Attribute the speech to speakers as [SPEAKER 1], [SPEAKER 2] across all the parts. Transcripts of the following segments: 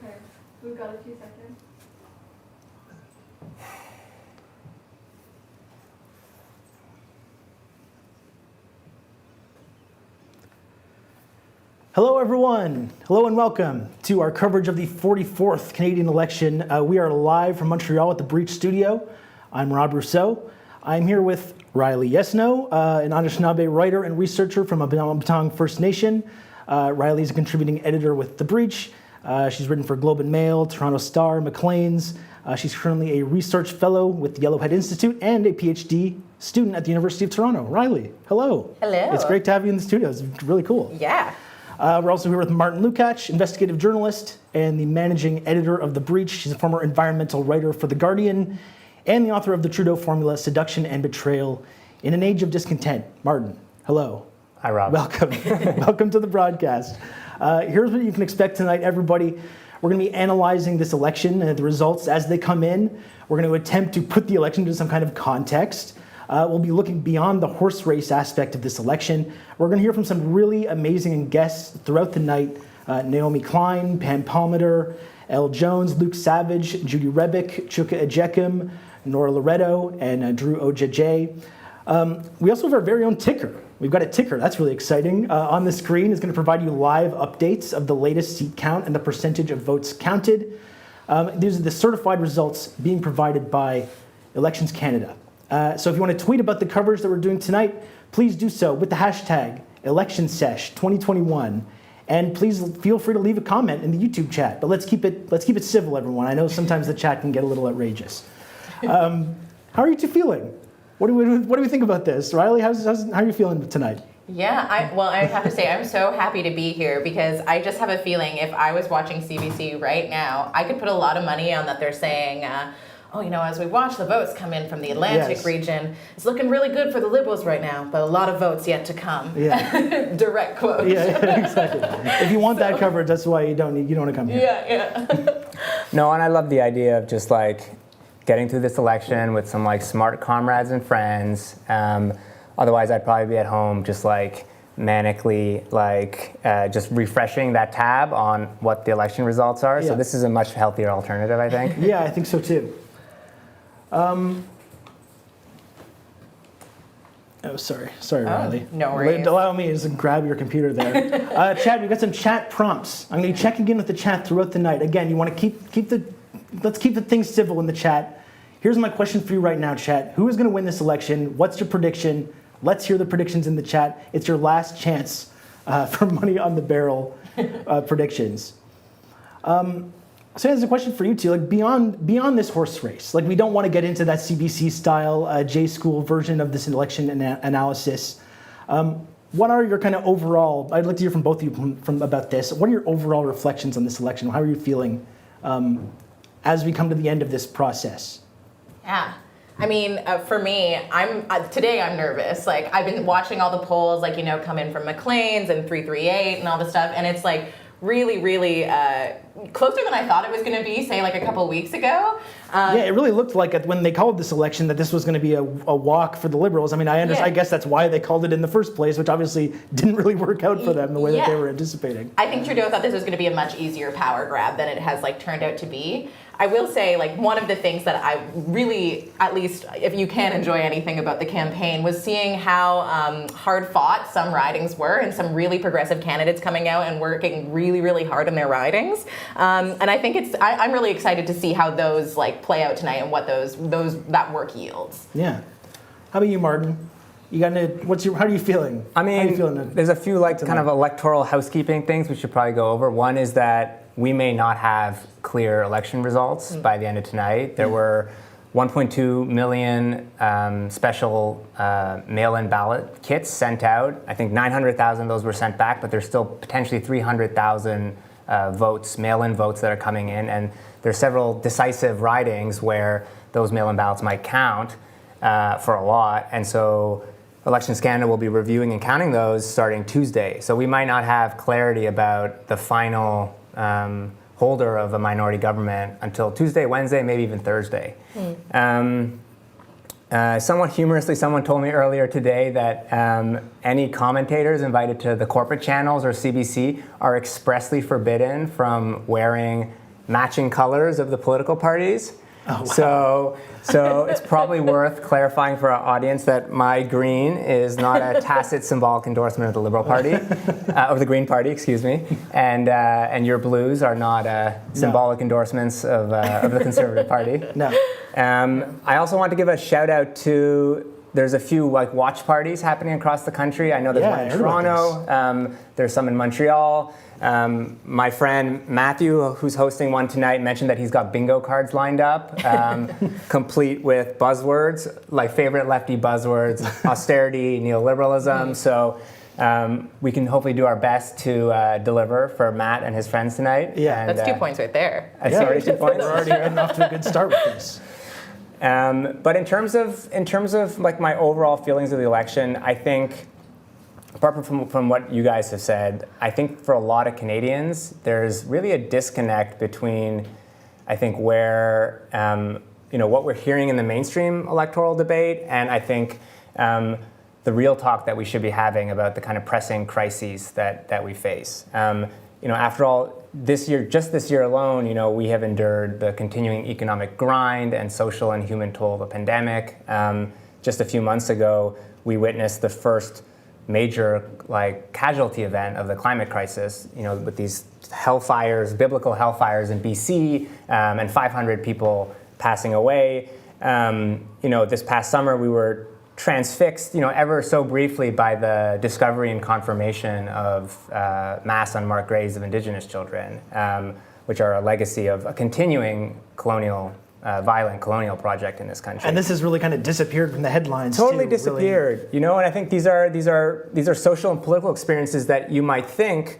[SPEAKER 1] Okay, we've got a few seconds.
[SPEAKER 2] Hello everyone, hello and welcome to our coverage of the 44th Canadian election. We are live from Montreal at the Breach Studio. I'm Rob Rousseau. I'm here with Riley Yesno, an Anishinaabe writer and researcher from Abtang First Nation. Riley is a contributing editor with The Breach. She's written for Globe and Mail, Toronto Star, Maclean's. She's currently a research fellow with the Yellowhead Institute and a PhD student at the University of Toronto. Riley, hello.
[SPEAKER 3] Hello.
[SPEAKER 2] It's great to have you in the studio. It's really cool.
[SPEAKER 3] Yeah.
[SPEAKER 2] We're also here with Martin Lukács, investigative journalist and the managing editor of The Breach. She's a former environmental writer for The Guardian and the author of the Trudeau Formula, Seduction and Betrayal in an Age of Discontent. Martin, hello.
[SPEAKER 4] Hi, Rob.
[SPEAKER 2] Welcome. Welcome to the broadcast. Here's what you can expect tonight, everybody. We're going to be analyzing this election and the results as they come in. We're going to attempt to put the election into some kind of context. We'll be looking beyond the horse race aspect of this election. We're going to hear from some really amazing guests throughout the night. Naomi Klein, Pam Palmater, Elle Jones, Luke Savage, Judy Rebick, Chuka Ejeckam, Nora Loreto, and Dru Oja Jay. We also have our very own ticker. We've got a ticker, that's really exciting. On the screen is going to provide you live updates of the latest seat count and the percentage of votes counted. These are the certified results being provided by Elections Canada. So if you want to tweet about the coverage that we're doing tonight, please do so with the hashtag ElectionSesh2021. And please feel free to leave a comment in the YouTube chat. But let's keep it civil, everyone. I know sometimes the chat can get a little outrageous. How are you two feeling? What do we think about this? Riley, how are you feeling tonight?
[SPEAKER 3] Yeah, I have to say I'm so happy to be here because I just have a feeling if I was watching CBC right now, I could put a lot of money on that they're saying, as we watch the votes come in from the Atlantic region, it's looking really good for the Liberals right now, but a lot of votes yet to come.
[SPEAKER 2] Yeah.
[SPEAKER 3] Direct quote.
[SPEAKER 2] Yeah, exactly. If you want that coverage, that's why you don't want to come here.
[SPEAKER 3] Yeah.
[SPEAKER 4] No, and I love the idea of just getting through this election with some smart comrades and friends. Otherwise, I'd probably be at home just manically just refreshing that tab on what the election results are.
[SPEAKER 2] Yeah.
[SPEAKER 4] So this is a much healthier alternative, I think.
[SPEAKER 2] Yeah, I think so too. Sorry, Riley.
[SPEAKER 3] No worries.
[SPEAKER 2] Allow me to just grab your computer there. Chad, we've got some chat prompts. I'm going to be checking in with the chat throughout the night. Again, you want to let's keep the things civil in the chat. Here's my question for you right now, chat. Who is going to win this election? What's your prediction? Let's hear the predictions in the chat. It's your last chance for money on the barrel predictions. So there's a question for you two. Beyond this horse race, we don't want to get into that CBC style J school version of this election analysis. What are your kind of overall? I'd like to hear from both of you about this. What are your overall reflections on this election? How are you feeling as we come to the end of this process?
[SPEAKER 3] Yeah. I mean, for me, today I'm nervous. I've been watching all the polls, come in from Maclean's and 338 and all this stuff, and it's really, really closer than I thought it was going to be, say, a couple of weeks ago.
[SPEAKER 2] Yeah, it really looked like when they called this election that this was going to be a walk for the Liberals. I mean, I guess that's why they called it in the first place, which obviously didn't really work out for them the way that they were anticipating.
[SPEAKER 3] I think Trudeau thought this was going to be a much easier power grab than it has turned out to be. I will say, one of the things that I really, at least if you can enjoy anything about the campaign, was seeing how hard fought some ridings were and some really progressive candidates coming out and working really, really hard in their ridings. And I think I'm really excited to see how those play out tonight and what that work yields.
[SPEAKER 2] Yeah. How about you, Martin? How are you feeling?
[SPEAKER 4] I mean, there's a few kind of electoral housekeeping things we should probably go over. One is that we may not have clear election results by the end of tonight. There were 1.2 million special mail-in ballot kits sent out. I think 900,000 of those were sent back, but there's still potentially 300,000 votes, mail-in votes that are coming in. And there's several decisive ridings where those mail-in ballots might count for a lot. And so Elections Canada will be reviewing and counting those starting Tuesday. So we might not have clarity about the final holder of a minority government until Tuesday, Wednesday, maybe even Thursday. Somewhat humorously, someone told me earlier today that any commentators invited to the corporate channels or CBC are expressly forbidden from wearing matching colors of the political parties.
[SPEAKER 2] Oh, wow.
[SPEAKER 4] So it's probably worth clarifying for our audience that my green is not a tacit symbolic endorsement of the Liberal Party, of the Green Party, excuse me, and your blues are not symbolic endorsements of the Conservative Party.
[SPEAKER 2] No.
[SPEAKER 4] I also want to give a shout out to. There's a few watch parties happening across the country. I know there's one in Toronto. There's some in Montreal. My friend Matthew, who's hosting one tonight, mentioned that he's got bingo cards lined up, complete with buzzwords, like favorite lefty buzzwords, austerity, neoliberalism. So we can hopefully do our best to deliver for Matt and his friends tonight.
[SPEAKER 3] Yeah, and, that's 2 points right there.
[SPEAKER 4] That's already 2 points.
[SPEAKER 2] We're already getting off to a good start with this.
[SPEAKER 4] But in terms of like my overall feelings of the election, I think, apart from what you guys have said, I think for a lot of Canadians, there's really a disconnect between, I think, where what we're hearing in the mainstream electoral debate, and I think the real talk that we should be having about the kind of pressing crises that we face. After all, just this year alone, we have endured the continuing economic grind and social and human toll of a pandemic. Just a few months ago, we witnessed the first major casualty event of the climate crisis, with these hellfires, biblical hellfires in BC, and 500 people passing away. This past summer we were transfixed, ever so briefly by the discovery and confirmation of mass unmarked graves of Indigenous children, which are a legacy of a continuing violent colonial project in this country.
[SPEAKER 2] And this has really kind of disappeared from the headlines.
[SPEAKER 4] Totally disappeared,
[SPEAKER 2] really.
[SPEAKER 4] And I think these are social and political experiences that you might think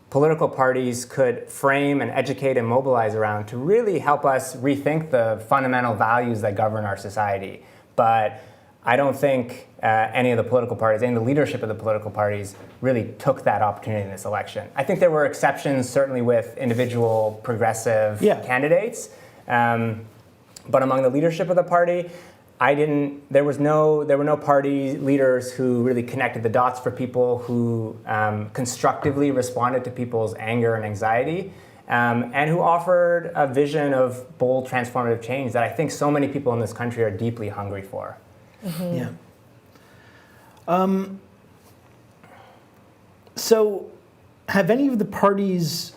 [SPEAKER 4] political parties could frame and educate and mobilize around to really help us rethink the fundamental values that govern our society. But I don't think any of the political parties, any of the leadership of the political parties really took that opportunity in this election. I think there were exceptions, certainly with individual progressive candidates. But among the leadership of the party, there were no party leaders who really connected the dots for people, who constructively responded to people's anger and anxiety, and who offered a vision of bold transformative change that I think so many people in this country are deeply hungry for.
[SPEAKER 2] Mm-hmm. Yeah. So have any of the parties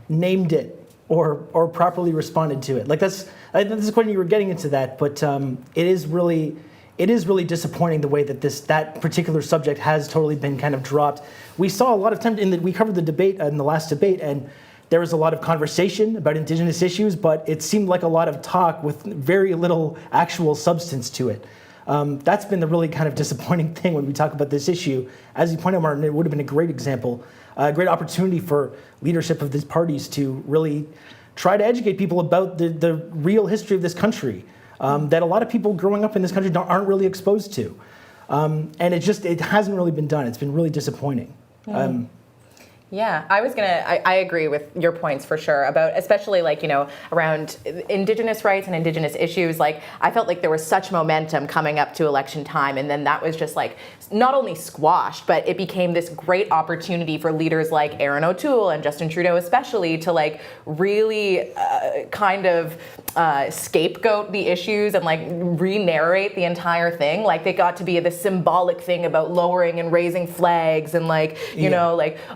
[SPEAKER 2] named it or properly responded to it? This is a question, you were getting into that, but it is really disappointing the way that that particular subject has totally been kind of dropped. We saw a lot of time we covered the debate in the last debate, and there was a lot of conversation about Indigenous issues, but it seemed like a lot of talk with very little actual substance to it. That's been the really kind of disappointing thing when we talk about this issue. As you pointed out, Martin, it would have been a great example, a great opportunity for leadership of these parties to really try to educate people about the real history of this country that a lot of people growing up in this country aren't really exposed to. And it hasn't really been done. It's been really disappointing.
[SPEAKER 3] Yeah, I agree with your points for sure about, especially around Indigenous rights and Indigenous issues. I felt like there was such momentum coming up to election time, and then that was just not only squashed, but it became this great opportunity for leaders like Erin O'Toole and Justin Trudeau especially to really kind of scapegoat the issues and re-narrate the entire thing. They got to be this symbolic thing about lowering and raising flags and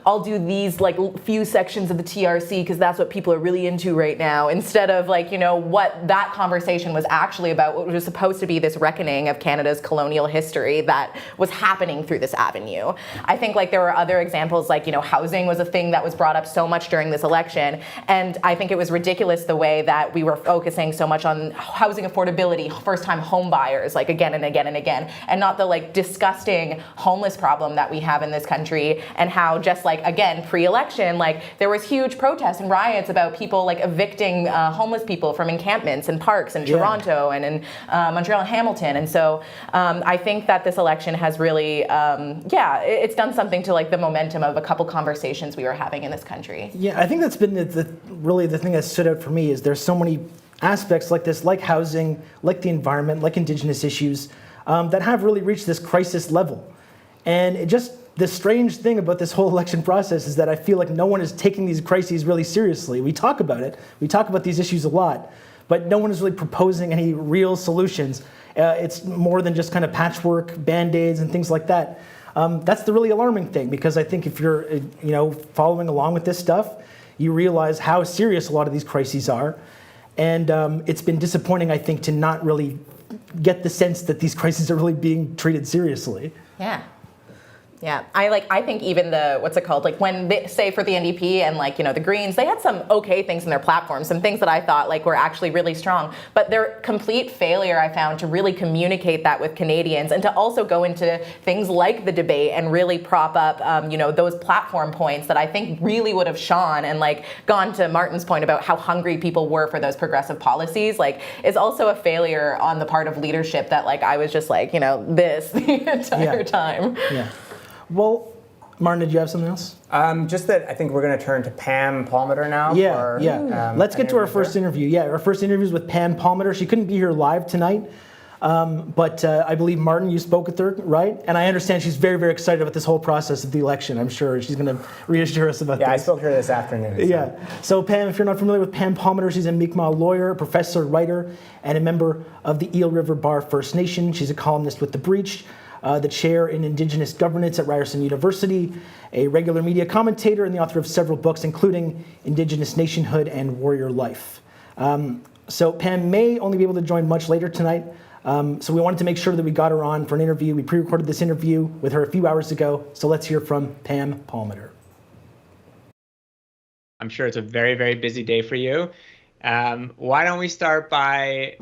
[SPEAKER 3] I'll do these few sections of the TRC because that's what people are really into right now, instead of what that conversation was actually about, what was supposed to be this reckoning of Canada's colonial history that was happening through this avenue. I think there were other examples, housing was a thing that was brought up so much during this election, and I think it was ridiculous the way that we were focusing so much on housing affordability, first-time home buyers, again and again and again, and not the disgusting homeless problem that we have in this country, and how just again, pre-election, there was huge protests and riots about people evicting homeless people from encampments and parks in Toronto and in Montreal and Hamilton. And so I think that this election has really, it's done something to the momentum of a couple conversations we were having in this country.
[SPEAKER 2] Yeah, I think that's been really the thing that stood out for me is there's so many aspects like this, like housing, like the environment, like Indigenous issues, that have really reached this crisis level. And the strange thing about this whole election process is that I feel like no one is taking these crises really seriously. We talk about it. We talk about these issues a lot, but no one is really proposing any real solutions. It's more than just kind of patchwork, Band-Aids, and things like that. That's the really alarming thing, because I think if you're following along with this stuff, you realize how serious a lot of these crises are. And it's been disappointing, I think, to not really get the sense that these crises are really being treated seriously.
[SPEAKER 3] Yeah. Yeah, I think even when they say for the NDP and the Greens, they had some okay things in their platform, some things that I thought were actually really strong, but their complete failure I found to really communicate that with Canadians and to also go into things like the debate and really prop up those platform points that I think really would have shone and gone to Martin's point about how hungry people were for those progressive policies, is also a failure on the part of leadership that I was just this the entire time.
[SPEAKER 2] Yeah. Well, Martin, did you have something else?
[SPEAKER 4] Just that I think we're going to turn to Pam Palmater now.
[SPEAKER 2] Let's get to our first interview. Yeah, our first interview is with Pam Palmater. She couldn't be here live tonight, but I believe, Martin, you spoke with her, right? And I understand she's very, very excited about this whole process of the election. I'm sure she's going to reassure us about this.
[SPEAKER 4] Yeah, I spoke to her this afternoon. So.
[SPEAKER 2] Yeah. So Pam, if you're not familiar with Pam Palmater, she's a Mi'kmaq lawyer, professor, writer, and a member of the Eel River Bar First Nation. She's a columnist with The Breach, the chair in Indigenous governance at Ryerson University, a regular media commentator, and the author of several books, including Indigenous Nationhood and Warrior Life. So Pam may only be able to join much later tonight, so we wanted to make sure that we got her on for an interview. We pre-recorded this interview with her a few hours ago, so let's hear from Pam Palmater.
[SPEAKER 5] I'm sure it's a very, very busy day for you. Why don't we start by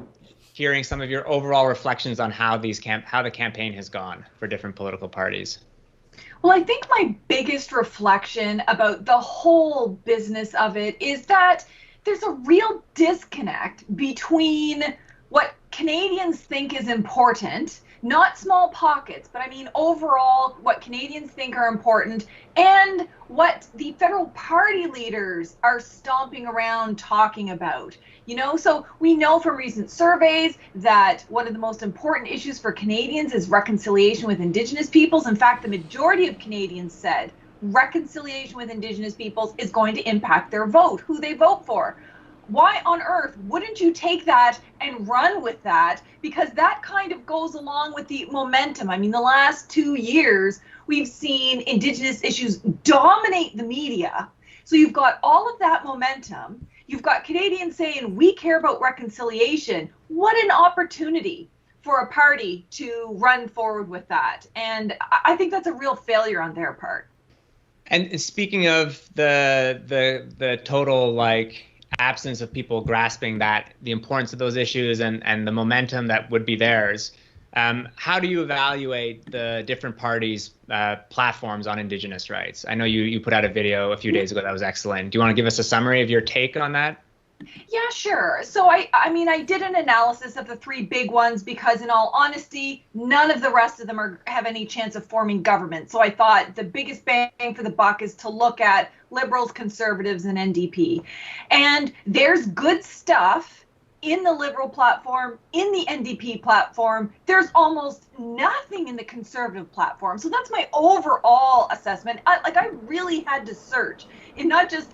[SPEAKER 5] hearing some of your overall reflections on how the campaign has gone for different political parties?
[SPEAKER 1] Well, I think my biggest reflection about the whole business of it is that there's a real disconnect between what Canadians think is important, not small pockets, but I mean overall what Canadians think are important, and what the federal party leaders are stomping around talking about. So we know from recent surveys that one of the most important issues for Canadians is reconciliation with Indigenous peoples. In fact, the majority of Canadians said reconciliation with Indigenous peoples is going to impact their vote, who they vote for. Why on earth wouldn't you take that and run with that? Because that kind of goes along with the momentum. I mean, the last 2 years, we've seen Indigenous issues dominate the media. So you've got all of that momentum. You've got Canadians saying, we care about reconciliation. What an opportunity for a party to run forward with that. And I think that's a real failure on their part.
[SPEAKER 5] And speaking of the total absence of people grasping the importance of those issues and the momentum that would be theirs, how do you evaluate the different parties' platforms on Indigenous rights? I know you put out a video a few days ago that was excellent. Do you want to give us a summary of your take on that?
[SPEAKER 1] Yeah, sure. So I did an analysis of the three big ones because in all honesty, none of the rest of them have any chance of forming government. So I thought the biggest bang for the buck is to look at Liberals, Conservatives, and NDP. And there's good stuff in the Liberal platform, in the NDP platform. There's almost nothing in the Conservative platform. So that's my overall assessment. I really had to search, and not just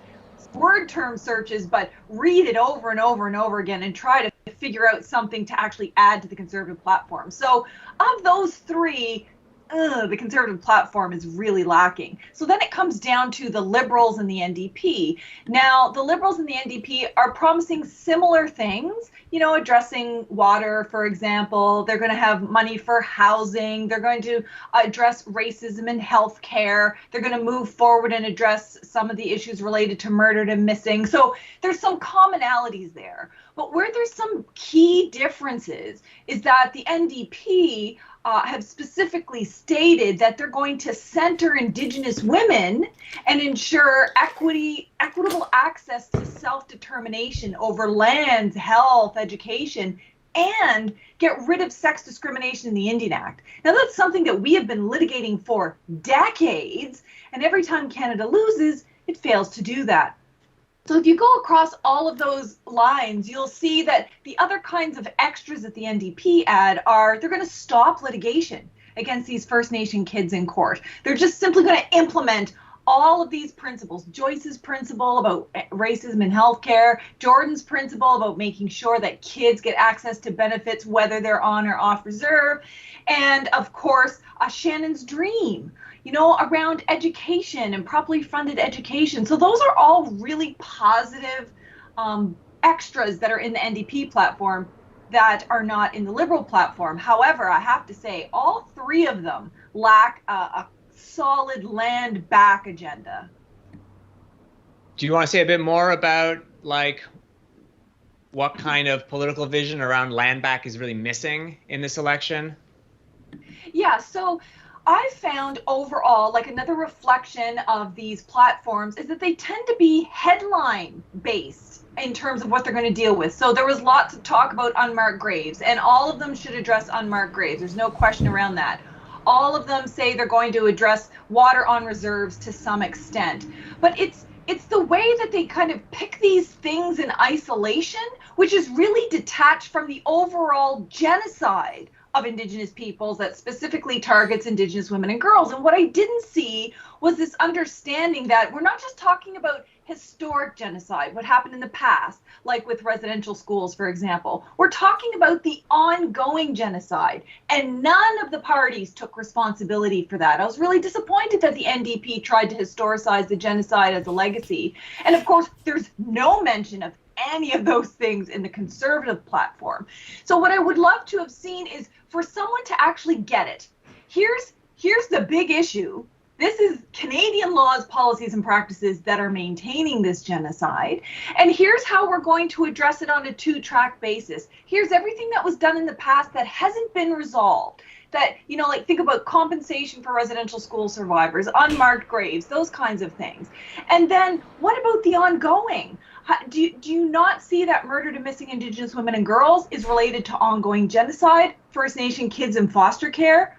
[SPEAKER 1] word term searches, but read it over and over and over again and try to figure out something to actually add to the Conservative platform. So of those three, the Conservative platform is really lacking. So then it comes down to the Liberals and the NDP. Now, the Liberals and the NDP are promising similar things, addressing water, for example. They're going to have money for housing. They're going to address racism in healthcare. They're going to move forward and address some of the issues related to murdered and missing. So there's some commonalities there. But where there's some key differences is that the NDP have specifically stated that they're going to center Indigenous women and ensure equitable access to self-determination over lands, health, education, and get rid of sex discrimination in the Indian Act. Now, that's something that we have been litigating for decades, and every time Canada loses, it fails to do that. So if you go across all of those lines, you'll see that the other kinds of extras that the NDP add are they're going to stop litigation. against these First Nation kids in court. They're just simply going to implement all of these principles. Joyce's principle about racism in healthcare, Jordan's principle about making sure that kids get access to benefits whether they're on or off reserve, and of course, Shannon's dream, around education and properly funded education. So those are all really positive extras that are in the NDP platform that are not in the Liberal platform. However, I have to say, all three of them lack a solid land back agenda.
[SPEAKER 5] Do you want to say a bit more about what kind of political vision around land back is really missing in this election?
[SPEAKER 1] Yeah, so I found overall, another reflection of these platforms is that they tend to be headline based in terms of what they're going to deal with. So there was lots of talk about unmarked graves, and all of them should address unmarked graves. There's no question around that. All of them say they're going to address water on reserves to some extent. But it's the way that they kind of pick these things in isolation, which is really detached from the overall genocide of Indigenous peoples that specifically targets Indigenous women and girls. And what I didn't see was this understanding that we're not just talking about historic genocide, what happened in the past, like with residential schools, for example. We're talking about the ongoing genocide, and none of the parties took responsibility for that. I was really disappointed that the NDP tried to historicize the genocide as a legacy. And of course, there's no mention of any of those things in the Conservative platform. So what I would love to have seen is for someone to actually get it. Here's the big issue. This is Canadian laws, policies, and practices that are maintaining this genocide. And here's how we're going to address it on a two-track basis. Here's everything that was done in the past that hasn't been resolved. That, think about compensation for residential school survivors, unmarked graves, those kinds of things. And then what about the ongoing? Do you not see that murdered and missing Indigenous women and girls is related to ongoing genocide, First Nation kids in foster care,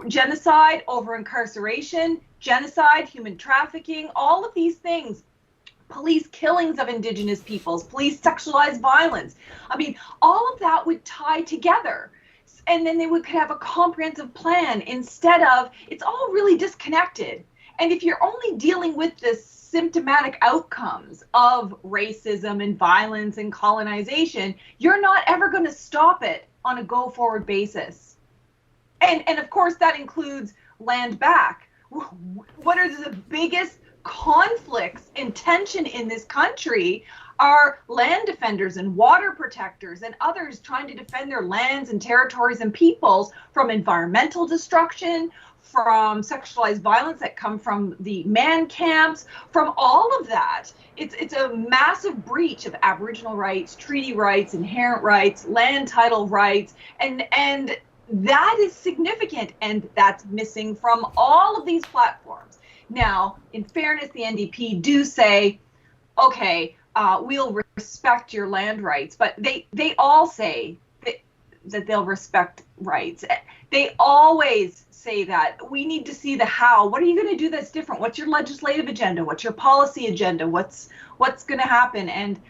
[SPEAKER 1] genocide over incarceration, genocide, human trafficking, all of these things, police killings of Indigenous peoples, police sexualized violence. I mean, all of that would tie together. And then they could have a comprehensive plan instead of, it's all really disconnected. And if you're only dealing with the symptomatic outcomes of racism and violence and colonization, you're not ever going to stop it on a go-forward basis. And of course, that includes land back. What are the biggest conflicts and tension in this country are land defenders and water protectors and others trying to defend their lands and territories and peoples from environmental destruction, from sexualized violence that come from the man camps, from all of that. It's a massive breach of Aboriginal rights, treaty rights, inherent rights, land title rights, and that is significant, and that's missing from all of these platforms. Now, in fairness, the NDP do say, okay, we'll respect your land rights, but they all say that they'll respect rights. They always say that. We need to see the how. What are you going to do that's different? What's your legislative agenda? What's your policy agenda? What's going to happen? And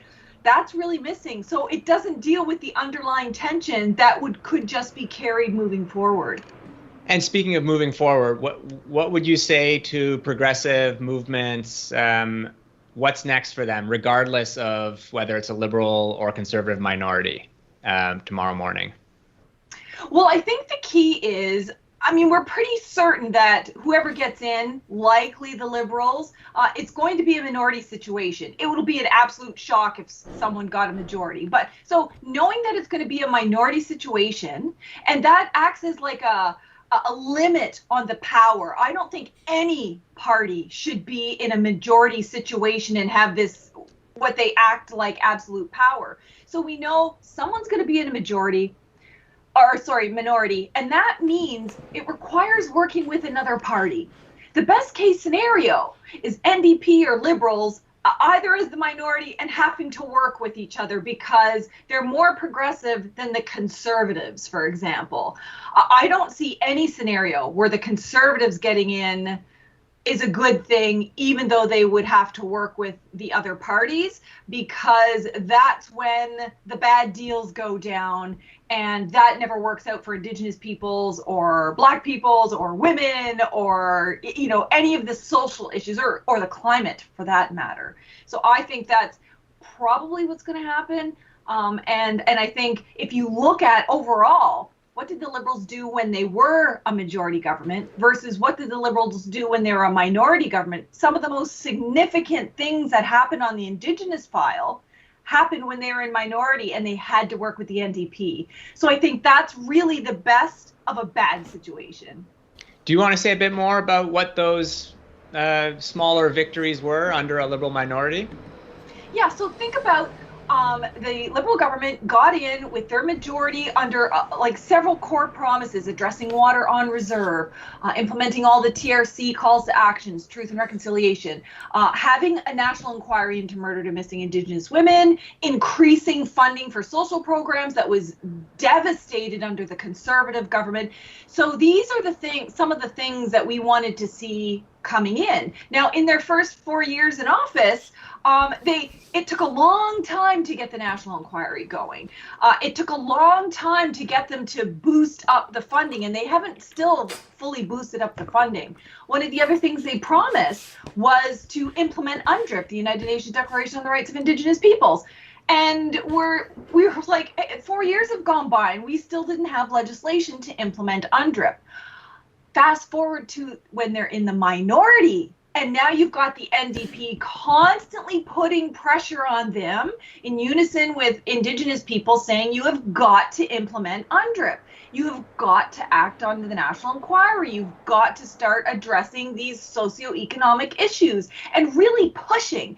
[SPEAKER 1] that's really missing. So it doesn't deal with the underlying tension that could just be carried moving forward.
[SPEAKER 5] And speaking of moving forward, what would you say to progressive movements? What's next for them, regardless of whether it's a liberal or conservative minority tomorrow morning?
[SPEAKER 1] Well, I think the key is, we're pretty certain that whoever gets in, likely the Liberals, it's going to be a minority situation. It will be an absolute shock if someone got a majority. But so knowing that it's going to be a minority situation, and that acts as like a limit on the power. I don't think any party should be in a majority situation and have this, what they act like absolute power. So we know someone's going to be in a minority, and that means it requires working with another party. The best case scenario is NDP or Liberals either as the minority and having to work with each other because they're more progressive than the Conservatives, for example. I don't see any scenario where the Conservatives getting in is a good thing, even though they would have to work with the other parties, because that's when the bad deals go down, and that never works out for Indigenous peoples or Black peoples or women or, you know, any of the social issues or the climate for that matter. So I think that's probably what's going to happen. And I think if you look at overall, what did the Liberals do when they were a majority government versus what did the Liberals do when they were a minority government? Some of the most significant things that happened on the Indigenous file happened when they were in minority and they had to work with the NDP. So I think that's really the best of a bad situation.
[SPEAKER 5] Do you want to say a bit more about what those smaller victories were under a Liberal minority?
[SPEAKER 1] Yeah, so think about the Liberal government got in with their majority under like several core promises: addressing water on reserve, implementing all the TRC calls to actions, truth and reconciliation, having a national inquiry into murdered and missing Indigenous women, increasing funding for social programs that was devastated under the Conservative government. So these are the things, some of the things that we wanted to see coming in. Now, in their first 4 years in office, it took a long time to get the national inquiry going. It took a long time to get them to boost up the funding, and they haven't still fully boosted up the funding. One of the other things they promised was to implement UNDRIP, the United Nations Declaration on the Rights of Indigenous Peoples. And we were like, 4 years have gone by and we still didn't have legislation to implement UNDRIP. Fast forward to when they're in the minority, and now you've got the NDP constantly putting pressure on them in unison with Indigenous people, saying you have got to implement UNDRIP. You have got to act on the national inquiry. You've got to start addressing these socioeconomic issues and really pushing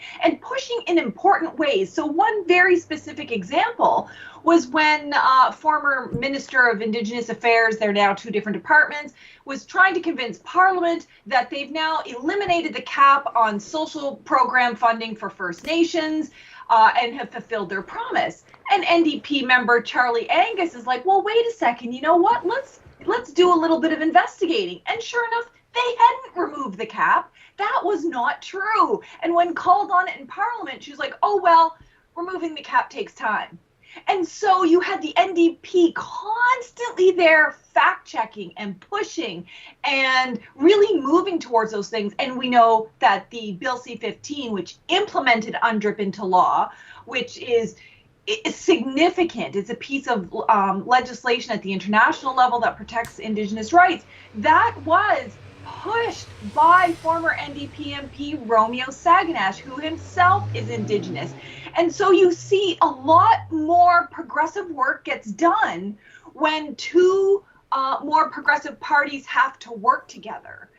[SPEAKER 1] in important ways. So one very specific example was when former Minister of Indigenous Affairs, they're now two different departments, was trying to convince Parliament that they've now eliminated the cap on social program funding for First Nations and have fulfilled their promise. And NDP member Charlie Angus is like, well, wait a second, you know what? Let's do a little bit of investigating. And sure enough, they hadn't removed the cap. That was not true. And when called on it in Parliament, she was like, oh, well, removing the cap takes time. And so you had the NDP constantly there fact-checking and pushing and really moving towards those things. And we know that the Bill C-15, which implemented UNDRIP into law, which is significant, it's a piece of legislation at the international level that protects Indigenous rights, that was pushed by former NDP MP Romeo Saganash, who himself is Indigenous. And so you see a lot more progressive work gets done when two more progressive parties have to work together.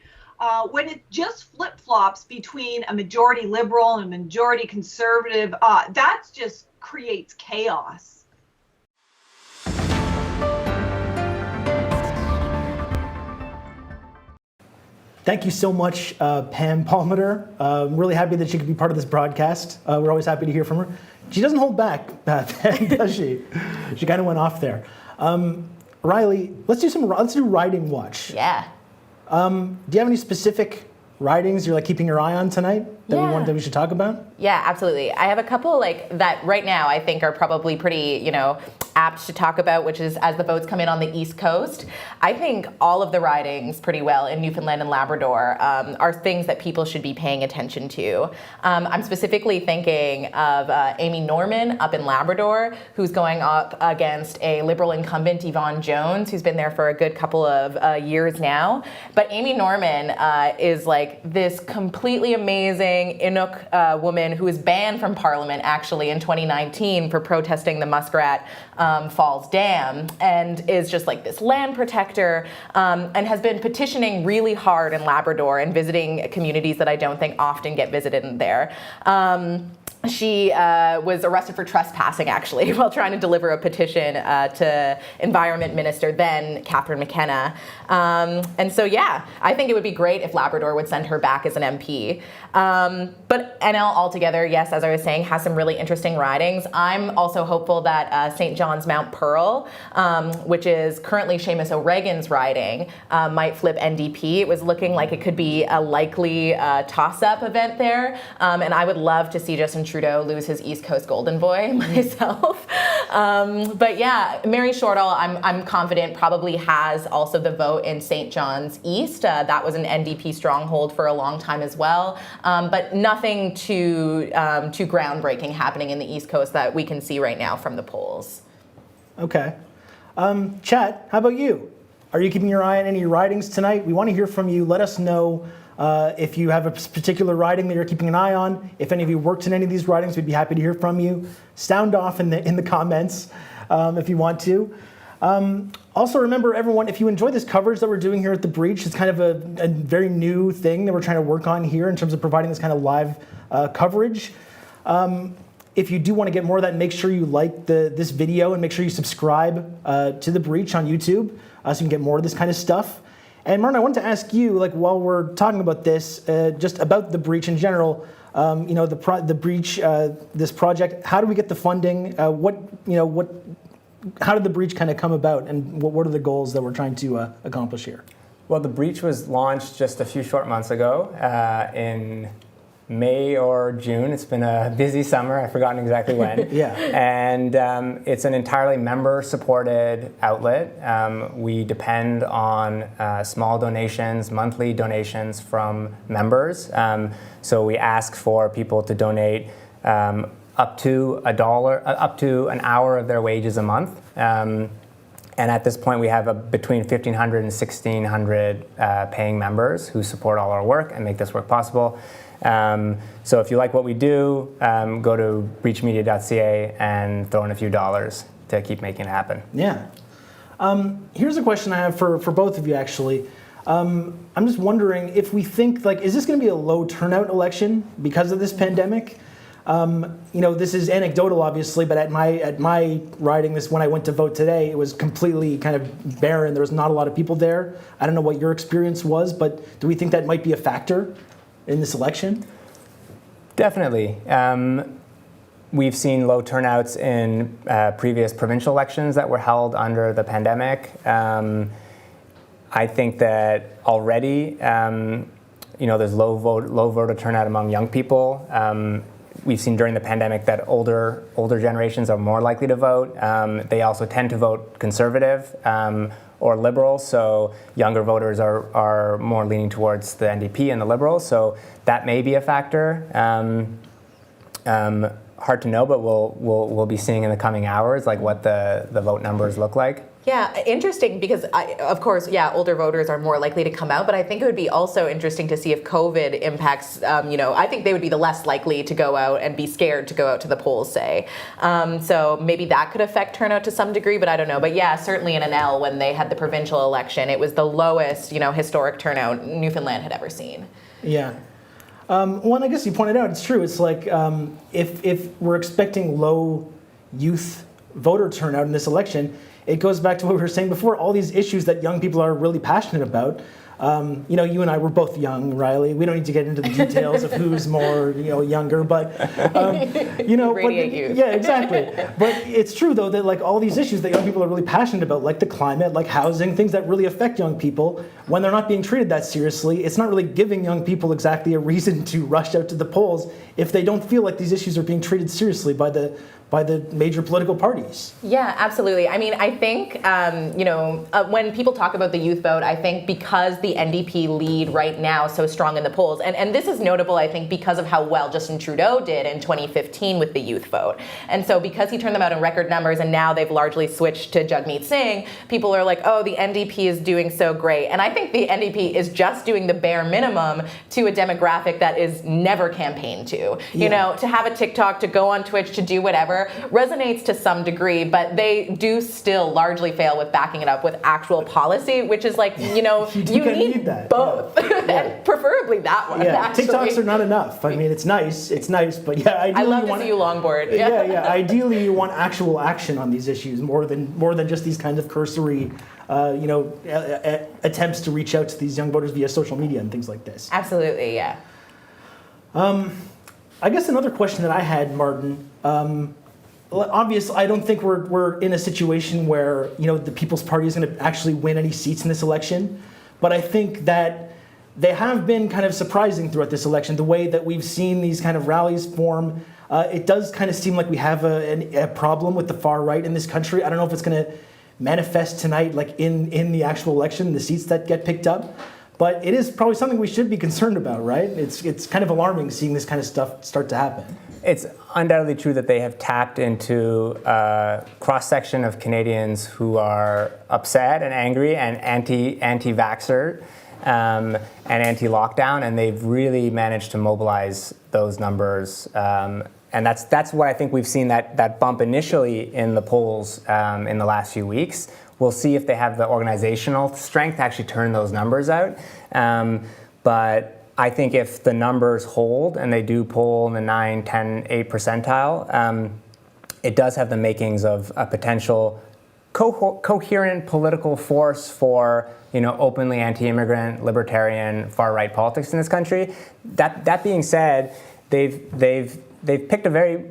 [SPEAKER 1] When it just flip-flops between a majority Liberal and a majority Conservative, that just creates chaos.
[SPEAKER 2] Thank you so much, Pam Palmater. I'm really happy that she could be part of this broadcast. We're always happy to hear from her. She doesn't hold back, Pam, does she? She kind of went off there. Riley, let's do riding watch.
[SPEAKER 3] Yeah.
[SPEAKER 2] Do you have any specific ridings you're like keeping your eye on tonight that we should talk about?
[SPEAKER 3] Yeah, absolutely. I have a couple like that right now I think are probably pretty, apt to talk about, which is as the votes come in on the East Coast. I think all of the ridings pretty well in Newfoundland and Labrador are things that people should be paying attention to. I'm specifically thinking of Amy Norman up in Labrador, who's going up against a Liberal incumbent, Yvonne Jones, who's been there for a good couple of years now. But Amy Norman is like this completely amazing Inuk woman who was banned from Parliament actually in 2019 for protesting the Muskrat Falls Dam, and is just like this land protector, and has been petitioning really hard in Labrador and visiting communities that I don't think often get visited there. She was arrested for trespassing, actually, while trying to deliver a petition to Environment Minister, then Catherine McKenna. And so, yeah, I think it would be great if Labrador would send her back as an MP. But NL altogether, yes, as I was saying, has some really interesting ridings. I'm also hopeful that St. John John's Mount Pearl, which is currently Seamus O'Regan's riding, might flip NDP. It was looking like it could be a likely toss-up event there, and I would love to see Justin Trudeau lose his East Coast Golden Boy myself. But yeah, Mary Shortall, I'm confident, probably has also the vote in St. John's East. That was an NDP stronghold for a long time as well, but nothing too groundbreaking happening in the East Coast that we can see right now from the polls.
[SPEAKER 2] Okay. Chat, how about you? Are you keeping your eye on any ridings tonight? We want to hear from you. Let us know if you have a particular riding that you're keeping an eye on. If any of you worked in any of these ridings, we'd be happy to hear from you. Sound off in the comments if you want to. Also, remember, everyone, if you enjoy this coverage that we're doing here at The Breach, it's kind of a very new thing that we're trying to work on here in terms of providing this kind of live coverage. If you do want to get more of that, make sure you like this video and make sure you subscribe to The Breach on YouTube so you can get more of this kind of stuff. And Martin, I wanted to ask you, like, while we're talking about this, just about The Breach in general, the Breach, this project, how do we get the funding? How did The Breach kind of come about, and what are the goals that we're trying to accomplish here?
[SPEAKER 4] Well, The Breach was launched just a few short months ago in May or June. It's been a busy summer. I've forgotten exactly when.
[SPEAKER 2] Yeah.
[SPEAKER 4] And it's an entirely member-supported outlet. We depend on small donations, monthly donations from members. So we ask for people to donate up to up to an hour of their wages a month. And at this point, we have between 1,500 and 1,600 paying members who support all our work and make this work possible. So if you like what we do, go to breachmedia.ca and throw in a few dollars to keep making it happen.
[SPEAKER 2] Yeah. Here's a question I have for both of you, actually. I'm just wondering if we think, like, is this going to be a low turnout election because of this pandemic? This is anecdotal, obviously, but at my riding, when I went to vote today, it was completely kind of barren. There was not a lot of people there. I don't know what your experience was, but do we think that might be a factor in this election?
[SPEAKER 4] Definitely. We've seen low turnouts in previous provincial elections that were held under the pandemic. I think that already, there's low voter turnout among young people. We've seen during the pandemic that older generations are more likely to vote. They also tend to vote conservative or liberal, so younger voters are more leaning towards the NDP and the Liberals. So that may be a factor. Hard to know, but we'll be seeing in the coming hours like what the vote numbers look like.
[SPEAKER 3] Yeah, interesting because, of course, older voters are more likely to come out, but I think it would be also interesting to see if COVID impacts, I think they would be the less likely to go out and be scared to go out to the polls, say. So maybe that could affect turnout to some degree, but I don't know. But yeah, certainly in NL, when they had the provincial election, it was the lowest, historic turnout Newfoundland had ever seen.
[SPEAKER 2] Yeah. Well, I guess you pointed out, it's true. It's like if we're expecting low youth voter turnout in this election, it goes back to what we were saying before, all these issues that young people are really passionate about. You and I were both young, Riley. We don't need to get into the details of who's more, younger, but,
[SPEAKER 3] Radiate youth.
[SPEAKER 2] Yeah, exactly. But it's true, though, that like all these issues that young people are really passionate about, like the climate, like housing, things that really affect young people, when they're not being treated that seriously, it's not really giving young people exactly a reason to rush out to the polls if they don't feel like these issues are being treated seriously by the major political parties.
[SPEAKER 3] Yeah, absolutely. I mean, I think, when people talk about the youth vote, I think because the NDP lead right now so strong in the polls, and this is notable, I think, because of how well Justin Trudeau did in 2015 with the youth vote. And so because he turned them out in record numbers and now they've largely switched to Jagmeet Singh, people are like, oh, the NDP is doing so great. And I think the NDP is just doing the bare minimum to a demographic that is never campaigned to. To have a TikTok, to go on Twitch, to do whatever, resonates to some degree, but they do still largely fail with backing it up with actual policy, which is like, you need
[SPEAKER 2] that.
[SPEAKER 3] Both. And preferably that one.
[SPEAKER 2] Yeah,
[SPEAKER 3] actually.
[SPEAKER 2] TikToks are not enough. I mean, it's nice, but yeah, ideally
[SPEAKER 3] I love to see you longboard.
[SPEAKER 2] Yeah. Ideally, you want actual action on these issues more than just these kinds of cursory, attempts to reach out to these young voters via social media and things like this.
[SPEAKER 3] Absolutely, yeah.
[SPEAKER 2] I guess another question that I had, Martin, obviously, I don't think we're in a situation where, the People's Party is going to actually win any seats in this election. But I think that they have been kind of surprising throughout this election, the way that we've seen these kind of rallies form. It does kind of seem like we have a problem with the far right in this country. I don't know if it's going to manifest tonight, like in the actual election, the seats that get picked up. But it is probably something we should be concerned about, right? It's kind of alarming seeing this kind of stuff start to happen.
[SPEAKER 4] It's undoubtedly true that they have tapped into a cross-section of Canadians who are upset and angry and anti-vaxxer and anti-lockdown, and they've really managed to mobilize those numbers. And that's what I think we've seen that bump initially in the polls in the last few weeks. We'll see if they have the organizational strength to actually turn those numbers out. But I think if the numbers hold and they do poll in the 9, 10, 8 percentile, it does have the makings of a potential coherent political force for openly anti-immigrant, libertarian, far-right politics in this country. That being said, they've picked a very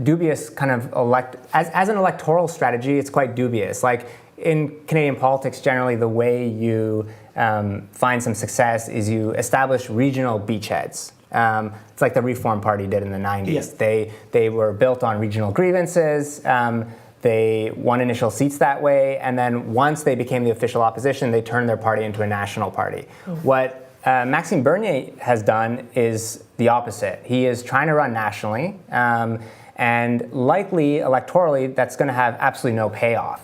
[SPEAKER 4] dubious kind of as an electoral strategy. It's quite dubious. Like in Canadian politics, generally, the way you find some success is you establish regional beachheads. It's like the Reform Party did in the 90s. Yeah. They were built on regional grievances. They won initial seats that way, and then once they became the official opposition, they turned their party into a national party. Mm-hmm. What Maxime Bernier has done is the opposite. He is trying to run nationally, and likely electorally, that's going to have absolutely no payoff.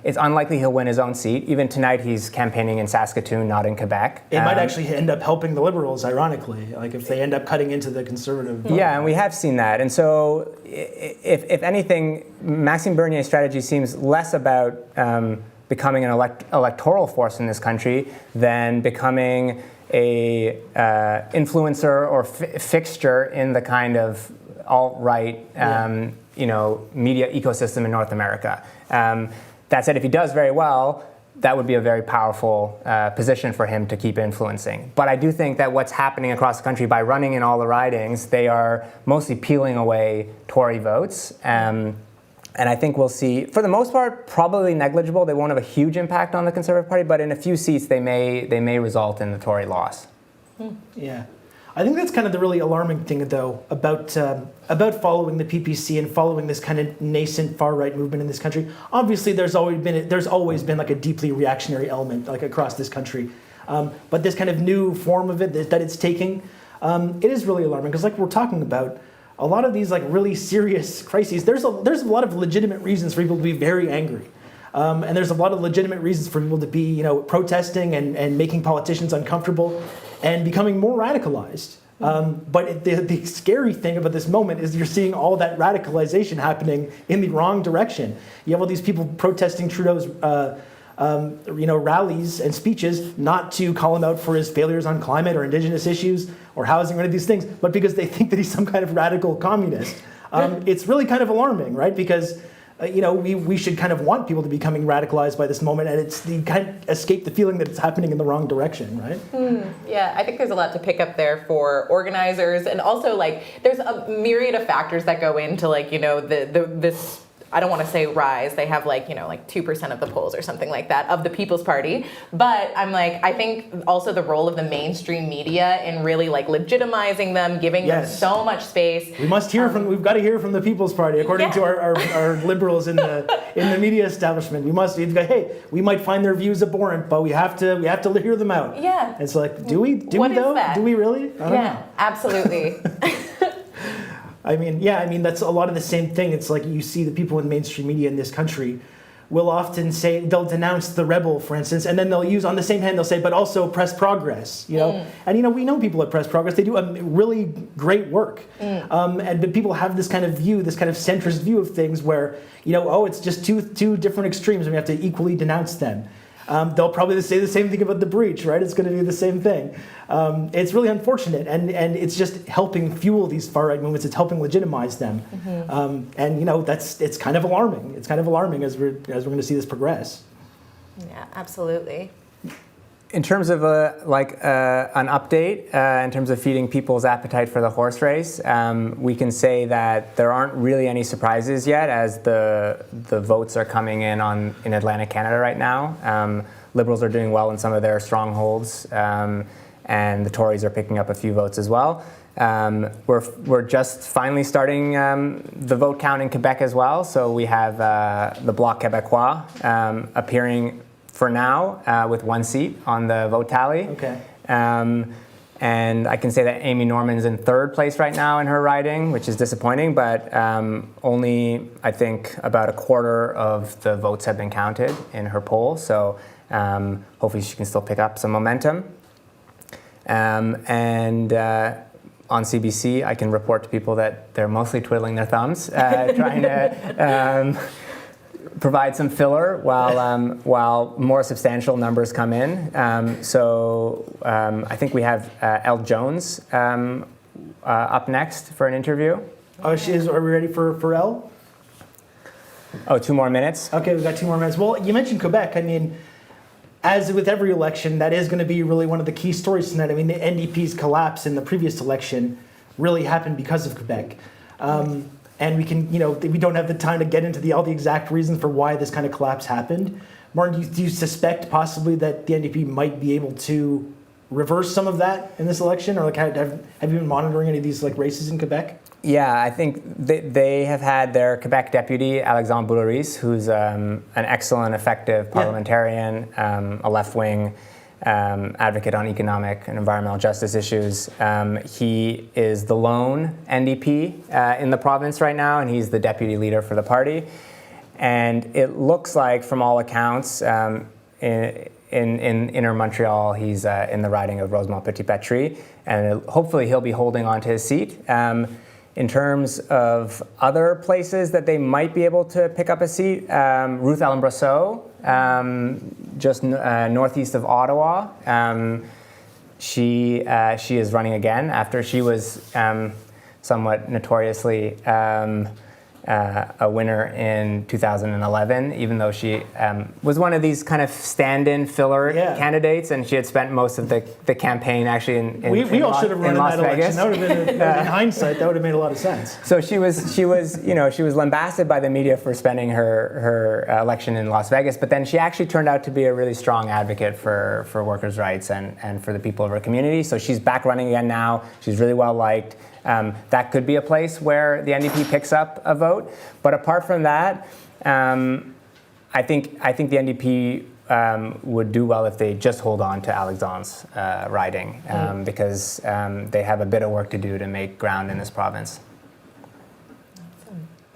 [SPEAKER 4] It's unlikely he'll win his own seat. Even tonight, he's campaigning in Saskatoon, not in Quebec.
[SPEAKER 2] It might actually end up helping the Liberals, ironically, like if they end up cutting into the Conservative vote.
[SPEAKER 4] Yeah, and we have seen that. And so, if anything, Maxime Bernier's strategy seems less about becoming an electoral force in this country than becoming a influencer or fixture in the kind of alt-right media ecosystem in North America. That said, if he does very well, that would be a very powerful position for him to keep influencing. But I do think that what's happening across the country by running in all the ridings, they are mostly peeling away Tory votes. And I think we'll see, for the most part, probably negligible. They won't have a huge impact on the Conservative Party, but in a few seats, they may result in the Tory loss.
[SPEAKER 2] Yeah. I think that's kind of the really alarming thing, though, about following the PPC and following this kind of nascent far-right movement in this country. Obviously, there's always been like a deeply reactionary element like across this country, but this kind of new form of it that it's taking, it is really alarming because, like we're talking about, a lot of these like really serious crises. There's a lot of legitimate reasons for people to be very angry. And there's a lot of legitimate reasons for people to be, protesting and making politicians uncomfortable and becoming more radicalized. But the scary thing about this moment is you're seeing all that radicalization happening in the wrong direction. You have all these people protesting Trudeau's, rallies and speeches, not to call him out for his failures on climate or Indigenous issues or housing or any of these things, but because they think that he's some kind of radical communist. It's really kind of alarming, right? Because we should kind of want people to be becoming radicalized by this moment, and you kind of escape the feeling that it's happening in the wrong direction, right?
[SPEAKER 3] Yeah, I think there's a lot to pick up there for organizers, and also like there's a myriad of factors that go into like this. I don't want to say rise. They have like 2% of the polls or something like that of the People's Party. But I'm like, I think also the role of the mainstream media in really like legitimizing them, giving them so much space.
[SPEAKER 2] We've got to hear from the People's Party, according to our liberals in the media establishment. We might find their views abhorrent, but we have to hear them out.
[SPEAKER 3] Yeah.
[SPEAKER 2] It's like, do we though? Do we really? I don't know.
[SPEAKER 3] Absolutely.
[SPEAKER 2] I mean, that's a lot of the same thing. It's like you see the people in mainstream media in this country will often say, they'll denounce the rebel, for instance, and then they'll use, on the same hand, they'll say, but also Press Progress, And, we know people at Press Progress, they do a really great work. But people have this kind of view, this kind of centrist view of things where, it's just two different extremes and we have to equally denounce them. They'll probably say the same thing about the breach, right? It's going to be the same thing. It's really unfortunate, and it's just helping fuel these far-right movements. It's helping legitimize them, it's kind of alarming. It's kind of alarming as we're going to see this progress.
[SPEAKER 3] Yeah, absolutely.
[SPEAKER 4] In terms of an update, in terms of feeding people's appetite for the horse race, we can say that there aren't really any surprises yet as the votes are coming in Atlantic Canada right now. Liberals are doing well in some of their strongholds, and the Tories are picking up a few votes as well. We're just finally starting the vote count in Quebec as well. So we have the Bloc Québécois appearing for now with one seat on the vote tally.
[SPEAKER 2] Okay.
[SPEAKER 4] And I can say that Amy Norman's in third place right now in her riding, which is disappointing, but only, I think, about a quarter of the votes have been counted in her poll. So hopefully she can still pick up some momentum. On CBC, I can report to people that they're mostly twiddling their thumbs, trying to provide some filler while more substantial numbers come in. I think we have Elle Jones up next for an interview.
[SPEAKER 2] Oh, she is. Are we ready for Elle?
[SPEAKER 4] Oh, 2 more minutes?
[SPEAKER 2] Okay, we've got 2 more minutes. Well, you mentioned Quebec. I mean, as with every election, that is going to be really one of the key stories tonight. I mean, the NDP's collapse in the previous election really happened because of Quebec. And we can, we don't have the time to get into all the exact reasons for why this kind of collapse happened. Martin, do you suspect possibly that the NDP might be able to reverse some of that in this election? Or have you been monitoring any of these races in Quebec?
[SPEAKER 4] Yeah, I think they have had their Quebec deputy, Alexandre Boulerice, who's an excellent, effective parliamentarian, a left-wing advocate on economic and environmental justice issues. He is the lone NDP in the province right now, and he's the deputy leader for the party. And it looks like, from all accounts, in Inner Montreal, he's in the riding of Rosemont Petit-Patry, and hopefully he'll be holding on to his seat. In terms of other places that they might be able to pick up a seat, Ruth Ellen Brosseau, just northeast of Ottawa. She is running again after she was somewhat notoriously a winner in 2011, even though she was one of these kind of stand-in filler candidates, and she had spent most of the campaign actually in
[SPEAKER 2] we all should have run in
[SPEAKER 4] Las
[SPEAKER 2] that
[SPEAKER 4] Vegas.
[SPEAKER 2] election. That would have been, in hindsight, that would have made a lot of sense.
[SPEAKER 4] So she was lambasted by the media for spending her election in Las Vegas, but then she actually turned out to be a really strong advocate for workers' rights and for the people of her community. So she's back running again now. She's really well liked. That could be a place where the NDP picks up a vote. But apart from that, I think the NDP would do well if they just hold on to Alexandre's riding, because they have a bit of work to do to make ground in this province.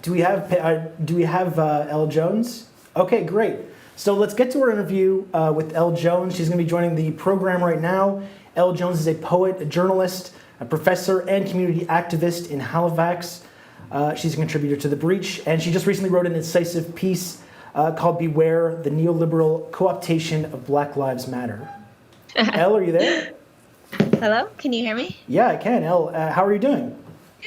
[SPEAKER 2] Do we have Elle Jones? Okay, great. So let's get to our interview with Elle Jones. She's going to be joining the program right now. Elle Jones is a poet, a journalist, a professor and community activist in Halifax. She's a contributor to The Breach, and she just recently wrote an incisive piece called Beware, the Neoliberal Co-optation of Black Lives Matter. Elle, are you there?
[SPEAKER 6] Hello, can you hear me?
[SPEAKER 2] Yeah, I can. Elle, how are you doing?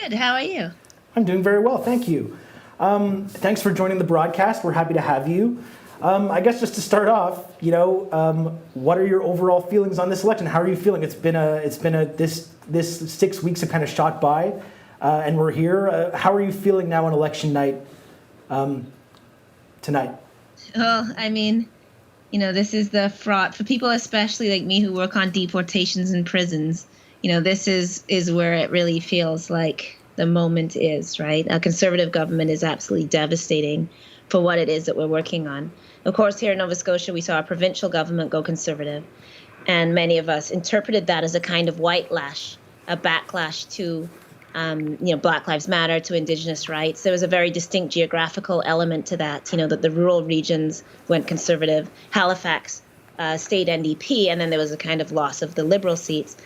[SPEAKER 6] Good, how are you?
[SPEAKER 2] I'm doing very well, thank you. Thanks for joining the broadcast. We're happy to have you. I guess just to start off, what are your overall feelings on this election? How are you feeling? It's been this 6 weeks have kind of shot by, and we're here. How are you feeling now on election night tonight?
[SPEAKER 6] Well, I mean, this is the fraught for people, especially like me who work on deportations and prisons. This is where it really feels like the moment is, right? A conservative government is absolutely devastating for what it is that we're working on. Of course, here in Nova Scotia, we saw a provincial government go conservative, and many of us interpreted that as a kind of white lash, a backlash to, Black Lives Matter, to Indigenous rights. There was a very distinct geographical element to that, that the rural regions went conservative, Halifax stayed NDP, and then there was a kind of loss of the Liberal seats.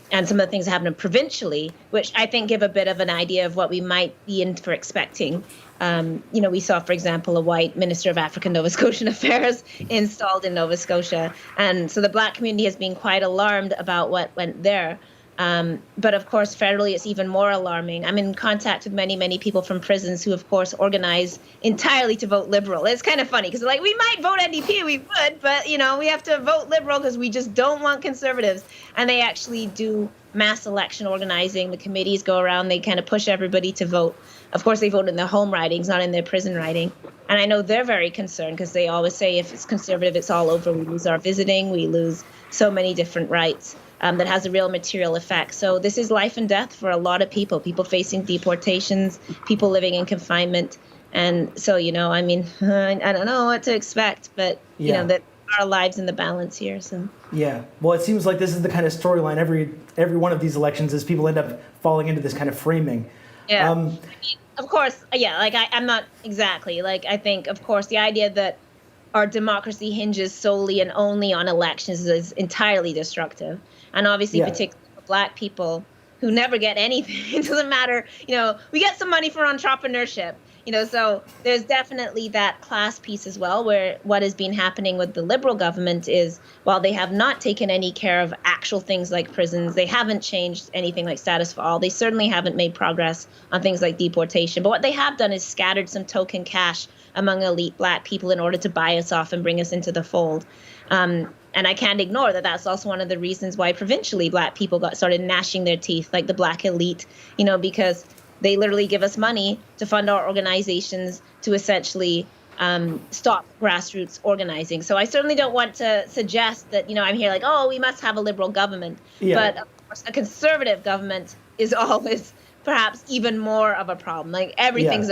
[SPEAKER 6] And some of the things that happened provincially, which I think give a bit of an idea of what we might be in for expecting. We saw, for example, a white Minister of African Nova Scotian Affairs installed in Nova Scotia. And so the Black community has been quite alarmed about what went there. But of course, federally, it's even more alarming. I'm in contact with many, many people from prisons who, of course, organize entirely to vote Liberal. It's kind of funny because like, we might vote NDP, we would, but, you know, we have to vote Liberal because we just don't want Conservatives. And they actually do mass election organizing. The committees go around, they kind of push everybody to vote. Of course, they vote in their home ridings, not in their prison riding. And I know they're very concerned because they always say if it's Conservative, it's all over. We lose our visiting, we lose so many different rights. That has a real material effect. So this is life and death for a lot of people facing deportations, people living in confinement. And so, you know, I mean, I don't know what to expect, but, you know, that our lives in the balance here. So
[SPEAKER 2] yeah, well, it seems like this is the kind of storyline every one of these elections is people end up falling into this kind of framing.
[SPEAKER 6] Yeah, I mean, of course, yeah, like I'm not exactly, like I think, of course, the idea that our democracy hinges solely and only on elections is entirely destructive. And obviously, particularly for Black people who never get anything, it doesn't matter, you know, we get some money for entrepreneurship, you know, so there's definitely that class piece as well, where what has been happening with the Liberal government is, while they have not taken any care of actual things like prisons, they haven't changed anything like status for all, they certainly haven't made progress on things like deportation, but what they have done is scattered some token cash among elite Black people in order to buy us off and bring us into the fold. And I can't ignore that that's also one of the reasons why provincially Black people started gnashing their teeth, like the Black elite, you know, because they literally give us money to fund our organizations to essentially stop grassroots organizing. So I certainly don't want to suggest that, you know, I'm here like, oh, we must have a Liberal government. Yeah. But of course, a Conservative government is always perhaps even more of a problem. Like everything's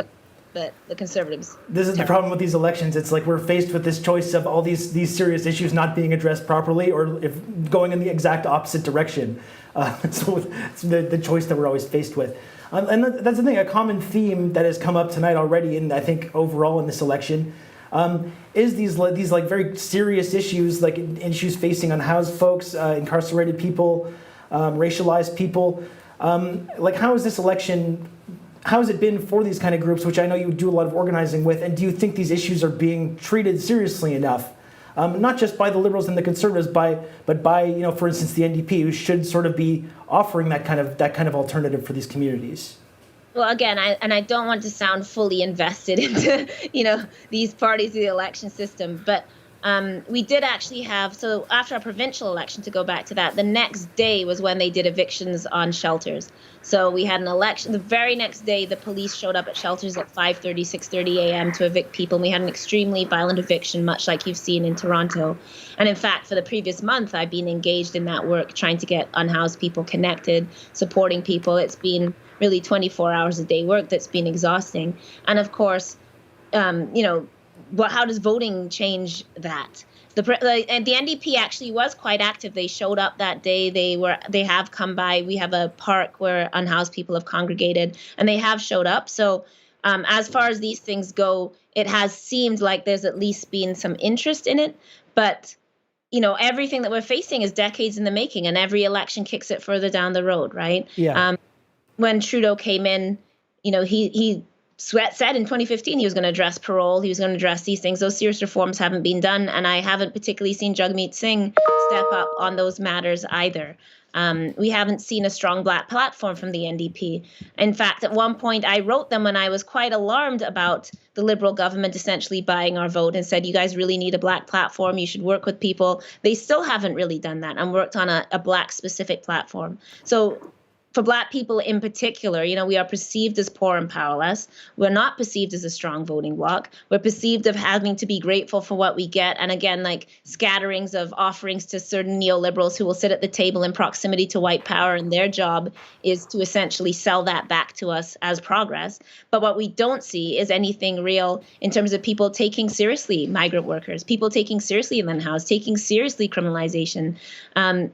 [SPEAKER 6] but the Conservatives. This
[SPEAKER 2] is the problem with these elections. It's like we're faced with this choice of all these serious issues not being addressed properly, or if going in the exact opposite direction. So it's the choice that we're always faced with. And that's the thing. A common theme that has come up tonight already, and I think overall in this election, is these like very serious issues, like issues facing unhoused folks, incarcerated people, racialized people. Like how is this election? How has it been for these kind of groups, which I know you do a lot of organizing with, and do you think these issues are being treated seriously enough? Not just by the Liberals and the Conservatives, but by, you know, for instance, the NDP, who should sort of be offering that kind of alternative for these communities.
[SPEAKER 6] Well, again, I don't want to sound fully invested into, you know, these parties of the election system, but we did actually have, so after our provincial election, to go back to that, the next day was when they did evictions on shelters. So we had an election. The very next day, the police showed up at shelters at 5:30, 6:30 a.m. to evict people. And we had an extremely violent eviction, much like you've seen in Toronto. And in fact, for the previous month, I've been engaged in that work, trying to get unhoused people connected, supporting people. It's been really 24 hours a day work that's been exhausting. And of course, you know, how does voting change that? And the NDP actually was quite active. They showed up that day. They have come by. We have a park where unhoused people have congregated, and they have showed up. So as far as these things go, it has seemed like there's at least been some interest in it. But, you know, everything that we're facing is decades in the making, and every election kicks it further down the road, right?
[SPEAKER 2] Yeah.
[SPEAKER 6] When Trudeau came in, you know, he said in 2015 he was going to address parole, he was going to address these things. Those serious reforms haven't been done, and I haven't particularly seen Jagmeet Singh step up on those matters either. We haven't seen a strong Black platform from the NDP. In fact, at one point I wrote them when I was quite alarmed about the Liberal government essentially buying our vote, and said, you guys really need a Black platform, you should work with people. They still haven't really done that and worked on a Black specific platform. So for Black people in particular, you know, we are perceived as poor and powerless. We're not perceived as a strong voting bloc. We're perceived of having to be grateful for what we get. And again, like scatterings of offerings to certain neoliberals who will sit at the table in proximity to white power, and their job is to essentially sell that back to us as progress. But what we don't see is anything real in terms of people taking seriously migrant workers, people taking seriously the unhoused, taking seriously criminalization,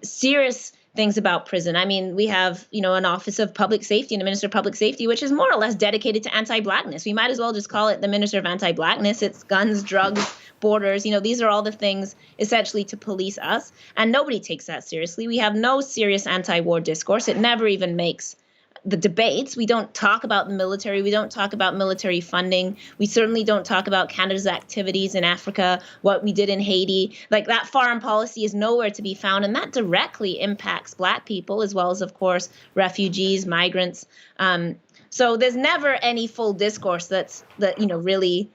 [SPEAKER 6] serious things about prison. I mean, we have, you know, an Office of Public Safety and a Minister of Public Safety, which is more or less dedicated to anti-Blackness. We might as well just call it the Minister of Anti-Blackness. It's guns, drugs, borders. You know, these are all the things essentially to police us. And nobody takes that seriously. We have no serious anti-war discourse. It never even makes the debates. We don't talk about the military. We don't talk about military funding. We certainly don't talk about Canada's activities in Africa, what we did in Haiti. Like, that foreign policy is nowhere to be found. And that directly impacts Black people, as well as, of course, refugees, migrants. So there's never any full discourse that really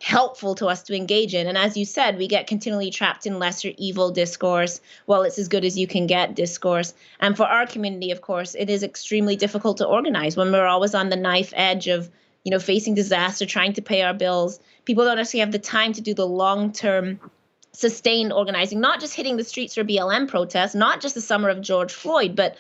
[SPEAKER 6] helpful to us to engage in. And as you said, we get continually trapped in lesser evil discourse. Well, it's as good as you can get discourse. And for our community, of course, it is extremely difficult to organize when we're always on the knife edge of, facing disaster, trying to pay our bills. People don't actually have the time to do the long-term sustained organizing, not just hitting the streets for BLM protests, not just the summer of George Floyd, but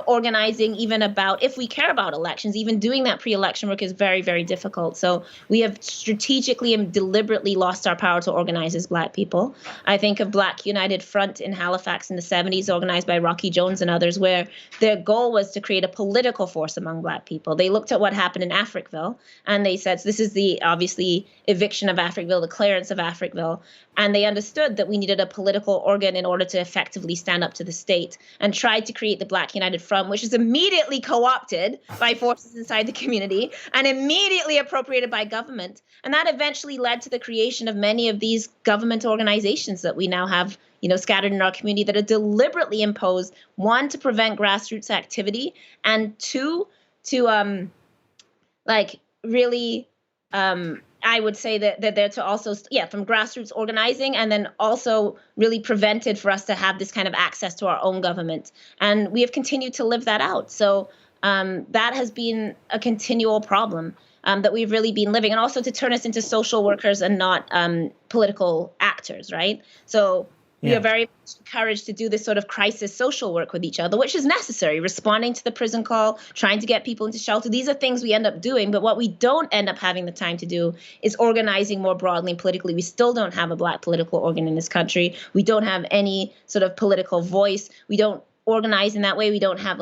[SPEAKER 6] organizing even about, if we care about elections, even doing that pre-election work is very, very difficult. So we have strategically and deliberately lost our power to organize as Black people. I think of Black United Front in Halifax in the 70s, organized by Rocky Jones and others, where their goal was to create a political force among Black people. They looked at what happened in Africville, and they said, so this is the, obviously, eviction of Africville, the clearance of Africville, and they understood that we needed a political organ in order to effectively stand up to the state, and tried to create the Black United Front, which is immediately co-opted by forces inside the community and immediately appropriated by government. And that eventually led to the creation of many of these government organizations that we now have, scattered in our community, that are deliberately imposed, one, to prevent grassroots activity, and two, to really I would say that they're to also, from grassroots organizing, and then also really prevented for us to have this kind of access to our own government. And we have continued to live that out. So that has been a continual problem that we've really been living, and also to turn us into social workers and not political actors, right? So we are very much encouraged to do this sort of crisis social work with each other, which is necessary, responding to the prison call, trying to get people into shelter. These are things we end up doing, but what we don't end up having the time to do is organizing more broadly and politically. We still don't have a Black political organ in this country. We don't have any sort of political voice. We don't organize in that way. We don't have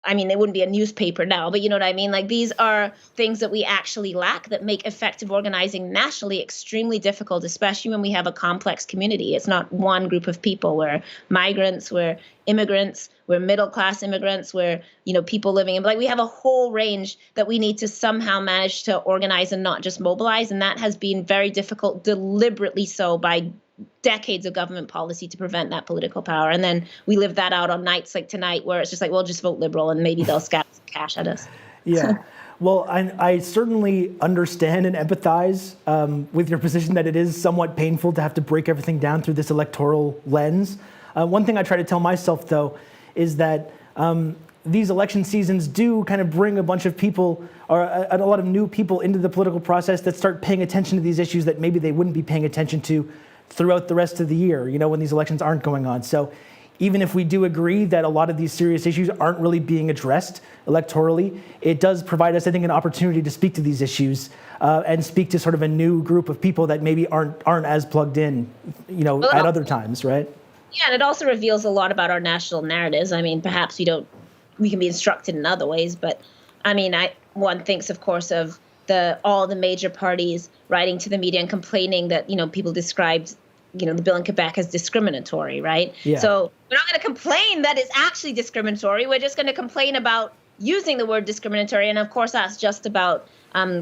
[SPEAKER 6] it wouldn't be a newspaper now, but you know what I mean? Like, these are things that we actually lack that make effective organizing nationally extremely difficult, especially when we have a complex community. It's not one group of people. We're migrants, we're immigrants, we're middle-class immigrants, we're, people living in, we have a whole range that we need to somehow manage to organize and not just mobilize. And that has been very difficult, deliberately so, by decades of government policy to prevent that political power. And then we live that out on nights like tonight, where it's just we'll just vote Liberal and maybe they'll scatter some cash at us.
[SPEAKER 2] Yeah. Well, I certainly understand and empathize with your position that it is somewhat painful to have to break everything down through this electoral lens. One thing I try to tell myself, though, is that these election seasons do kind of bring a bunch of people, or a lot of new people, into the political process that start paying attention to these issues that maybe they wouldn't be paying attention to throughout the rest of the year, when these elections aren't going on. So even if we do agree that a lot of these serious issues aren't really being addressed electorally, it does provide us, I think, an opportunity to speak to these issues and speak to sort of a new group of people that maybe aren't as plugged in, at other times, right?
[SPEAKER 6] Yeah, and it also reveals a lot about our national narratives. Perhaps we can be instructed in other ways, but one thinks, of course, of all the major parties writing to the media and complaining that, people described, the bill in Quebec as discriminatory, right? Yeah. So we're not going to complain that it's actually discriminatory. We're just going to complain about using the word discriminatory. And of course, that's just about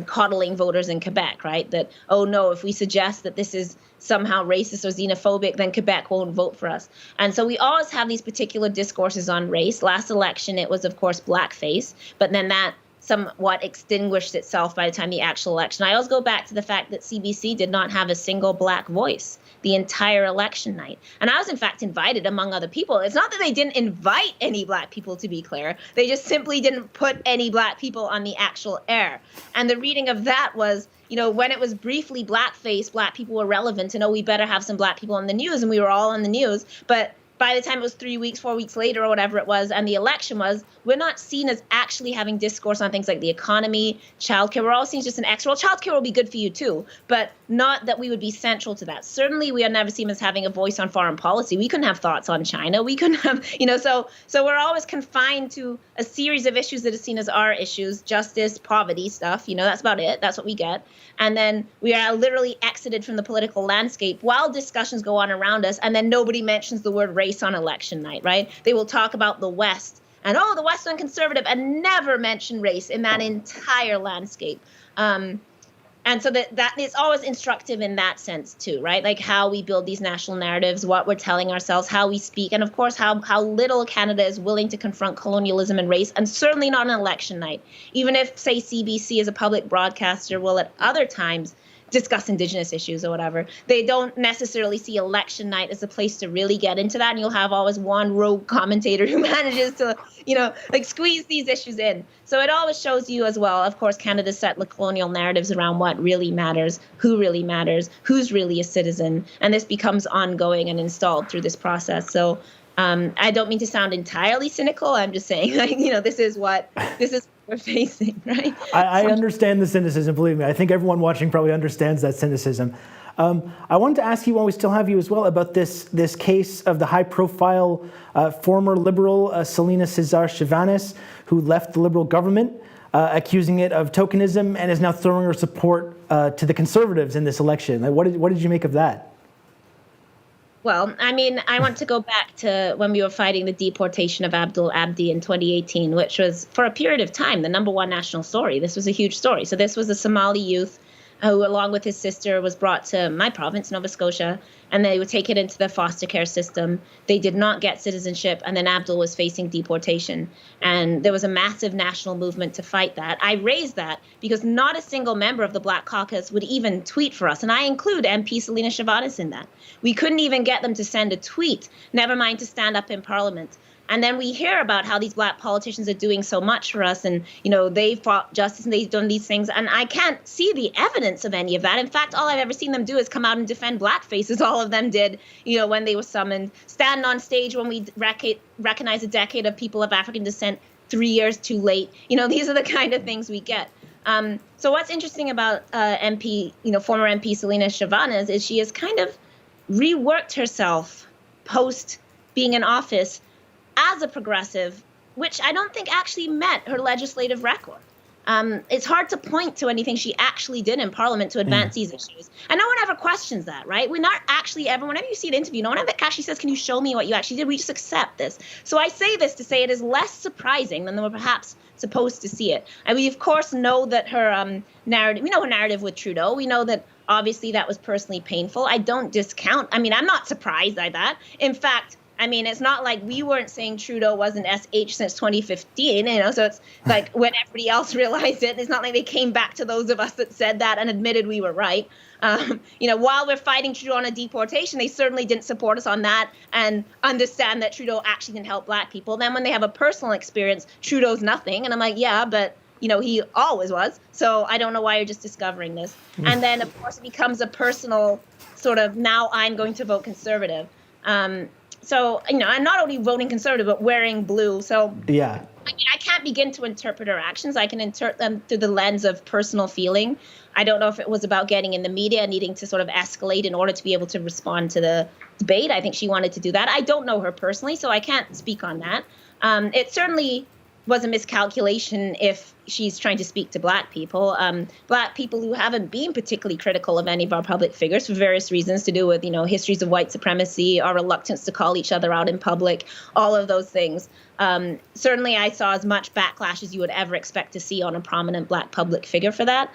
[SPEAKER 6] coddling voters in Quebec, right? That, oh no, if we suggest that this is somehow racist or xenophobic, then Quebec won't vote for us. And so we always have these particular discourses on race. Last election, it was, of course, blackface, but then that somewhat extinguished itself by the time the actual election. I always go back to the fact that CBC did not have a single Black voice the entire election night. And I was, in fact, invited among other people. It's not that they didn't invite any Black people, to be clear. They just simply didn't put any Black people on the actual air. And the reading of that was, when it was briefly blackface, Black people were relevant, and we better have some Black people on the news, and we were all on the news. But by the time it was 3 weeks, 4 weeks later, or whatever it was, and the election was, we're not seen as actually having discourse on things like the economy, childcare. We're all seen as just an extra. Well, childcare will be good for you too, but not that we would be central to that. Certainly, we are never seen as having a voice on foreign policy. We couldn't have thoughts on China. We couldn't have, so we're always confined to a series of issues that are seen as our issues: justice, poverty stuff. That's about it. That's what we get. And then we are literally exited from the political landscape while discussions go on around us, and then nobody mentions the word race on election night, right? They will talk about the West and the Western Conservative, and never mention race in that entire landscape. And so that is always instructive in that sense too, right? Like how we build these national narratives, what we're telling ourselves, how we speak, and of course how little Canada is willing to confront colonialism and race, and certainly not on election night. Even if, say, CBC as a public broadcaster will at other times discuss Indigenous issues or whatever, they don't necessarily see election night as a place to really get into that. And you'll have always one rogue commentator who manages to, squeeze these issues in. So it always shows you as well, of course, Canada set the colonial narratives around what really matters, who's really a citizen. And this becomes ongoing and installed through this process. So I don't mean to sound entirely cynical. I'm just saying, this is what we're facing, right?
[SPEAKER 2] I understand the cynicism, believe me. I think everyone watching probably understands that cynicism. I wanted to ask you, while we still have you as well, about this case of the high-profile former Liberal Selina Cesar-Chivanis, who left the Liberal government, accusing it of tokenism, and is now throwing her support to the Conservatives in this election. What did you make of that?
[SPEAKER 6] Well, I mean, I want to go back to when we were fighting the deportation of Abdul Abdi in 2018, which was, for a period of time, the #1 national story. This was a huge story. So this was a Somali youth who, along with his sister, was brought to my province, Nova Scotia, and they were taken into the foster care system. They did not get citizenship, and then Abdul was facing deportation. And there was a massive national movement to fight that. I raised that because not a single member of the Black Caucus would even tweet for us, and I include MP Selina Chivanis in that. We couldn't even get them to send a tweet, never mind to stand up in Parliament. And then we hear about how these Black politicians are doing so much for us, and they fought justice and they've done these things, and I can't see the evidence of any of that. In fact, all I've ever seen them do is come out and defend blackface, as all of them did, when they were summoned, stand on stage when we recognize a decade of people of African descent 3 years too late. These are the kind of things we get. So what's interesting about former MP Selina Chivanis is she has kind of reworked herself post being in office as a progressive, which I don't think actually met her legislative record. It's hard to point to anything she actually did in Parliament to advance these issues. And no one ever questions that, right? We're not actually ever, whenever you see an interview, no one ever actually says, can you show me what you actually did? We just accept this. So I say this to say it is less surprising than they were perhaps supposed to see it. And we, of course, know that her narrative, we know her narrative with Trudeau. We know that obviously that was personally painful. I don't discount, I'm not surprised by that. In fact, it's not like we weren't saying Trudeau wasn't SH since 2015, so it's like when everybody else realized it, it's not like they came back to those of us that said that and admitted we were right. While we're fighting Trudeau on a deportation, they certainly didn't support us on that and understand that Trudeau actually didn't help Black people. Then when they have a personal experience, Trudeau's nothing. And I'm like, yeah, but he always was. So I don't know why you're just discovering this. And then, of course, it becomes a personal sort of, now I'm going to vote Conservative. So, I'm not only voting Conservative, but wearing blue. So,
[SPEAKER 2] yeah.
[SPEAKER 6] I can't begin to interpret her actions. I can interpret them through the lens of personal feeling. I don't know if it was about getting in the media, needing to sort of escalate in order to be able to respond to the debate. I think she wanted to do that. I don't know her personally, so I can't speak on that. It certainly was a miscalculation if she's trying to speak to Black people who haven't been particularly critical of any of our public figures for various reasons to do with, histories of white supremacy, our reluctance to call each other out in public, all of those things. Certainly I saw as much backlash as you would ever expect to see on a prominent Black public figure for that.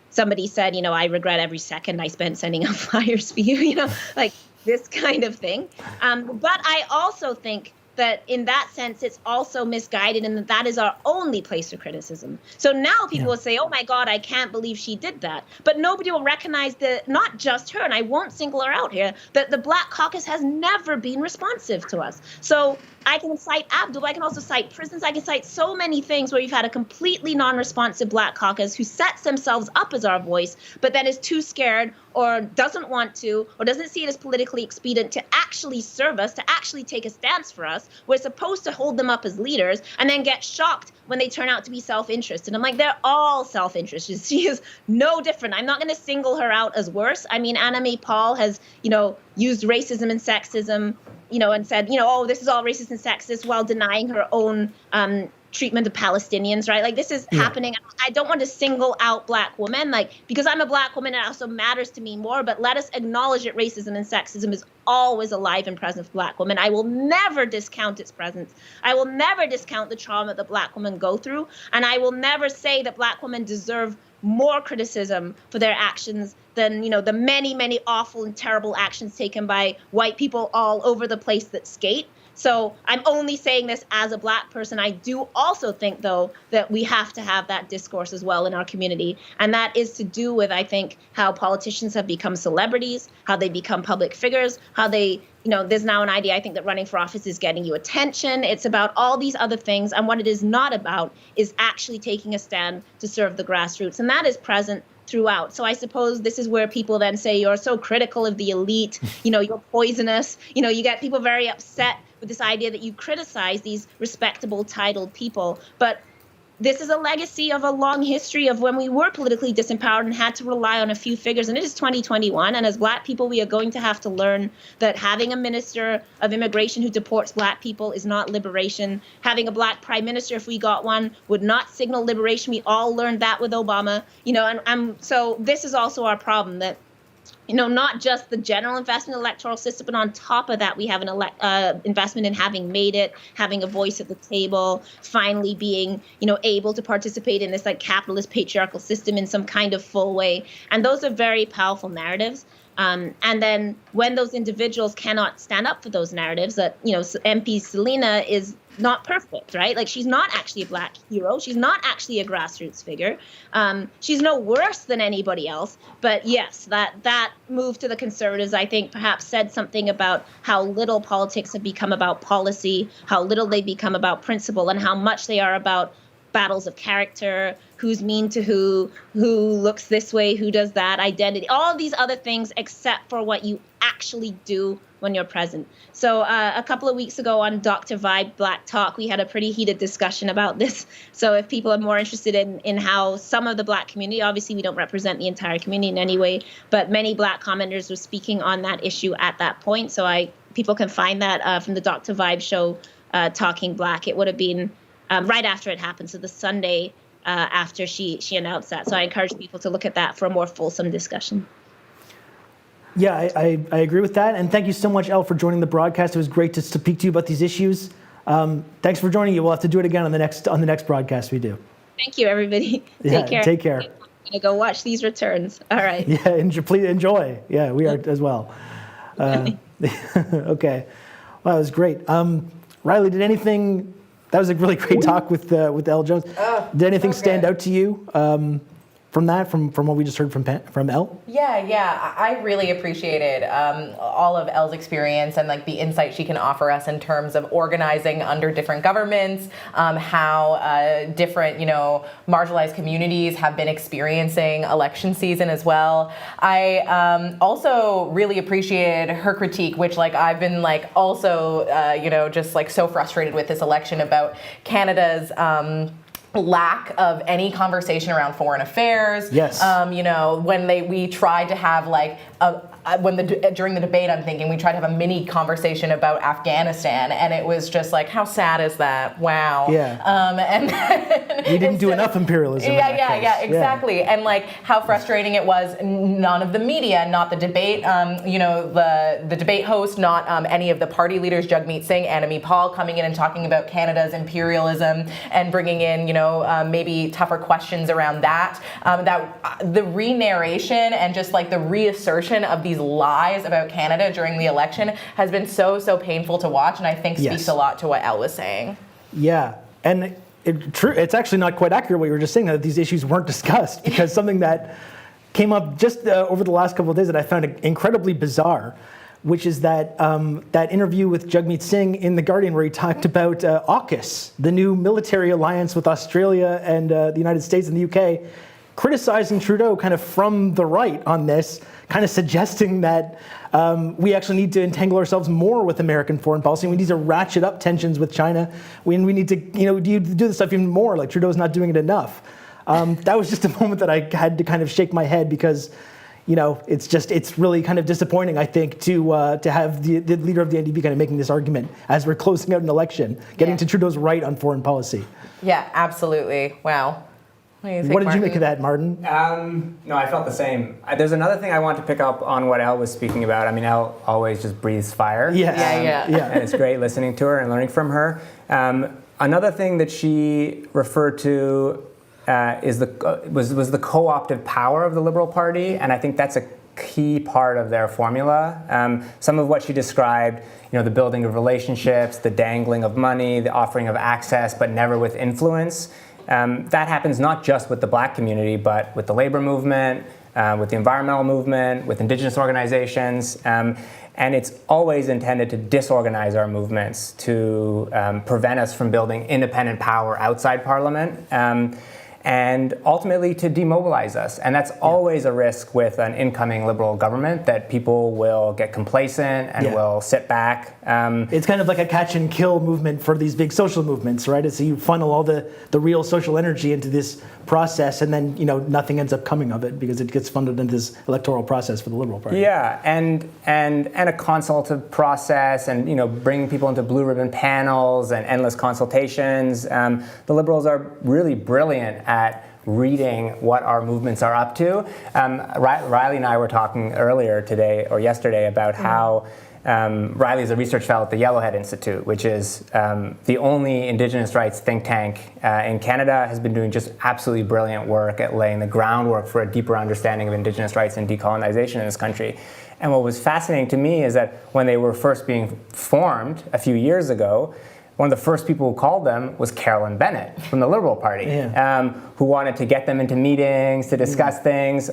[SPEAKER 6] Somebody said, I regret every second I spent sending out flyers for you, like this kind of thing. But I also think that in that sense, it's also misguided and that is our only place for criticism. So now people will say, oh my God, I can't believe she did that. But nobody will recognize that not just her, and I won't single her out here, that the Black Caucus has never been responsive to us. So I can cite Abdul, but I can also cite prisons. I can cite so many things where you've had a completely non-responsive Black Caucus who sets themselves up as our voice, but then is too scared or doesn't want to or doesn't see it as politically expedient to actually serve us, to actually take a stance for us. We're supposed to hold them up as leaders and then get shocked when they turn out to be self-interested. I'm like, they're all self-interested. She is no different. I'm not going to single her out as worse. Anna-May Paul has, used racism and sexism, and said, oh, this is all racist and sexist while denying her own treatment of Palestinians, right? Like this is happening. I don't want to single out Black women, like because I'm a Black woman, it also matters to me more, but let us acknowledge that racism and sexism is always alive and present for Black women. I will never discount its presence. I will never discount the trauma that Black women go through. And I will never say that Black women deserve more criticism for their actions than, you know, the many, many awful and terrible actions taken by white people all over the place that skate. So I'm only saying this as a Black person. I do also think, though, that we have to have that discourse as well in our community. And that is to do with, I think, how politicians have become celebrities, how they become public figures, how they, you know, there's now an idea, I think, that running for office is getting you attention. It's about all these other things. And what it is not about is actually taking a stand to serve the grassroots. And that is present throughout. So I suppose this is where people then say you're so critical of the elite, you know, you're poisonous. You know, you get people very upset with this idea that you criticize these respectable, titled people. But this is a legacy of a long history of when we were politically disempowered and had to rely on a few figures. And it is 2021. And as Black people, we are going to have to learn that having a minister of immigration who deports Black people is not liberation. Having a Black prime minister, if we got one, would not signal liberation. We all learned that with Obama. You know, and so this is also our problem, that, you know, not just the general investment in the electoral system, but on top of that, we have an investment in having made it, having a voice at the table, finally being, you know, able to participate in this like capitalist patriarchal system in some kind of full way. And those are very powerful narratives. And then when those individuals cannot stand up for those narratives, that, you know, MP Selena is not perfect, right? Like, she's not actually a Black hero. She's not actually a grassroots figure. She's no worse than anybody else. But yes, that move to the Conservatives, I think, perhaps said something about how little politics have become about policy, how little they become about principle, and how much they are about battles of character, who's mean to who looks this way, who does that, identity, all these other things, except for what you actually do when you're present. So a couple of weeks ago on Dr. Vibe Black Talk, we had a pretty heated discussion about this. So if people are more interested in how some of the Black community, obviously we don't represent the entire community in any way, but many Black commenters were speaking on that issue at that point. So people can find that from the Dr. Vibe show, Talking Black. It would have been right after it happened, so the Sunday after she announced that. So I encourage people to look at that for a more fulsome discussion.
[SPEAKER 2] Yeah, I agree with that. And thank you so much, Elle, for joining the broadcast. It was great to speak to you about these issues. Thanks for joining you. We'll have to do it again on the next broadcast we do.
[SPEAKER 6] Thank you, everybody.
[SPEAKER 2] Take care. Take care.
[SPEAKER 6] I'm going to go watch these returns. All right.
[SPEAKER 2] Yeah, please enjoy. Yeah, we are as well. Okay. Well, that was great. Riley, that was a really great talk with Elle Jones. Did anything stand out to you from what we just heard from Elle?
[SPEAKER 3] Yeah, I really appreciated all of Elle's experience and like the insight she can offer us in terms of organizing under different governments, how different, you know, marginalized communities have been experiencing election season as well. I also really appreciated her critique, which like I've been like also, you know, just like so frustrated with this election about Canada's lack of any conversation around foreign affairs.
[SPEAKER 2] Yes.
[SPEAKER 3] You know, when we tried to have like during the debate, I'm thinking we tried to have a mini conversation about Afghanistan, and it was just like, how sad is that? Wow.
[SPEAKER 2] Yeah.
[SPEAKER 3] And
[SPEAKER 2] we didn't do enough imperialism.
[SPEAKER 3] Yeah, exactly. Yeah. And like how frustrating it was. None of the media, not the debate, you know, the debate host, not any of the party leaders, Jagmeet Singh, Annamie Paul, coming in and talking about Canada's imperialism and bringing in, you know, maybe tougher questions around that. The re-narration and just like the reassertion of these lies about Canada during the election has been so painful to watch, and I think speaks a lot to what Elle was saying. Yeah, and it's actually not quite accurate what you were just saying, that these issues weren't discussed, because something that came up just over the last couple of days that I found incredibly bizarre, which is that that interview with Jagmeet Singh in The Guardian where he talked about AUKUS, the new military alliance with Australia and the United States and the UK, criticizing Trudeau kind of from the right on this, kind of suggesting that we actually need to entangle ourselves more with American foreign policy. We need to ratchet up tensions with China. We need to, you know, do this stuff even more. Like, Trudeau's not doing it enough. That was just a moment that I had to kind of shake my head, because,
[SPEAKER 2] it's really kind of disappointing, I think, to have the leader of the NDP kind of making this argument as we're closing out an election, getting to Trudeau's right on foreign policy.
[SPEAKER 3] Yeah, absolutely. Wow.
[SPEAKER 2] What did you make of that, Martin?
[SPEAKER 4] No, I felt the same. There's another thing I want to pick up on what Elle was speaking about. I mean, Elle always just breathes fire.
[SPEAKER 2] Yes.
[SPEAKER 3] Yeah.
[SPEAKER 4] And it's great listening to her and learning from her. Another thing that she referred to was the co-opted power of the Liberal Party, and I think that's a key part of their formula. Some of what she described, the building of relationships, the dangling of money, the offering of access, but never with influence. That happens not just with the Black community, but with the labor movement, with the environmental movement, with Indigenous organizations. And it's always intended to disorganize our movements, to prevent us from building independent power outside Parliament, and ultimately to demobilize us. And that's always a risk with an incoming Liberal government, that people will get complacent and will sit back.
[SPEAKER 2] It's kind of like a catch and kill movement for these big social movements, right? So you funnel all the real social energy into this process, and then nothing ends up coming of it because it gets funded into this electoral process for the Liberal Party.
[SPEAKER 4] Yeah, and a consultative process, and bringing people into blue ribbon panels and endless consultations. The Liberals are really brilliant at reading what our movements are up to. Riley and I were talking earlier today or yesterday about how Riley is a research fellow at the Yellowhead Institute, which is the only Indigenous rights think tank in Canada, has been doing just absolutely brilliant work at laying the groundwork for a deeper understanding of Indigenous rights and decolonization in this country. And what was fascinating to me is that when they were first being formed a few years ago, one of the first people who called them was Carolyn Bennett from the Liberal Party, who wanted to get them into meetings to discuss things,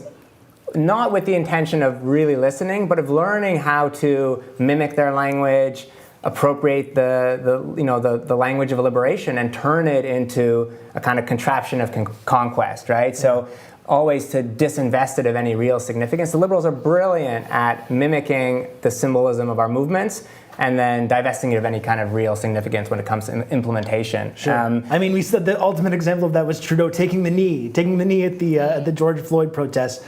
[SPEAKER 4] not with the intention of really listening, but of learning how to mimic their language, appropriate the language of liberation, and turn it into a kind of contraption of conquest, right? So always to disinvest it of any real significance. The Liberals are brilliant at mimicking the symbolism of our movements and then divesting it of any kind of real significance when it comes to implementation.
[SPEAKER 2] Sure. I mean, we said the ultimate example of that was Trudeau taking the knee at the George Floyd protest.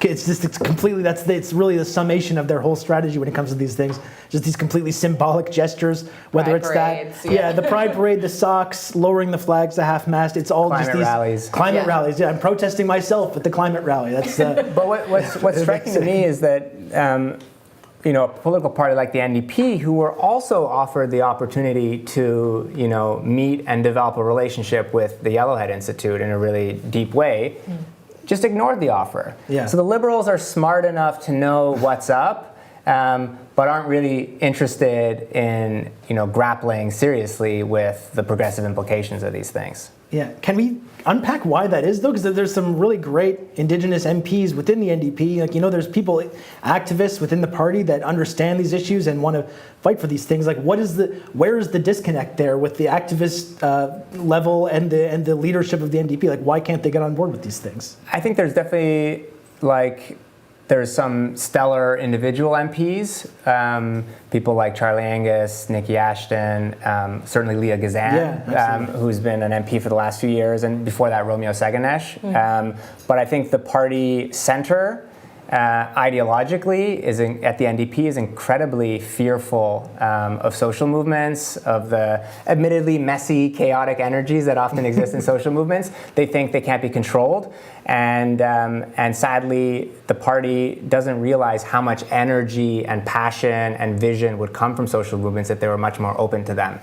[SPEAKER 2] It's really the summation of their whole strategy when it comes to these things. Just these completely symbolic gestures, whether
[SPEAKER 3] Pride
[SPEAKER 2] it's
[SPEAKER 3] parades,
[SPEAKER 2] that, the Pride Parade, the socks, lowering the flags to half-mast. It's all
[SPEAKER 4] climate
[SPEAKER 2] just these
[SPEAKER 4] rallies.
[SPEAKER 2] Climate rallies. Yeah, I'm protesting myself at the climate rally. That's.
[SPEAKER 4] But what's striking to me is that a political party like the NDP, who were also offered the opportunity to meet and develop a relationship with the Yellowhead Institute in a really deep way, just ignored the offer.
[SPEAKER 2] Yeah.
[SPEAKER 4] So the Liberals are smart enough to know what's up, but aren't really interested in grappling seriously with the progressive implications of these things.
[SPEAKER 2] Yeah. Can we unpack why that is, though? Because there's some really great Indigenous MPs within the NDP. There's people, activists within the party that understand these issues and want to fight for these things. Like, where is the disconnect there with the activist level and the leadership of the NDP? Like, why can't they get on board with these things?
[SPEAKER 4] I think there's definitely, there's some stellar individual MPs, people like Charlie Angus, Nikki Ashton, certainly Leah Gazan, who's been an MP for the last few years, and before that, Romeo Saganash. But I think the party center, ideologically, at the NDP is incredibly fearful of social movements, of the admittedly messy, chaotic energies that often exist in social movements. They think they can't be controlled, and sadly, the party doesn't realize how much energy and passion and vision would come from social movements if they were much more open to them.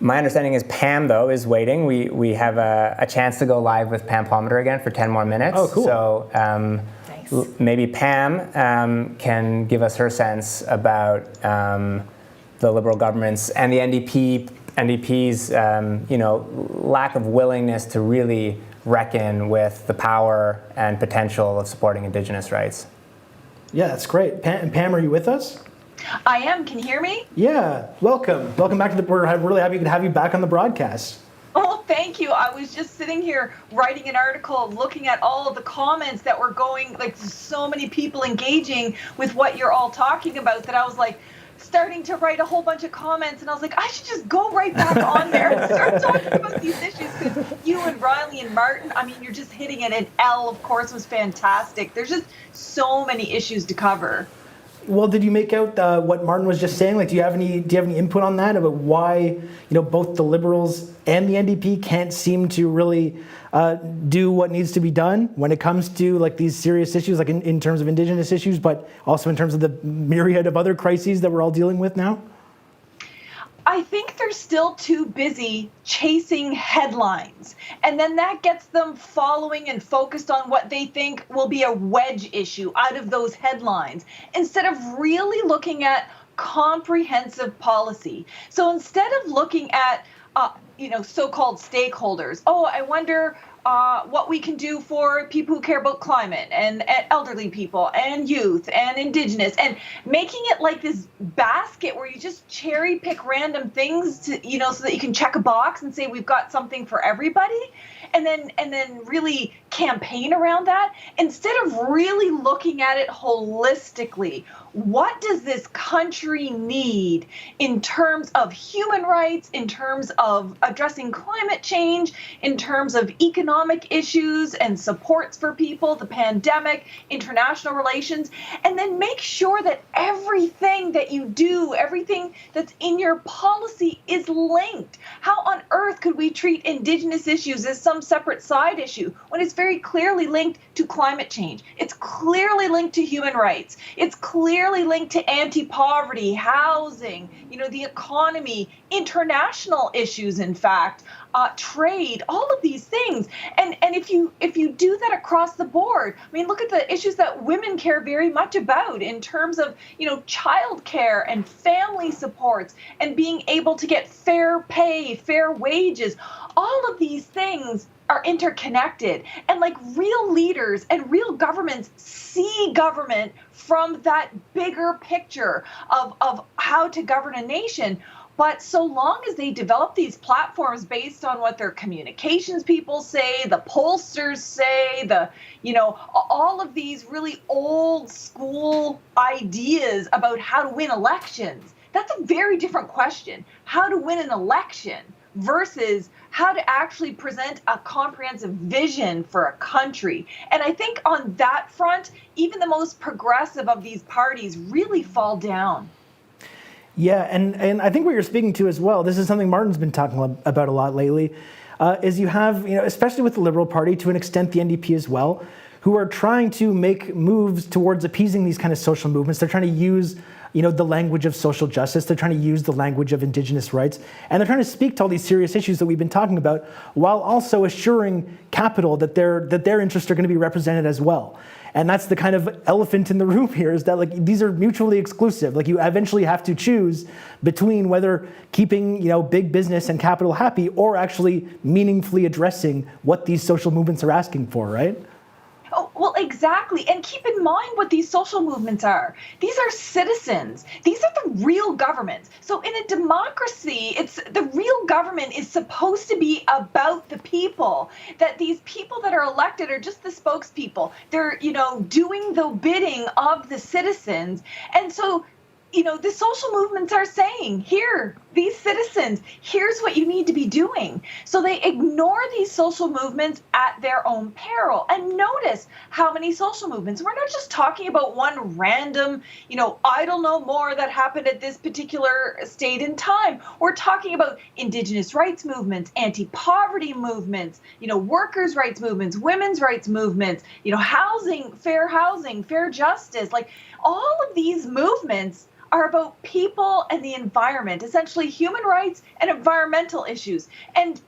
[SPEAKER 4] My understanding is Pam, though, is waiting. We have a chance to go live with Pam Palmater again for 10 more minutes.
[SPEAKER 2] Oh, cool.
[SPEAKER 4] So maybe Pam can give us her sense about the Liberal government's and the NDP's lack of willingness to really reckon with the power and potential of supporting Indigenous rights.
[SPEAKER 2] Yeah, that's great. Pam, are you with us?
[SPEAKER 1] I am. Can you hear me?
[SPEAKER 2] Yeah. Welcome back to we're really happy to have you back on the broadcast.
[SPEAKER 1] Oh, thank you. I was just sitting here writing an article, looking at all of the comments that were going, so many people engaging with what you're all talking about, that I was like, starting to write a whole bunch of comments, and I was like, I should just go right back on there and start talking about these issues, because you and Riley and Martin, I mean, you're just hitting it. And Elle, of course, was fantastic. There's just so many issues to cover.
[SPEAKER 2] Well, did you make out what Martin was just saying? Like, do you have any input on that about why both the Liberals and the NDP can't seem to really do what needs to be done when it comes to like these serious issues, like in terms of Indigenous issues, but also in terms of the myriad of other crises that we're all dealing with now?
[SPEAKER 1] I think they're still too busy chasing headlines, and then that gets them following and focused on what they think will be a wedge issue out of those headlines, instead of really looking at comprehensive policy. So instead of looking at so-called stakeholders, I wonder what we can do for people who care about climate and elderly people and youth and Indigenous, and making it like this basket where you just cherry pick random things to, so that you can check a box and say we've got something for everybody, and then really campaign around that, instead of really looking at it holistically. What does this country need in terms of human rights, in terms of addressing climate change, in terms of economic issues and supports for people, the pandemic, international relations, and then make sure that everything that you do, everything that's in your policy is linked. How on earth could we treat Indigenous issues as some separate side issue when it's very clearly linked to climate change? It's clearly linked to human rights. It's clearly linked to anti-poverty, housing, the economy, international issues, in fact, trade, all of these things. And if you do that across the board, I mean, look at the issues that women care very much about in terms of, childcare and family supports and being able to get fair pay, fair wages. All of these things are interconnected, and like real leaders and real governments see government from that bigger picture of how to govern a nation. But so long as they develop these platforms based on what their communications people say, the pollsters say, all of these really old school ideas about how to win elections, that's a very different question. How to win an election versus how to actually present a comprehensive vision for a country. And I think on that front, even the most progressive of these parties really fall down.
[SPEAKER 2] Yeah, and I think what you're speaking to as well, this is something Martin's been talking about a lot lately, is you have, especially with the Liberal Party, to an extent the NDP as well, who are trying to make moves towards appeasing these kind of social movements. They're trying to use the language of social justice. They're trying to use the language of Indigenous rights. And they're trying to speak to all these serious issues that we've been talking about, while also assuring capital that their interests are going to be represented as well. And that's the kind of elephant in the room here, is that like these are mutually exclusive. Like you eventually have to choose between whether keeping big business and capital happy, or actually meaningfully addressing what these social movements are asking for, right?
[SPEAKER 1] Oh, well, exactly. And keep in mind what these social movements are. These are citizens. These are the real governments. So in a democracy, the real government is supposed to be about the people, that these people that are elected are just the spokespeople. They're, doing the bidding of the citizens. And so, the social movements are saying, here, these citizens, here's what you need to be doing. So they ignore these social movements at their own peril. And notice how many social movements. We're not just talking about one random, idle no more that happened at this particular state in time. We're talking about Indigenous rights movements, anti-poverty movements, workers' rights movements, women's rights movements, housing, fair justice. Like all of these movements are about people and the environment, essentially human rights and environmental issues. And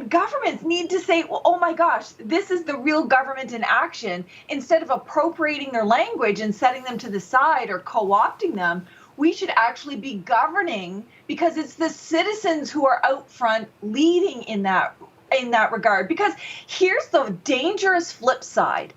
[SPEAKER 1] governments need to say, well, oh my gosh, this is the real government in action. Instead of appropriating their language and setting them to the side or co-opting them, we should actually be governing, because it's the citizens who are out front leading in that regard. Because here's the dangerous flip side.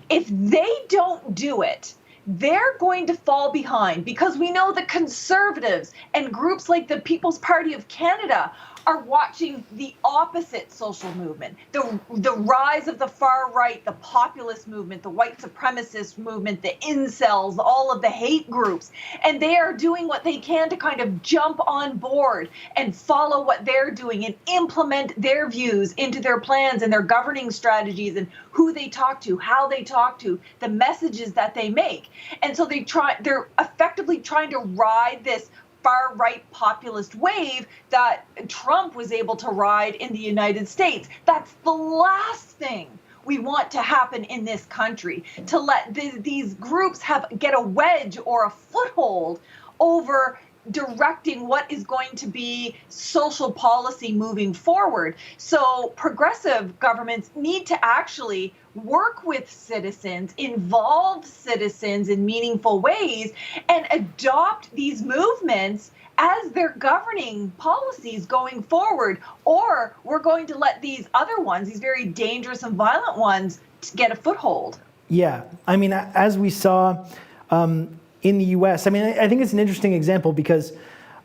[SPEAKER 1] If they don't do it, they're going to fall behind, because we know the Conservatives and groups like the People's Party of Canada are watching the opposite social movement, the rise of the far right, the populist movement, the white supremacist movement, the incels, all of the hate groups. And they are doing what they can to kind of jump on board and follow what they're doing and implement their views into their plans and their governing strategies and who they talk to, how they talk to, the messages that they make. And so they're effectively trying to ride this far right populist wave that Trump was able to ride in the United States. That's the last thing we want to happen in this country, to let these groups get a wedge or a foothold over directing what is going to be social policy moving forward. So progressive governments need to actually work with citizens, involve citizens in meaningful ways, and adopt these movements as their governing policies going forward. Or we're going to let these other ones, these very dangerous and violent ones, get a foothold.
[SPEAKER 2] Yeah, I mean, as we saw in the U.S., I mean, I think it's an interesting example because,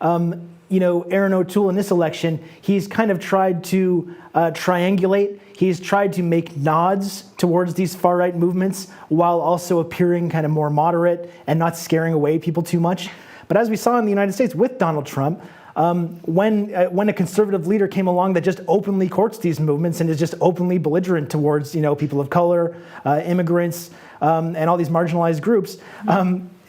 [SPEAKER 2] Erin O'Toole in this election, he's kind of tried to triangulate. He's tried to make nods towards these far-right movements while also appearing kind of more moderate and not scaring away people too much. But as we saw in the United States with Donald Trump, when a conservative leader came along that just openly courts these movements and is just openly belligerent towards, people of color, immigrants, and all these marginalized groups,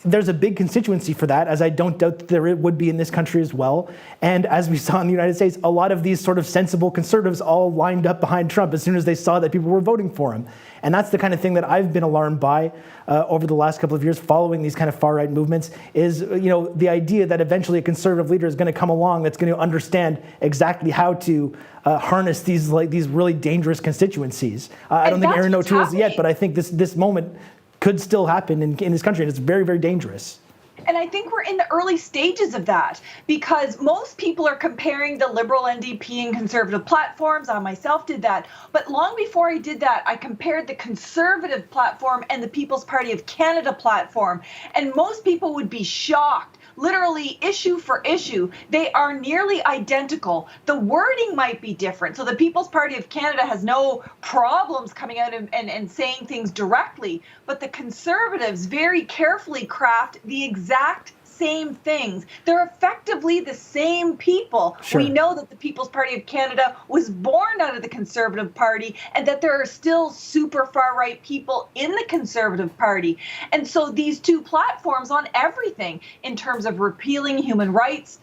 [SPEAKER 2] there's a big constituency for that, as I don't doubt that there would be in this country as well. And as we saw in the United States, a lot of these sort of sensible conservatives all lined up behind Trump as soon as they saw that people were voting for him. And that's the kind of thing that I've been alarmed by over the last couple of years following these kind of far-right movements is, the idea that eventually a conservative leader is going to come along that's going to understand exactly how to harness these really dangerous constituencies. I don't think Erin O'Toole is yet, but I think this moment could still happen in this country, and it's very, very dangerous.
[SPEAKER 1] And I think we're in the early stages of that because most people are comparing the Liberal NDP and Conservative platforms. I myself did that. But long before I did that, I compared the Conservative platform and the People's Party of Canada platform. And most people would be shocked. Literally, issue for issue, they are nearly identical. The wording might be different. So the People's Party of Canada has no problems coming out and saying things directly. But the Conservatives very carefully craft the exact same things. They're effectively the same people.
[SPEAKER 2] Sure.
[SPEAKER 1] We know that the People's Party of Canada was born out of the Conservative Party and that there are still super far-right people in the Conservative Party. And so these two platforms on everything in terms of repealing human rights,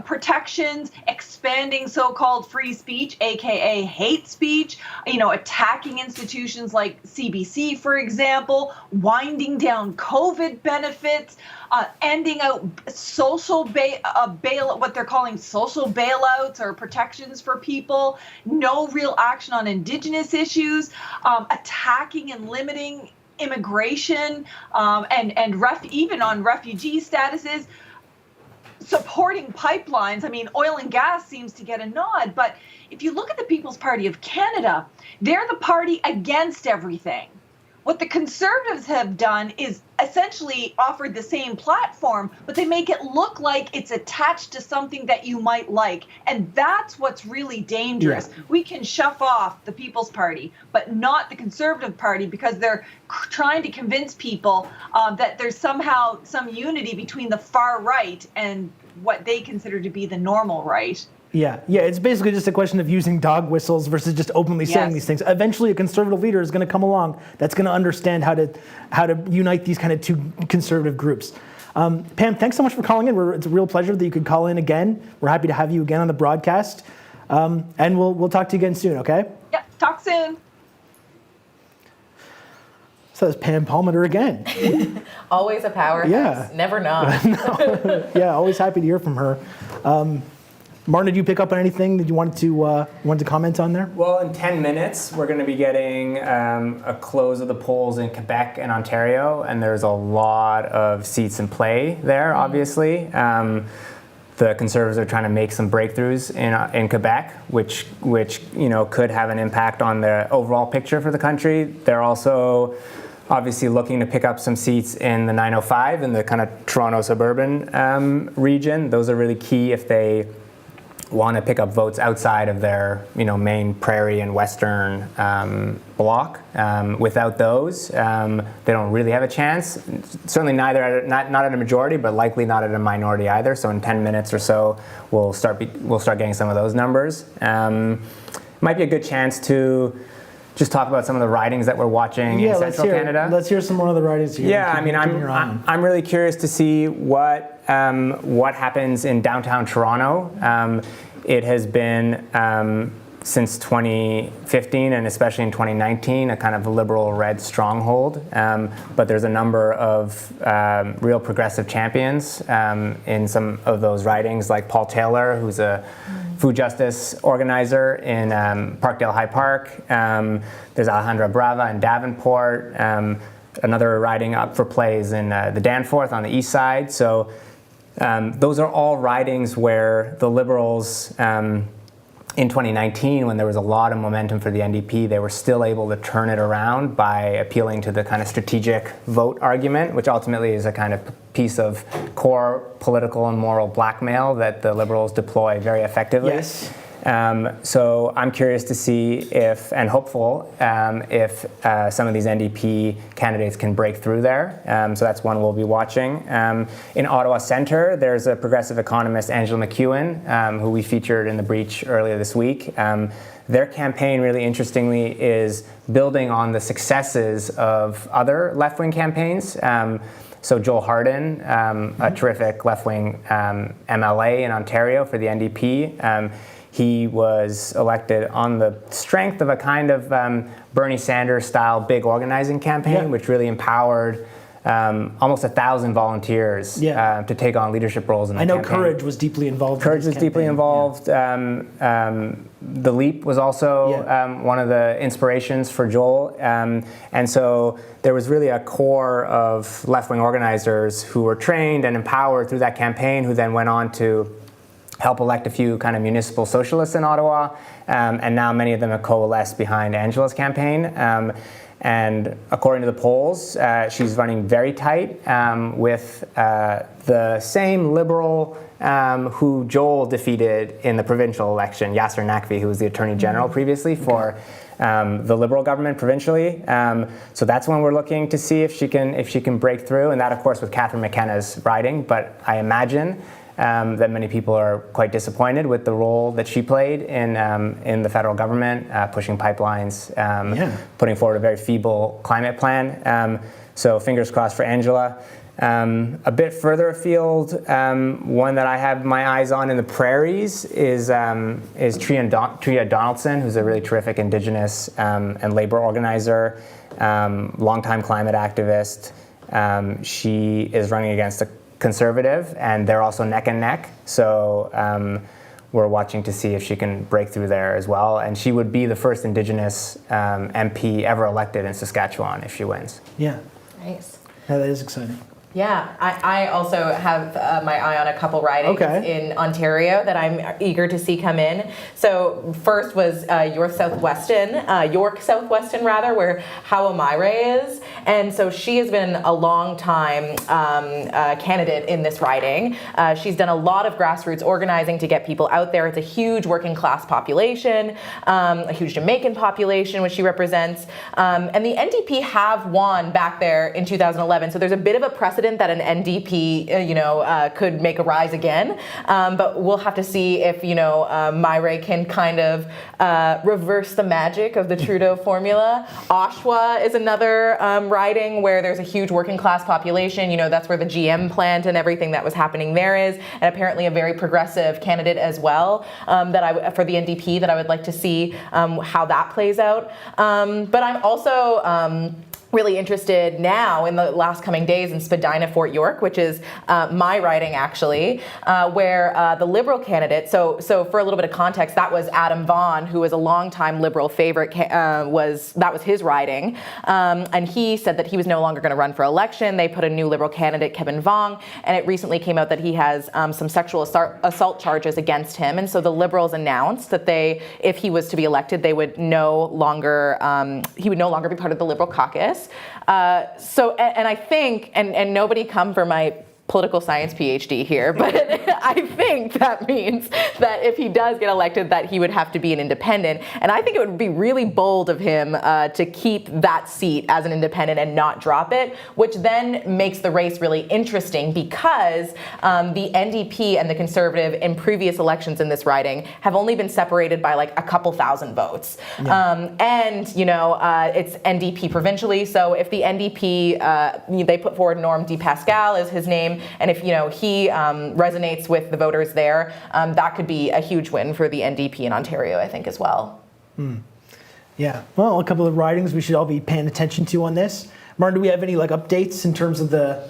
[SPEAKER 1] protections, expanding so-called free speech, aka hate speech, attacking institutions like CBC, for example, winding down COVID benefits, ending out social what they're calling social bailouts or protections for people, no real action on Indigenous issues, attacking and limiting immigration, and even on refugee statuses. Supporting pipelines. I mean, oil and gas seems to get a nod, but if you look at the People's Party of Canada, they're the party against everything. What the Conservatives have done is essentially offered the same platform, but they make it look like it's attached to something that you might like. And that's what's really dangerous. Yeah. We can shove off the People's Party, but not the Conservative Party because they're trying to convince people that there's somehow some unity between the far right and what they consider to be the normal right.
[SPEAKER 2] Yeah, it's basically just a question of using dog whistles versus just openly saying these things. Eventually, a conservative leader is going to come along that's going to understand how to unite these kind of two conservative groups. Pam, thanks so much for calling in. It's a real pleasure that you could call in again. We're happy to have you again on the broadcast, and we'll talk to you again soon. Okay?
[SPEAKER 1] Yeah, talk soon.
[SPEAKER 2] So that's Pam Palmater again.
[SPEAKER 3] Always a powerhouse.
[SPEAKER 2] Yeah.
[SPEAKER 3] Never not.
[SPEAKER 2] No. Yeah, always happy to hear from her. Martin, did you pick up on anything that you wanted to comment on there?
[SPEAKER 4] Well, in 10 minutes, we're going to be getting a close of the polls in Quebec and Ontario, and there's a lot of seats in play there, obviously. The Conservatives are trying to make some breakthroughs in Quebec, which could have an impact on the overall picture for the country. They're also obviously looking to pick up some seats in the 905 in the kind of Toronto suburban region. Those are really key if they want to pick up votes outside of their main Prairie and Western block. Without those, they don't really have a chance. Certainly not at a majority, but likely not at a minority either. So in 10 minutes or so, we'll start getting some of those numbers. Might be a good chance to just talk about some of the ridings that we're watching in Central Canada.
[SPEAKER 2] Let's hear some more of the ridings.
[SPEAKER 4] I'm really curious to see what happens in downtown Toronto. It has been since 2015 and especially in 2019 a kind of liberal red stronghold. But there's a number of real progressive champions in some of those ridings, like Paul Taylor, who's a food justice organizer in Parkdale High Park. There's Alejandra Brava in Davenport. Another riding up for plays in the Danforth on the east side. So those are all ridings where the Liberals, in 2019, when there was a lot of momentum for the NDP, they were still able to turn it around by appealing to the kind of strategic vote argument, which ultimately is a kind of piece of core political and moral blackmail that the Liberals deploy very effectively.
[SPEAKER 2] Yes.
[SPEAKER 4] So I'm curious to see if, and hopeful, if some of these NDP candidates can break through there. So that's one we'll be watching. In Ottawa Centre, there's a progressive economist, Angela McEwen, who we featured in The Breach earlier this week. Their campaign, really interestingly, is building on the successes of other left-wing campaigns. So Joel Hardin, a terrific left-wing MLA in Ontario for the NDP, he was elected on the strength of a kind of Bernie Sanders-style big organizing campaign, which really empowered almost 1,000 volunteers to take on leadership roles in the campaign.
[SPEAKER 2] I know Courage was deeply involved.
[SPEAKER 4] Deeply involved. The Leap was also one of the inspirations for Joel. And so there was really a core of left-wing organizers who were trained and empowered through that campaign, who then went on to help elect a few kind of municipal socialists in Ottawa, and now many of them have coalesced behind Angela's campaign. And according to the polls, she's running very tight with the same Liberal who Joel defeated in the provincial election, Yasser Naqvi, who was the Attorney General previously for the Liberal government provincially. So that's one we're looking to see if she can break through, and that, of course, with Catherine McKenna's riding. But I imagine that many people are quite disappointed with the role that she played in the federal government, pushing pipelines, putting forward a very feeble climate plan. So fingers crossed for Angela. A bit further afield, one that I have my eyes on in the Prairies is Tria Donaldson, who's a really terrific Indigenous and labor organizer, longtime climate activist. She is running against a Conservative, and they're also neck and neck. So we're watching to see if she can break through there as well. And she would be the first Indigenous MP ever elected in Saskatchewan if she wins.
[SPEAKER 2] Yeah.
[SPEAKER 3] Nice.
[SPEAKER 2] Yeah, that is exciting.
[SPEAKER 3] Yeah, I also have my eye on a couple ridings in Ontario that I'm eager to see come in. So first was York Southwestern, where How Amire is. And so she has been a long time candidate in this riding. She's done a lot of grassroots organizing to get people out there. It's a huge working class population, a huge Jamaican population, which she represents. And the NDP have won back there in 2011. So there's a bit of a precedent that an NDP, could make a rise again. But we'll have to see if, Myre can kind of reverse the magic of the Trudeau Formula. Oshawa is another riding where there's a huge working class population. That's where the GM plant and everything that was happening there is. And apparently a very progressive candidate as well for the NDP that I would like to see how that plays out. But I'm also really interested now in the last coming days in Spadina, Fort York, which is my riding actually, where the Liberal candidate, so for a little bit of context, that was Adam Vaughan, who was a longtime Liberal favorite, that was his riding, and he said that he was no longer going to run for election. They put a new Liberal candidate, Kevin Vong, and it recently came out that he has some sexual assault charges against him, and so the Liberals announced that if he was to be elected, he would no longer be part of the Liberal caucus. And I think, and nobody come for my political science PhD here, but I think that means that if he does get elected, that he would have to be an independent. And I think it would be really bold of him to keep that seat as an independent and not drop it, which then makes the race really interesting because the NDP and the Conservative in previous elections in this riding have only been separated by like a couple thousand votes. Yeah. And, it's NDP provincially. So if the NDP, they put forward Norm Di Pascal as his name, and if he resonates with the voters there, that could be a huge win for the NDP in Ontario, I think, as well.
[SPEAKER 2] Yeah. Well, a couple of ridings we should all be paying attention to on this. Martin, do we have any updates in terms of the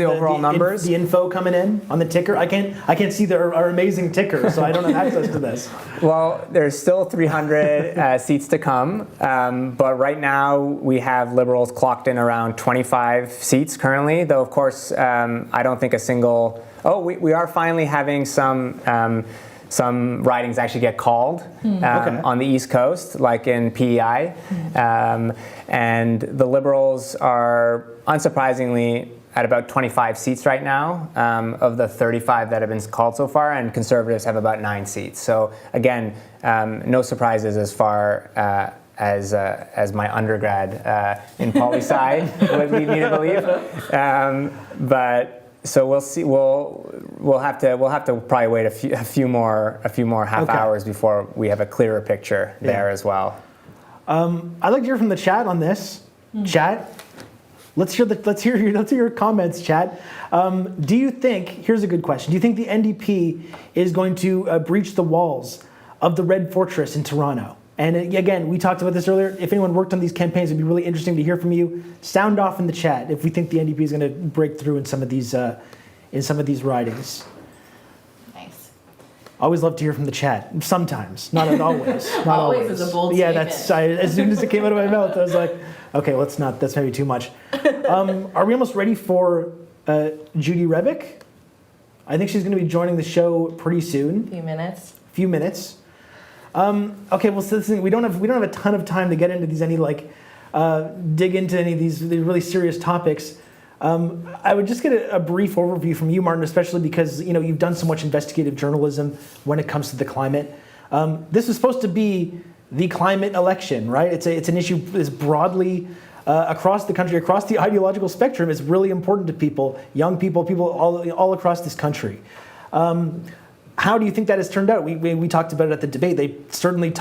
[SPEAKER 4] overall numbers?
[SPEAKER 2] The info coming in on the ticker? I can't see our amazing ticker, so I don't have access to this.
[SPEAKER 4] Well, there's still 300 seats to come, but right now we have Liberals clocked in around 25 seats currently, though of course I don't think a single... we are finally having some ridings actually get called on the East Coast, like in PEI, and the Liberals are unsurprisingly at about 25 seats right now of the 35 that have been called so far, and Conservatives have about 9 seats. So again, no surprises as far as my undergrad in poli-sci would lead me to believe. But so we'll see. We'll have to probably wait a few more half hours before we have a clearer picture there as well.
[SPEAKER 2] I'd like to hear from the chat on this. Chat. Let's hear your comments, chat. Do you think, here's a good question, do you think the NDP is going to breach the walls of the Red Fortress in Toronto? And again, we talked about this earlier. If anyone worked on these campaigns, it'd be really interesting to hear from you. Sound off in the chat if we think the NDP is going to break through in some of these ridings.
[SPEAKER 3] Nice.
[SPEAKER 2] Always love to hear from the chat. Sometimes, not always. Not
[SPEAKER 3] always is a bold statement.
[SPEAKER 2] As soon as it came out of my mouth, I was like, okay, let's not. That's maybe too much. Are we almost ready for Judy Rebick? I think she's going to be joining the show pretty soon. Few minutes. Okay, well, so we don't have a ton of time to get into these dig into any of these really serious topics. I would just get a brief overview from you, Martin, especially because you've done so much investigative journalism when it comes to the climate. This is supposed to be the climate election, right? It's an issue that's broadly across the country, across the ideological spectrum. It's really important to people, young people all across this country. How do you think that has turned out? We talked about it at the debate. They certainly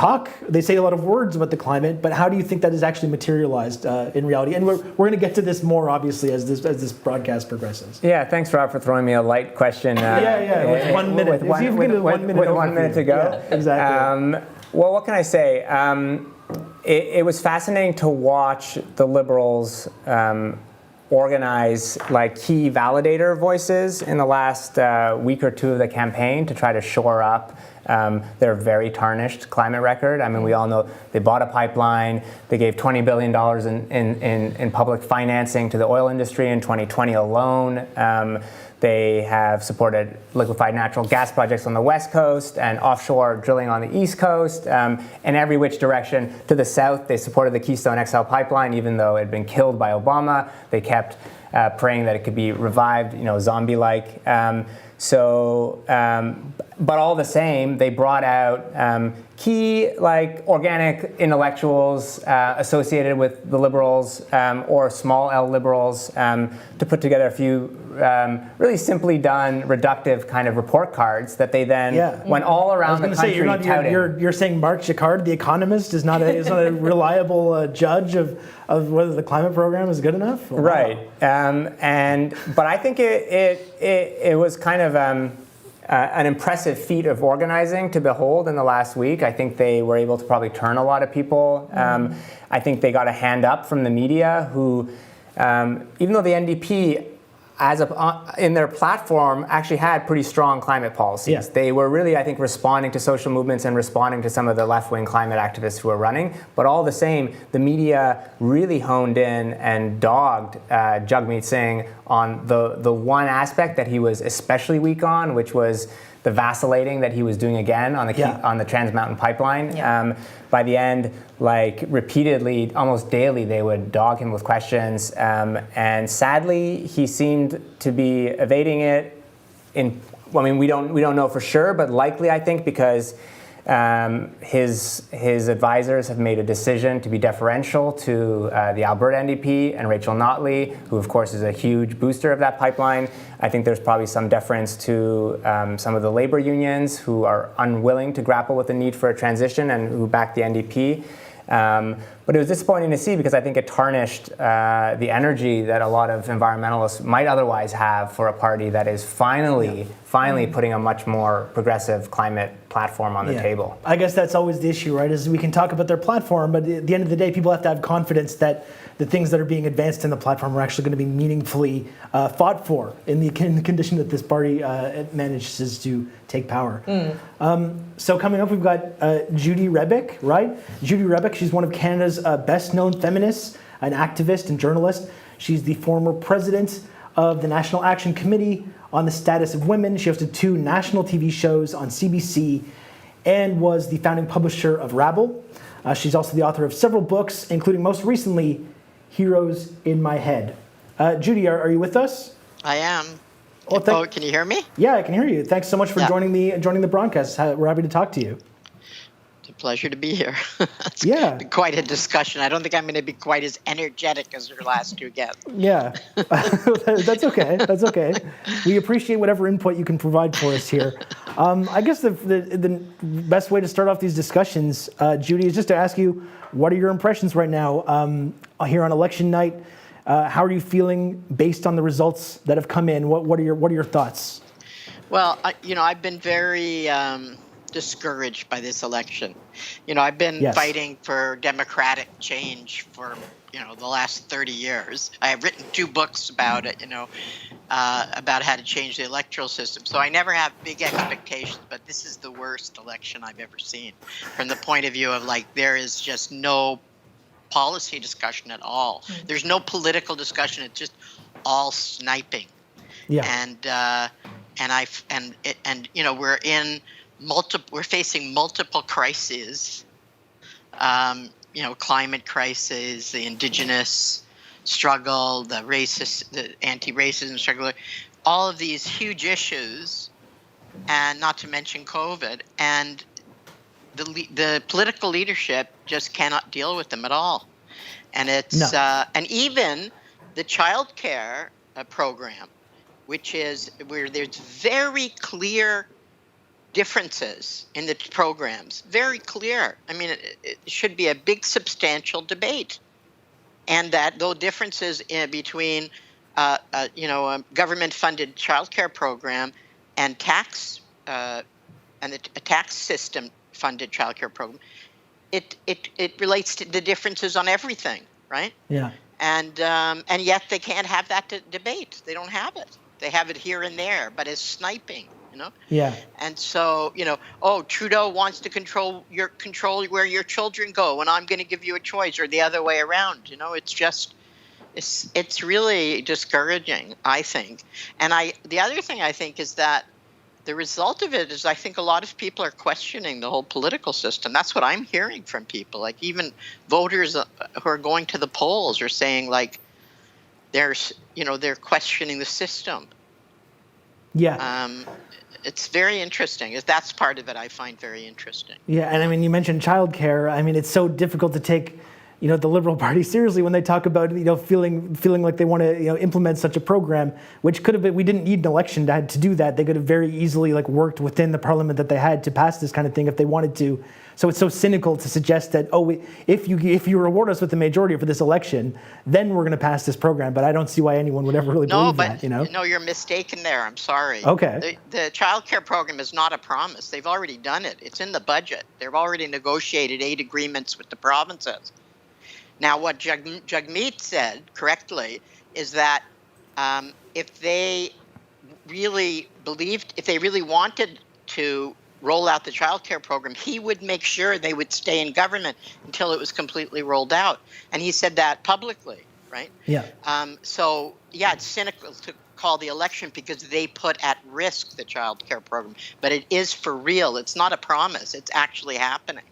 [SPEAKER 2] they say a lot of words about the climate, but how do you think that is actually materialized in reality? And we're going to get to this more, obviously, as this broadcast progresses.
[SPEAKER 4] Yeah, thanks, Rob, for throwing me a light question.
[SPEAKER 2] With 1 minute.
[SPEAKER 4] With 1 minute to go.
[SPEAKER 2] Yeah, exactly.
[SPEAKER 4] Well, what can I say? It was fascinating to watch the Liberals organize key validator voices in the last week or two of the campaign to try to shore up their very tarnished climate record. I mean, we all know they bought a pipeline, they gave $20 billion in public financing to the oil industry in 2020 alone. They have supported liquefied natural gas projects on the West Coast and offshore drilling on the East Coast. And every which direction to the south, they supported the Keystone XL pipeline, even though it had been killed by Obama. They kept praying that it could be revived, zombie-like. But all the same, they brought out key organic intellectuals associated with the Liberals or small L Liberals to put together a few really simply done reductive kind of report cards that they then went all around the country touting.
[SPEAKER 2] You're saying Mark Jacquard, the economist, is not a reliable judge of whether the climate program is good enough? Wow.
[SPEAKER 4] Right. But I think it was kind of an impressive feat of organizing to behold in the last week. I think they were able to probably turn a lot of people. I think they got a hand up from the media who, even though the NDP in their platform actually had pretty strong climate policies.
[SPEAKER 2] Yeah.
[SPEAKER 4] They were really, I think, responding to social movements and responding to some of the left-wing climate activists who were running. But all the same, the media really honed in and dogged Jagmeet Singh on the one aspect that he was especially weak on, which was the vacillating that he was doing again on the Trans Mountain Pipeline.
[SPEAKER 3] Yeah.
[SPEAKER 4] By the end, like repeatedly, almost daily, they would dog him with questions, and sadly, he seemed to be evading it. We don't know for sure, but likely, I think, because his advisors have made a decision to be deferential to the Alberta NDP and Rachel Notley, who of course is a huge booster of that pipeline. I think there's probably some deference to some of the labor unions who are unwilling to grapple with the need for a transition and who back the NDP. But it was disappointing to see because I think it tarnished the energy that a lot of environmentalists might otherwise have for a party that is finally putting a much more progressive climate platform on the table.
[SPEAKER 2] I guess that's always the issue, right? Is we can talk about their platform, but at the end of the day, people have to have confidence that the things that are being advanced in the platform are actually going to be meaningfully fought for in the condition that this party manages to take power. So coming up, we've got Judy Rebick, right? Judy Rebick, she's one of Canada's best-known feminists, an activist and journalist. She's the former president of the National Action Committee on the Status of Women. She hosted 2 national TV shows on CBC and was the founding publisher of Rabble. She's also the author of several books, including most recently, Heroes in My Head. Judy, are you with us?
[SPEAKER 7] I am.
[SPEAKER 2] Well,
[SPEAKER 7] can you hear me?
[SPEAKER 2] Yeah, I can hear you. Thanks so much for joining the broadcast. We're happy to talk to you.
[SPEAKER 7] It's a pleasure to be here. It's
[SPEAKER 2] been
[SPEAKER 7] quite a discussion. I don't think I'm going to be quite as energetic as your last 2 guests.
[SPEAKER 2] Yeah, that's okay. That's okay. We appreciate whatever input you can provide for us here. I guess the best way to start off these discussions, Judy, is just to ask you, what are your impressions right now here on election night? How are you feeling based on the results that have come in? What are your thoughts?
[SPEAKER 7] Well, I've been very discouraged by this election. I've been fighting for democratic change for the last 30 years. I have written 2 books about it, about how to change the electoral system. So I never have big expectations, but this is the worst election I've ever seen from the point of view of there is just no policy discussion at all. There's no political discussion. It's just all sniping. Yeah. We're facing multiple crises. Climate crisis, the Indigenous struggle, the anti-racism struggle, all of these huge issues, and not to mention COVID, and the political leadership just cannot deal with them at all. And it's and even the child care program, which is where there's very clear differences in the programs, very clear. I mean, it should be a big, substantial debate, and that those differences between a government-funded childcare program and a tax system-funded childcare program, it relates to the differences on everything, right? Yeah. And yet they can't have that debate. They don't have it. They have it here and there, but it's sniping. Yeah. And so, Trudeau wants to control where your children go, and I'm going to give you a choice, or the other way around. It's really discouraging, I think. And the other thing I think is that the result of it is I think a lot of people are questioning the whole political system. That's what I'm hearing from people. Like even voters who are going to the polls are saying they're questioning the system. Yeah. It's very interesting. That's part of it I find very interesting.
[SPEAKER 2] Yeah, and I mean, you mentioned childcare. I mean, it's so difficult to take, the Liberal Party seriously when they talk about, feeling like they want to, implement such a program, which could have been, we didn't need an election to do that. They could have very easily worked within the parliament that they had to pass this kind of thing if they wanted to. So it's so cynical to suggest that, if you reward us with the majority for this election, then we're going to pass this program. But I don't see why anyone would ever really believe that.
[SPEAKER 7] No, you're mistaken there. I'm sorry.
[SPEAKER 2] Okay.
[SPEAKER 7] The child care program is not a promise. They've already done it. It's in the budget. They've already negotiated 8 agreements with the provinces. Now, what Jagmeet said correctly is that if they really wanted to roll out the child care program, he would make sure they would stay in government until it was completely rolled out. And he said that publicly, right? Yeah. It's cynical to call the election because they put at risk the child care program. But it is for real. It's not a promise. It's actually happening.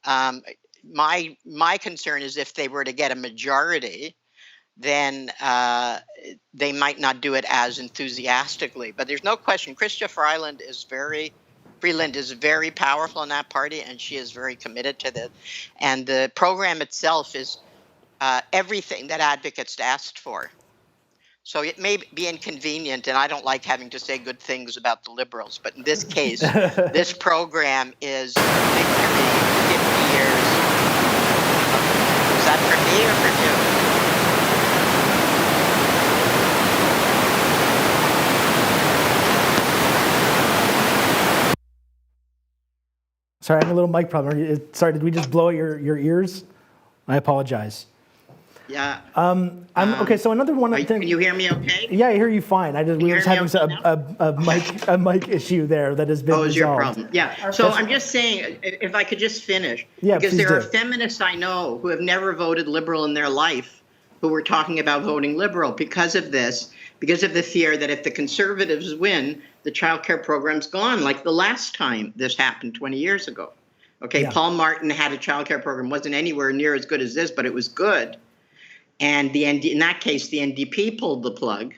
[SPEAKER 7] My concern is if they were to get a majority, then they might not do it as enthusiastically. But there's no question, Chrystia Freeland is very powerful in that party, and she is very committed to this. And the program itself is everything that advocates asked for. So it may be inconvenient, and I don't like having to say good things about the Liberals, but in this case, this program is victory 50 years. Is that for me or for you?
[SPEAKER 2] Sorry, I have a little mic problem. Sorry, did we just blow out your ears? I apologize.
[SPEAKER 7] Yeah.
[SPEAKER 2] Okay, so another one.
[SPEAKER 7] Can you hear me okay?
[SPEAKER 2] Yeah, I hear you fine. We were just having a mic issue there that has been resolved.
[SPEAKER 7] Oh, is your problem? Yeah. So I'm just saying, if I could just finish.
[SPEAKER 2] Yeah,
[SPEAKER 7] because there
[SPEAKER 2] do.
[SPEAKER 7] are feminists I know who have never voted Liberal in their life who were talking about voting Liberal because of this, because of the fear that if the Conservatives win, the child care program's gone, like the last time this happened 20 years ago. Okay, yeah. Paul Martin had a child care program, wasn't anywhere near as good as this, but it was good. And in that case, the NDP pulled the plug,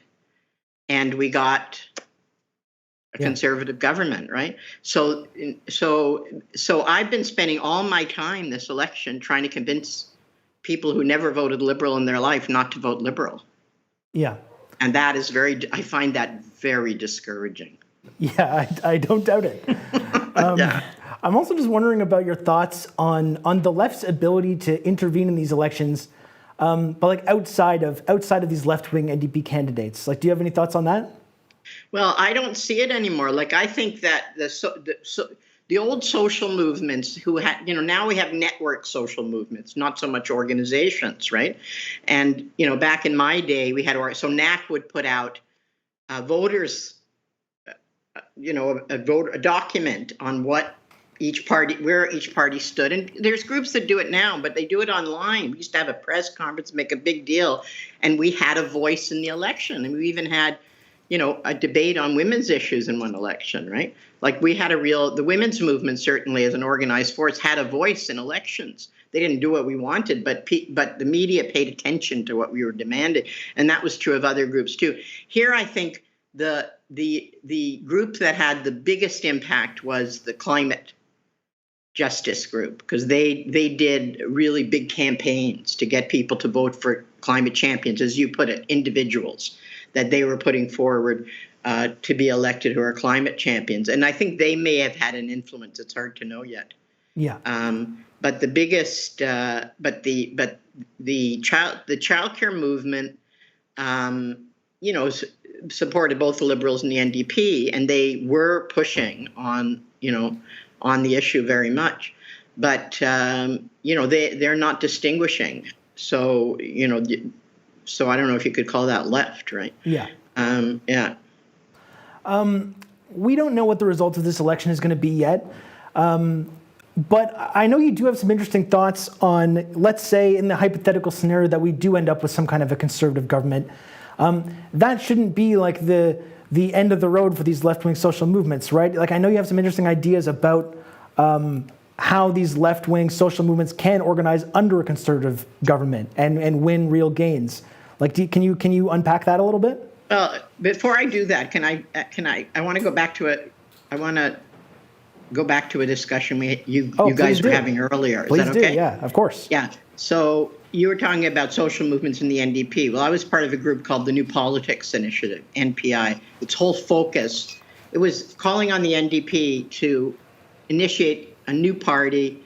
[SPEAKER 7] and we got a conservative government, right? So I've been spending all my time this election trying to convince people who never voted Liberal in their life not to vote Liberal.
[SPEAKER 2] Yeah.
[SPEAKER 7] And that is I find that very discouraging.
[SPEAKER 2] Yeah, I don't doubt it.
[SPEAKER 7] Yeah.
[SPEAKER 2] I'm also just wondering about your thoughts on the left's ability to intervene in these elections, but like outside of these left-wing NDP candidates. Like, do you have any thoughts on that?
[SPEAKER 7] Well, I don't see it anymore. Like, I think that the old social movements who had, now we have network social movements, not so much organizations, right? And, back in my day, we had, so NAC would put out voters, a document on where each party stood. And there's groups that do it now, but they do it online. We used to have a press conference, make a big deal, and we had a voice in the election. And we even had, a debate on women's issues in one election, right? Like the women's movement certainly as an organized force had a voice in elections. They didn't do what we wanted, but the media paid attention to what we were demanding. And that was true of other groups too. Here, I think the group that had the biggest impact was the climate justice group, because they did really big campaigns to get people to vote for climate champions, as you put it, individuals that they were putting forward to be elected who are climate champions. And I think they may have had an influence. It's hard to know yet.
[SPEAKER 2] Yeah.
[SPEAKER 7] But the biggest, the child care movement, supported both the Liberals and the NDP, and they were pushing on the issue very much. But they're not distinguishing. So so I don't know if you could call that left, right?
[SPEAKER 2] Yeah.
[SPEAKER 7] Yeah.
[SPEAKER 2] We don't know what the result of this election is going to be yet. But I know you do have some interesting thoughts on, let's say, in the hypothetical scenario that we do end up with some kind of a conservative government. That shouldn't be like the end of the road for these left-wing social movements, right? Like, I know you have some interesting ideas about how these left-wing social movements can organize under a conservative government and win real gains. Like, can you unpack that a little bit?
[SPEAKER 7] Well, before I do that, I want to go back to it. I want to go back to a discussion you guys were having earlier. Is that okay?
[SPEAKER 2] Yeah, of course.
[SPEAKER 7] Yeah. So you were talking about social movements in the NDP. Well, I was part of a group called the New Politics Initiative, NPI. Its whole focus, it was calling on the NDP to initiate a new party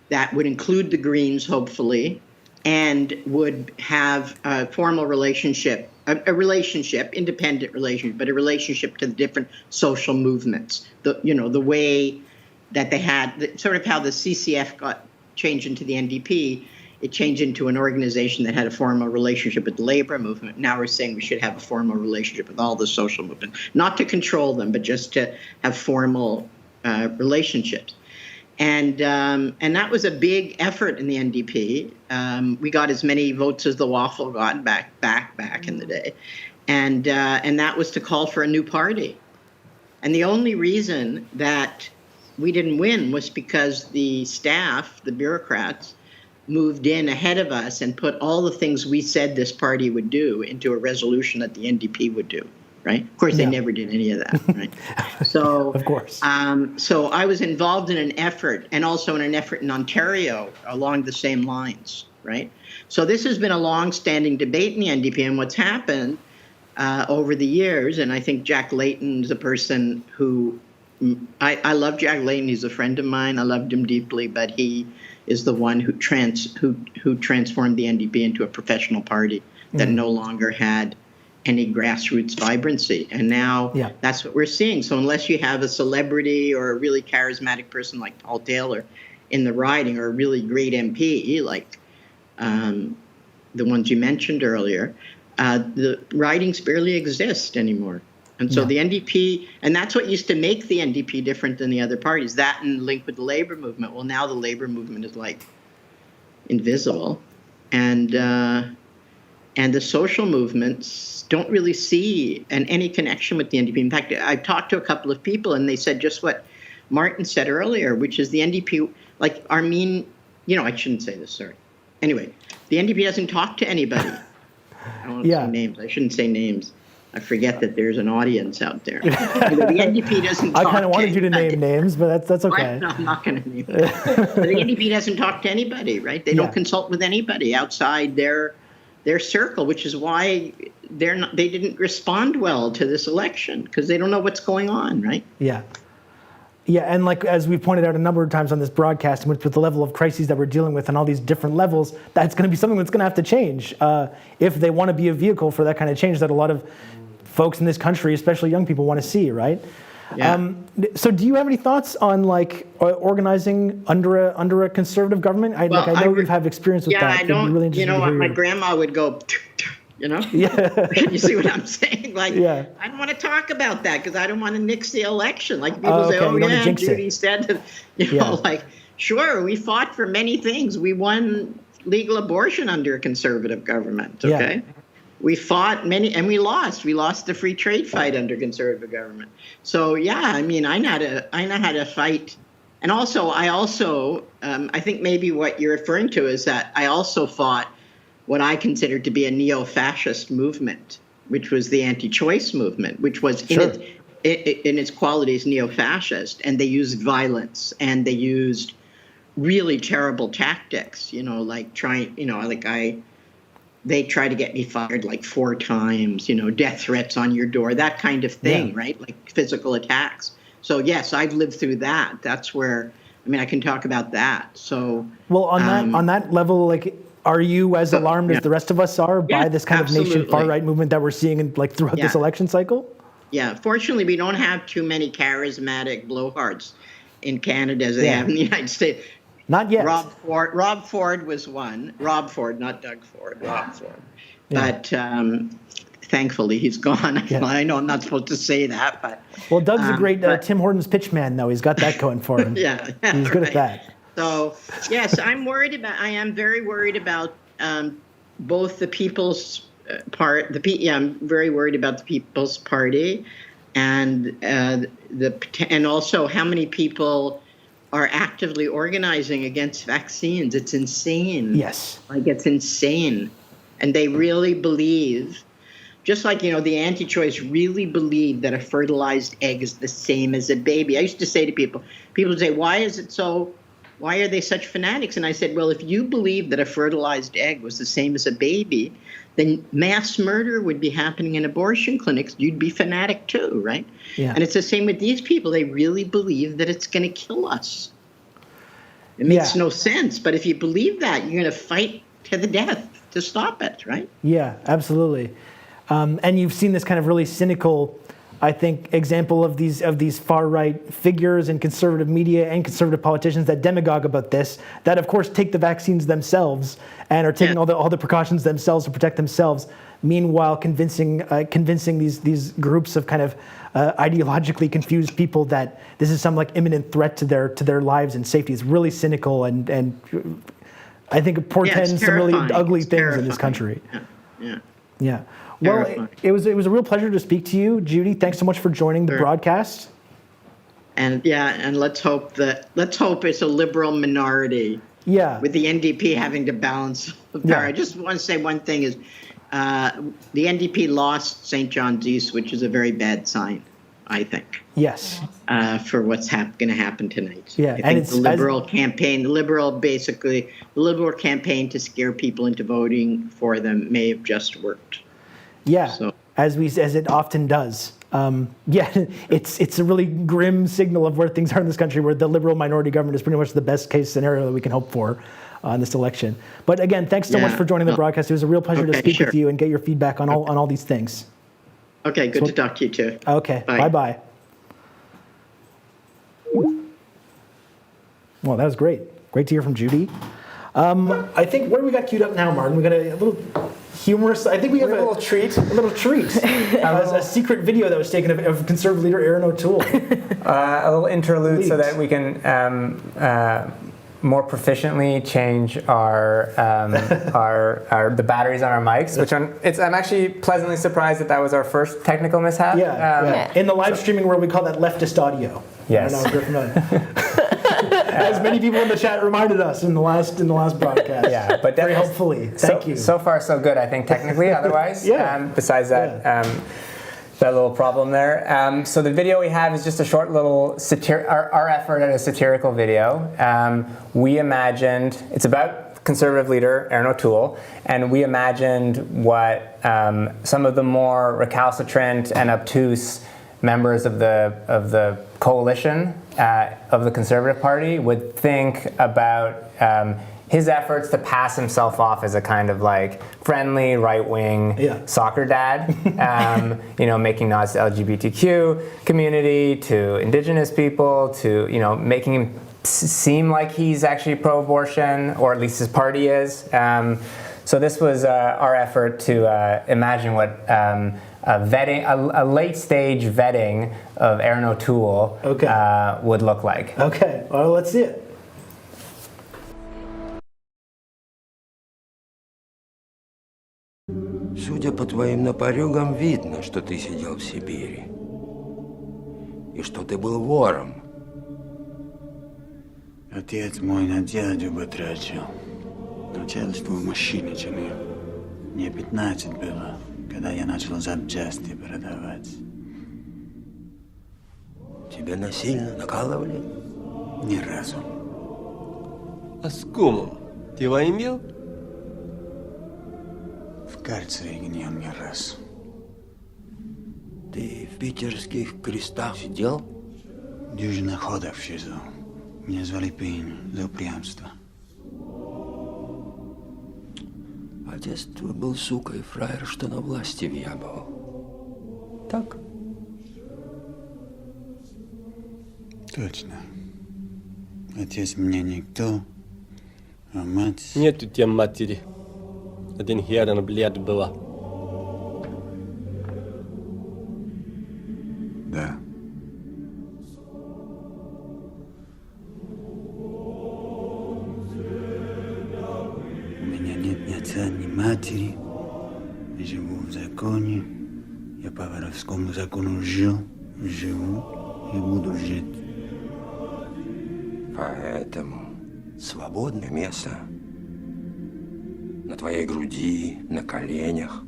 [SPEAKER 7] that would include the Greens, hopefully, and would have a formal relationship, independent relationship, but a relationship to the different social movements. The way that they had, sort of how the CCF got changed into the NDP, it changed into an organization that had a formal relationship with the labor movement. Now we're saying we should have a formal relationship with all the social movements, not to control them, but just to have formal relationships. And that was a big effort in the NDP. We got as many votes as the Waffle got back in the day. and that was to call for a new party. And the only reason that we didn't win was because the staff, the bureaucrats, moved in ahead of us and put all the things we said this party would do into a resolution that the NDP would do, right? Of course, they never did any of that, right? So,
[SPEAKER 2] of course.
[SPEAKER 7] So I was involved in an effort, and also in an effort in Ontario along the same lines, right? So this has been a long-standing debate in the NDP, and what's happened over the years, and I think Jack Layton is a person who, I love Jack Layton, he's a friend of mine, I loved him deeply, but he is the one who transformed the NDP into a professional party that no longer had any grassroots vibrancy. And now that's what we're seeing. So unless you have a celebrity or a really charismatic person like Paul Taylor in the riding, or a really great MP like the ones you mentioned earlier, the ridings barely exist anymore. And so the NDP, and that's what used to make the NDP different than the other parties, that and linked with the labor movement. Well, now the labor movement is like invisible. And the social movements don't really see any connection with the NDP. In fact, I've talked to a couple of people, and they said just what Martin said earlier, which is the NDP, like I shouldn't say this, sorry. Anyway, the NDP doesn't talk to anybody. I don't want to say names. I shouldn't say names. I forget that there's an audience out there. The NDP doesn't talk to
[SPEAKER 2] I kind of wanted you to name names, but that's okay.
[SPEAKER 7] No, I'm not going to name them. But the NDP doesn't talk to anybody, right? They don't consult with anybody outside their circle, which is why they didn't respond well to this election, because they don't know what's going on, right?
[SPEAKER 2] Yeah. Yeah, and like as we've pointed out a number of times on this broadcast, with the level of crises that we're dealing with on all these different levels, that's going to be something that's going to have to change if they want to be a vehicle for that kind of change that a lot of folks in this country, especially young people, want to see, right? Yeah. So do you have any thoughts on organizing under a conservative government? I know you have experience with that.
[SPEAKER 7] Yeah, I don't. Really, you know what? My grandma would go. You know? Yeah. You see what I'm saying? I don't want to talk about that because I don't want to nix the election. Like people say, Judy said that, sure, we fought for many things. We won legal abortion under a conservative government, okay? Yeah. We fought many, and we lost. We lost the free trade fight under conservative government. So, I know how to fight. And also, I think maybe what you're referring to is that I also fought what I considered to be a neo-fascist movement, which was the anti-choice movement, which was in its qualities neo-fascist, and they used violence and they used really terrible tactics. They tried to get me fired like 4 times. Death threats on your door, that kind of thing, right? Like physical attacks. So yes, I've lived through that. That's where I can talk about that. So
[SPEAKER 2] on that level, are you as alarmed as the rest of us are by this kind of nation far-right movement that we're seeing throughout this election cycle?
[SPEAKER 7] Yeah, fortunately, we don't have too many charismatic blowhards in Canada as they have in the United States.
[SPEAKER 2] Not yet.
[SPEAKER 7] Rob Ford was one. Rob Ford, not Doug Ford. Rob Ford. Yeah. But thankfully, he's gone. Yeah. I know I'm not supposed to say that, but
[SPEAKER 2] Doug's a great Tim Hortons pitchman, though. He's got that going for him. He's good at that.
[SPEAKER 7] So, yes, I am very worried about both the People's I'm very worried about the People's Party and also how many people are actively organizing against vaccines. It's insane.
[SPEAKER 2] Yes.
[SPEAKER 7] It's insane. And they really believe, just like, the anti-choice really believe that a fertilized egg is the same as a baby. I used to say to people would say, why are they such fanatics? And I said, well, if you believe that a fertilized egg was the same as a baby, then mass murder would be happening in abortion clinics. You'd be fanatic too, right? Yeah. And it's the same with these people. They really believe that it's going to kill us. It makes no sense. But if you believe that, you're going to fight to the death to stop it, right?
[SPEAKER 2] Yeah, absolutely. And you've seen this kind of really cynical, I think, example of these far-right figures in conservative media and conservative politicians that demagogue about this, that of course take the vaccines themselves and are taking all the precautions themselves to protect themselves. Meanwhile, convincing these groups of kind of ideologically confused people that this is some imminent threat to their lives and safety is really cynical and I think it portends some really ugly things in this country.
[SPEAKER 7] Yeah.
[SPEAKER 2] Well,
[SPEAKER 7] terrifying.
[SPEAKER 2] it was a real pleasure to speak to you, Judy. Thanks so much for joining the
[SPEAKER 7] Sure.
[SPEAKER 2] broadcast.
[SPEAKER 7] And let's hope it's a liberal minority.
[SPEAKER 2] Yeah.
[SPEAKER 7] With the NDP having to balance the power.
[SPEAKER 2] Yeah.
[SPEAKER 7] I just want to say one thing is the NDP lost St. John's East, which is a very bad sign, I think,
[SPEAKER 2] Yes.
[SPEAKER 7] for what's going to happen tonight.
[SPEAKER 2] Yeah,
[SPEAKER 7] I
[SPEAKER 2] and
[SPEAKER 7] think
[SPEAKER 2] it's
[SPEAKER 7] the Liberal campaign, the Liberal campaign to scare people into voting for them may have just worked.
[SPEAKER 2] Yeah.
[SPEAKER 7] So-
[SPEAKER 2] As it often does. It's a really grim signal of where things are in this country, where the Liberal minority government is pretty much the best case scenario that we can hope for in this election. But again, thanks so much for joining the broadcast. It was a real pleasure to speak with you and get your feedback on all these things.
[SPEAKER 7] Okay, good to talk to you too.
[SPEAKER 2] Okay,
[SPEAKER 7] Bye.
[SPEAKER 2] bye-bye. Well, that was great. Great to hear from Judy. I think, what do we got queued up now, Martin? We got a little humorous, I think we have a little treat. A little treat. A secret video that was taken of Conservative leader Erin O'Toole.
[SPEAKER 4] A little interlude so that we can more proficiently change the batteries on our mics, which I'm actually pleasantly surprised that was our first technical mishap.
[SPEAKER 2] Yeah. In the live streaming world, we call that leftist audio.
[SPEAKER 4] Yes.
[SPEAKER 2] I don't know if you're familiar. As many people in the chat reminded us in the last broadcast.
[SPEAKER 4] Yeah, but
[SPEAKER 2] very helpfully. Thank you.
[SPEAKER 4] So far, so good, I think, technically. Otherwise, besides that, that little problem there. So the video we have is just a short little our effort at a satirical video. We imagined, it's about Conservative leader Erin O'Toole, and we imagined what some of the more recalcitrant and obtuse members of the coalition of the Conservative Party would think about his efforts to pass himself off as a kind of like friendly right-wing soccer dad, making nods to LGBTQ community, to Indigenous people, to making him seem like he's actually pro-abortion, or at least his party is. So this was our effort to imagine what a late-stage vetting of Erin O'Toole would look like.
[SPEAKER 2] Okay, well, let's see it.
[SPEAKER 8] Судя по твоим напорюгам, видно, что ты сидел в Сибири. И что ты был вором.
[SPEAKER 9] Отец мой на дядю батрачил. Начальство в машине чинил. Мне 15 было, когда я начал запчасти продавать.
[SPEAKER 8] Тебя насильно накалывали?
[SPEAKER 9] Ни разу.
[SPEAKER 10] А с кумом дела имел?
[SPEAKER 9] В карцере гнил не раз.
[SPEAKER 8] Ты в питерских крестах сидел?
[SPEAKER 9] Дюжина ходов в ШИЗО. Меня звали Пень за упрямство.
[SPEAKER 8] Отец твой был сука и фраер, что на власти въябывал. Так?
[SPEAKER 9] Точно. Отец мне никто, а мать...
[SPEAKER 10] Нет у тебя матери. Один херен блед была.
[SPEAKER 9] Да. У меня нет ни отца, ни матери. Я живу в законе. Я по воровскому закону жил, живу и буду жить.
[SPEAKER 8] Поэтому свободное место на твоей груди, на коленях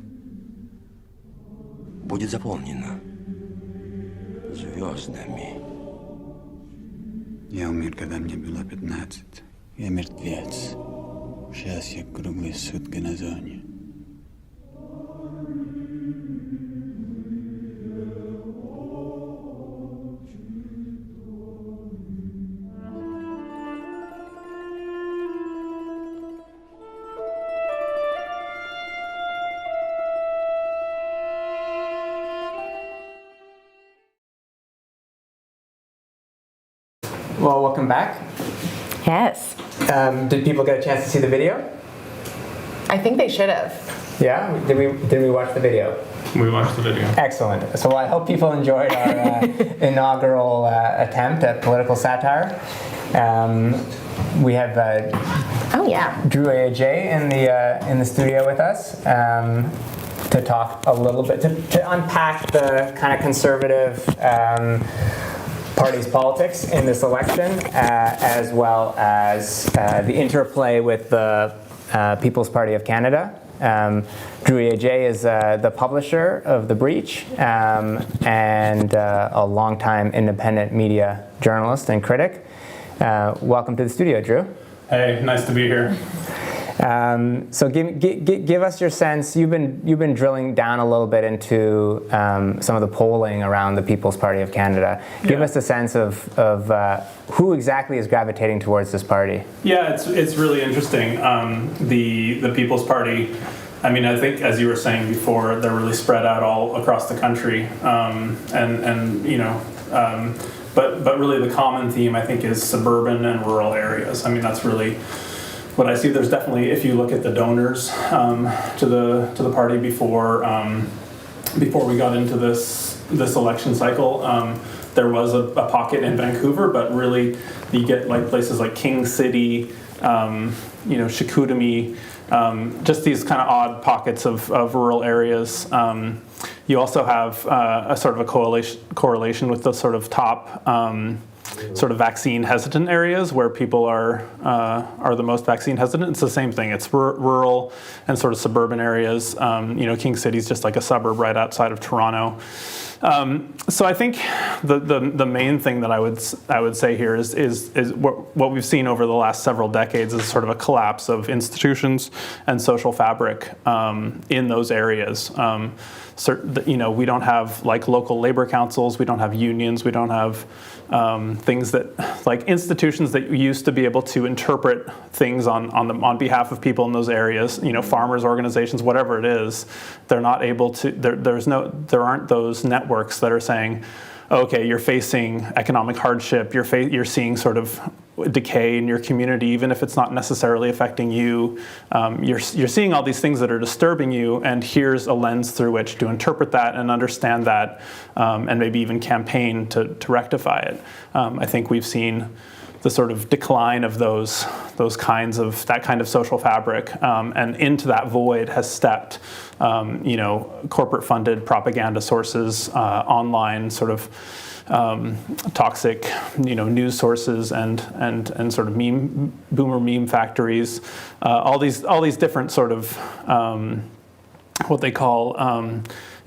[SPEAKER 8] будет заполнено звездами.
[SPEAKER 9] Я умер, когда мне было 15. Я мертвец. Сейчас я круглые сутки на зоне.
[SPEAKER 4] Well, welcome back.
[SPEAKER 3] Yes.
[SPEAKER 4] Did people get a chance to see the video?
[SPEAKER 3] I think they should have.
[SPEAKER 4] Yeah? Did we watch the video?
[SPEAKER 11] We watched the video.
[SPEAKER 4] Excellent. So I hope people enjoyed our inaugural attempt at political satire. We have Dru Oja Jay in the studio with us. to talk a little bit, to unpack the kind of conservative party's politics in this election, as well as the interplay with the People's Party of Canada. Dru Oja Jay is the publisher of The Breach and a longtime independent media journalist and critic. Welcome to the studio, Dru.
[SPEAKER 11] Hey, nice to be here.
[SPEAKER 4] So give us your sense. You've been drilling down a little bit into some of the polling around the People's Party of Canada. Give us a sense of who exactly is gravitating towards this party.
[SPEAKER 11] Yeah, it's really interesting. The People's Party, I mean, I think as you were saying before, they're really spread out all across the country, and you know, but really the common theme I think is suburban and rural areas. I mean, that's really what I see. There's definitely, if you look at the donors to the party before we got into this election cycle, there was a pocket in Vancouver, but really you get like places like King City, Chicoutimi, just these kind of odd pockets of rural areas. You also have a sort of a correlation with the sort of top sort of vaccine hesitant areas where people are the most vaccine hesitant. It's the same thing. It's rural and sort of suburban areas. King City's just like a suburb right outside of Toronto. So I think the main thing that I would say here is what we've seen over the last several decades is sort of a collapse of institutions and social fabric in those areas. We don't have like local labor councils, we don't have unions, we don't have things that like institutions that used to be able to interpret things on behalf of people in those areas, farmers organizations, whatever it is. They're not able to, there aren't those networks that are saying, okay, you're facing economic hardship, you're seeing sort of decay in your community, even if it's not necessarily affecting you. You're seeing all these things that are disturbing you, and here's a lens through which to interpret that and understand that, and maybe even campaign to rectify it. I think we've seen the sort of decline of that kind of social fabric, and into that void has stepped corporate-funded propaganda sources, online sort of toxic, news sources, and sort of boomer meme factories, all these different sort of what they call.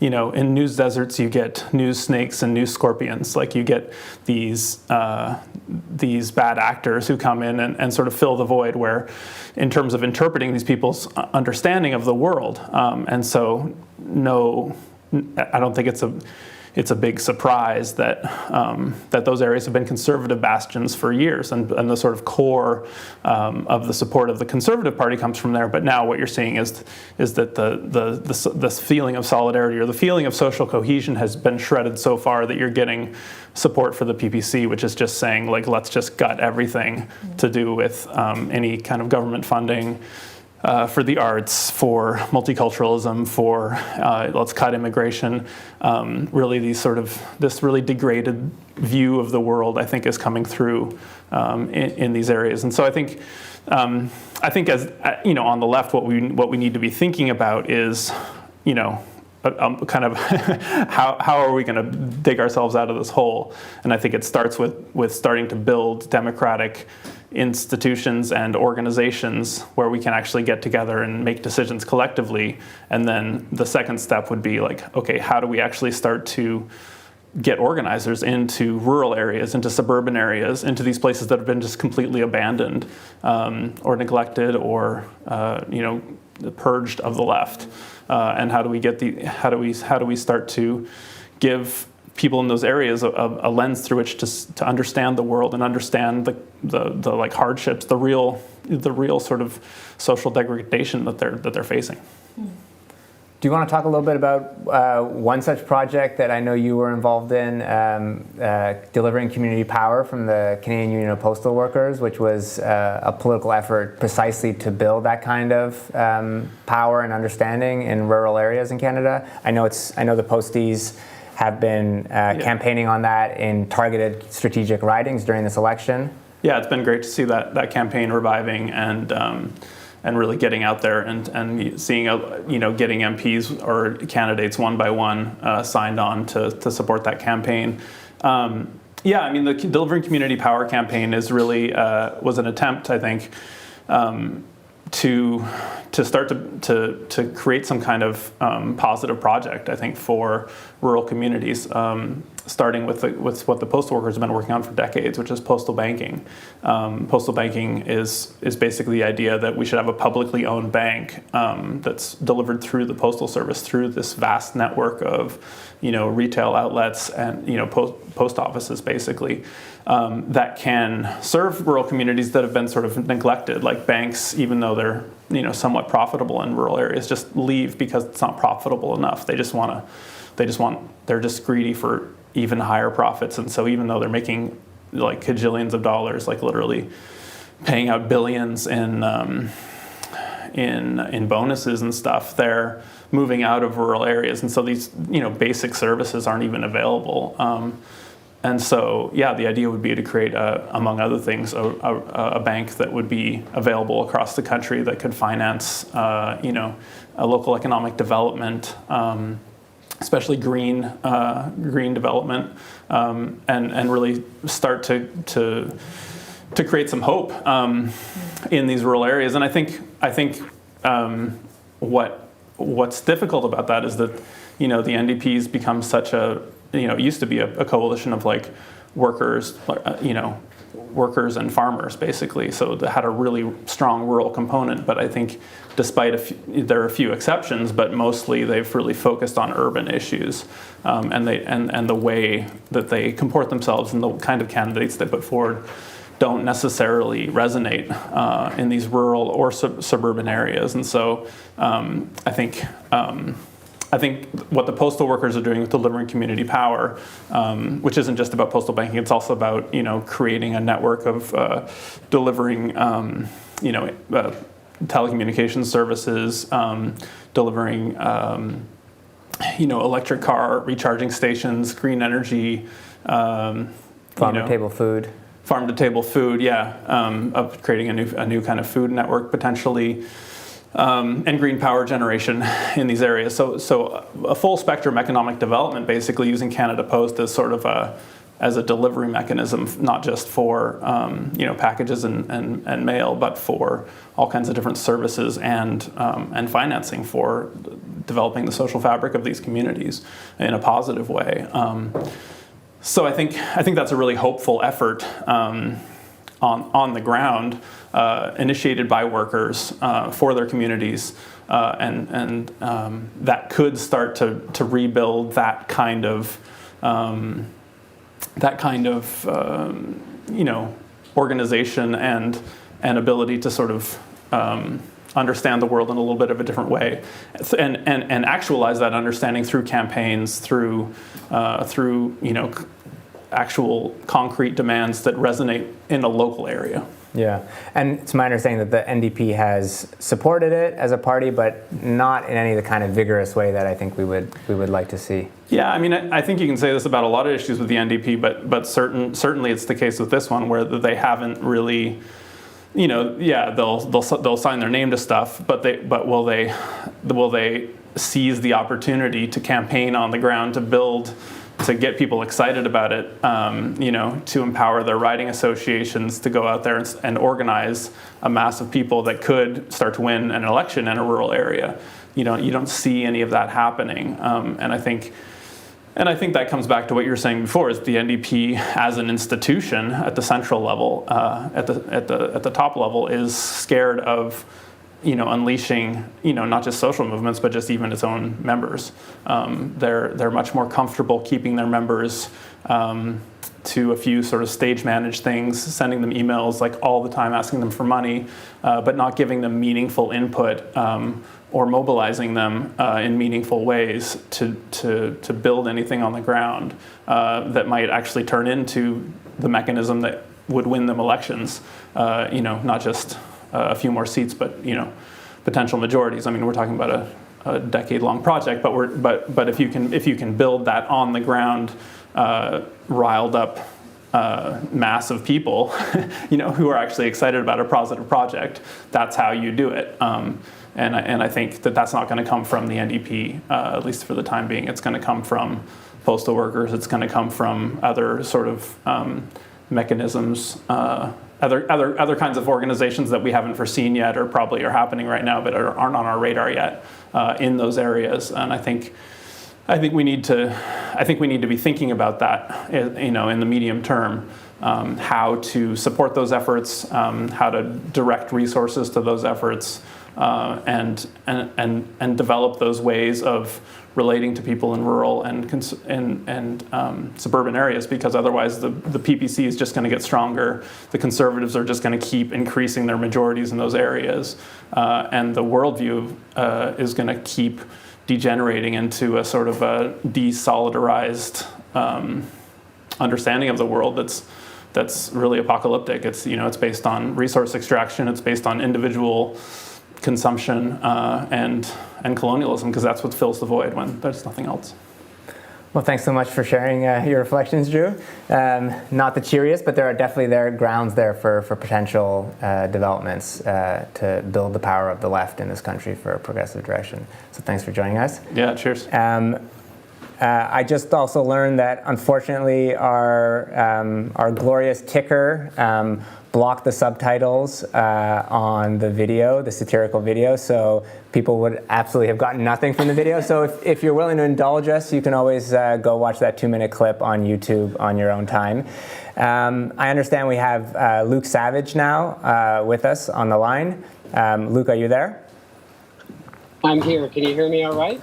[SPEAKER 11] In news deserts, you get news snakes and news scorpions. Like you get these bad actors who come in and sort of fill the void where, in terms of interpreting these people's understanding of the world. And so, no, I don't think it's a big surprise that those areas have been conservative bastions for years, and the sort of core of the support of the Conservative Party comes from there. But now what you're seeing is that the feeling of solidarity or the feeling of social cohesion has been shredded so far that you're getting support for the PPC, which is just saying like, let's just gut everything to do with any kind of government funding. For the arts, for multiculturalism, for let's cut immigration. Really, this really degraded view of the world, I think, is coming through in these areas. And so I think as on the left, what we need to be thinking about is, kind of how are we going to dig ourselves out of this hole? And I think it starts with starting to build democratic institutions and organizations where we can actually get together and make decisions collectively. And then the second step would be like, okay, how do we actually start to get organizers into rural areas, into suburban areas, into these places that have been just completely abandoned or neglected or purged of the left? And how do we start to give people in those areas a lens through which to understand the world and understand the like hardships, the real sort of social degradation that they're facing.
[SPEAKER 4] Do you want to talk a little bit about one such project that I know you were involved in, delivering community power from the Canadian Union of Postal Workers, which was a political effort precisely to build that kind of power and understanding in rural areas in Canada? I know the posties have been campaigning on that in targeted strategic ridings during this election.
[SPEAKER 11] Yeah, it's been great to see that campaign reviving, and really getting out there and seeing, getting MPs or candidates one by one signed on to support that campaign. The Delivering Community Power campaign is really was an attempt, I think, to start to create some kind of positive project, I think, for rural communities, starting with what the postal workers have been working on for decades, which is postal banking. Postal banking is basically the idea that we should have a publicly owned bank that's delivered through the postal service, through this vast network of retail outlets and post offices, basically, that can serve rural communities that have been sort of neglected. Like banks, even though they're somewhat profitable in rural areas, just leave because it's not profitable enough. They're just greedy for even higher profits, and so even though they're making like cajillions of dollars, like literally paying out billions in bonuses and stuff, they're moving out of rural areas, and so these basic services aren't even available. And so, the idea would be to create, among other things, a bank that would be available across the country that could finance, a local economic development, especially green development, and really start to create some hope in these rural areas. And I think what's difficult about that is that the NDP's become such a it used to be a coalition of like workers and farmers, basically. So that had a really strong rural component. But I think despite there are a few exceptions, but mostly they've really focused on urban issues, and the way that they comport themselves and the kind of candidates they put forward don't necessarily resonate in these rural or suburban areas. And so I think what the postal workers are doing with Delivering Community Power, which isn't just about postal banking, it's also about creating a network of delivering telecommunications services, delivering electric car recharging stations, green energy,
[SPEAKER 4] farm to table food.
[SPEAKER 11] Farm to table food, of creating a new kind of food network potentially. And green power generation in these areas. So a full spectrum economic development, basically using Canada Post as sort of as a delivery mechanism, not just for packages and mail, but for all kinds of different services and financing for developing the social fabric of these communities in a positive way. So I think that's a really hopeful effort on the ground, initiated by workers for their communities, and that could start to rebuild that kind of organization and ability to sort of understand the world in a little bit of a different way, and actualize that understanding through campaigns, through actual concrete demands that resonate in a local area.
[SPEAKER 4] Yeah, and it's my understanding that the NDP has supported it as a party, but not in any of the kind of vigorous way that I think we would like to see.
[SPEAKER 11] Yeah, I mean, I think you can say this about a lot of issues with the NDP, but certainly it's the case with this one where they haven't really, they'll sign their name to stuff, but will they seize the opportunity to campaign on the ground to get people excited about it, to empower their riding associations to go out there and organize a mass of people that could start to win an election in a rural area. You don't see any of that happening, and I think that comes back to what you were saying before: is the NDP as an institution at the central level, at the top level, is scared of unleashing, not just social movements, but just even its own members. They're much more comfortable keeping their members to a few sort of stage managed things, sending them emails like all the time, asking them for money, but not giving them meaningful input or mobilizing them in meaningful ways to build anything on the ground that might actually turn into the mechanism that would win them elections. Not just a few more seats, but potential majorities. I mean, we're talking about a decade-long project, but if you can build that on the ground, riled up mass of people, who are actually excited about a positive project. That's how you do it. And I think that's not going to come from the NDP, at least for the time being. It's going to come from postal workers. It's going to come from other sort of mechanisms, other kinds of organizations that we haven't foreseen yet, or probably are happening right now, but aren't on our radar yet in those areas. And I think we need to be thinking about that, in the medium term, how to support those efforts, how to direct resources to those efforts, and develop those ways of relating to people in rural and suburban areas, because otherwise the PPC is just going to get stronger. The Conservatives are just going to keep increasing their majorities in those areas, and the worldview is going to keep degenerating into a sort of a desolidarized understanding of the world that's really apocalyptic. It's it's based on resource extraction. It's based on individual consumption and colonialism, because that's what fills the void when there's nothing else.
[SPEAKER 4] Well, thanks so much for sharing your reflections, Dru. Not the cheeriest, but there are grounds there for potential developments to build the power of the left in this country for a progressive direction. So thanks for joining us.
[SPEAKER 11] Yeah, cheers.
[SPEAKER 4] I just also learned that, unfortunately, our glorious ticker blocked the subtitles on the video, the satirical video, so people would absolutely have gotten nothing from the video. So if you're willing to indulge us, you can always go watch that 2-minute clip on YouTube on your own time. I understand we have Luke Savage now with us on the line. Luke, are you there?
[SPEAKER 12] I'm here. Can you hear me all right?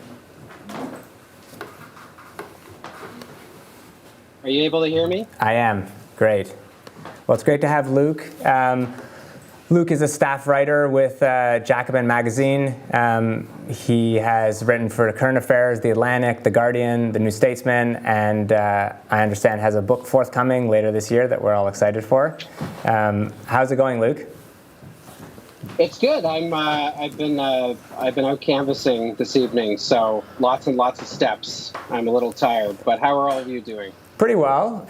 [SPEAKER 12] Are you able to hear me?
[SPEAKER 4] I am. Great. Well, it's great to have Luke. Luke is a staff writer with Jacobin Magazine. He has written for Current Affairs, The Atlantic, The Guardian, The New Statesman, and I understand has a book forthcoming later this year that we're all excited for. How's it going, Luke?
[SPEAKER 12] It's good. I've been out canvassing this evening, so lots and lots of steps. I'm a little tired, but how are all of you doing?
[SPEAKER 4] Pretty well.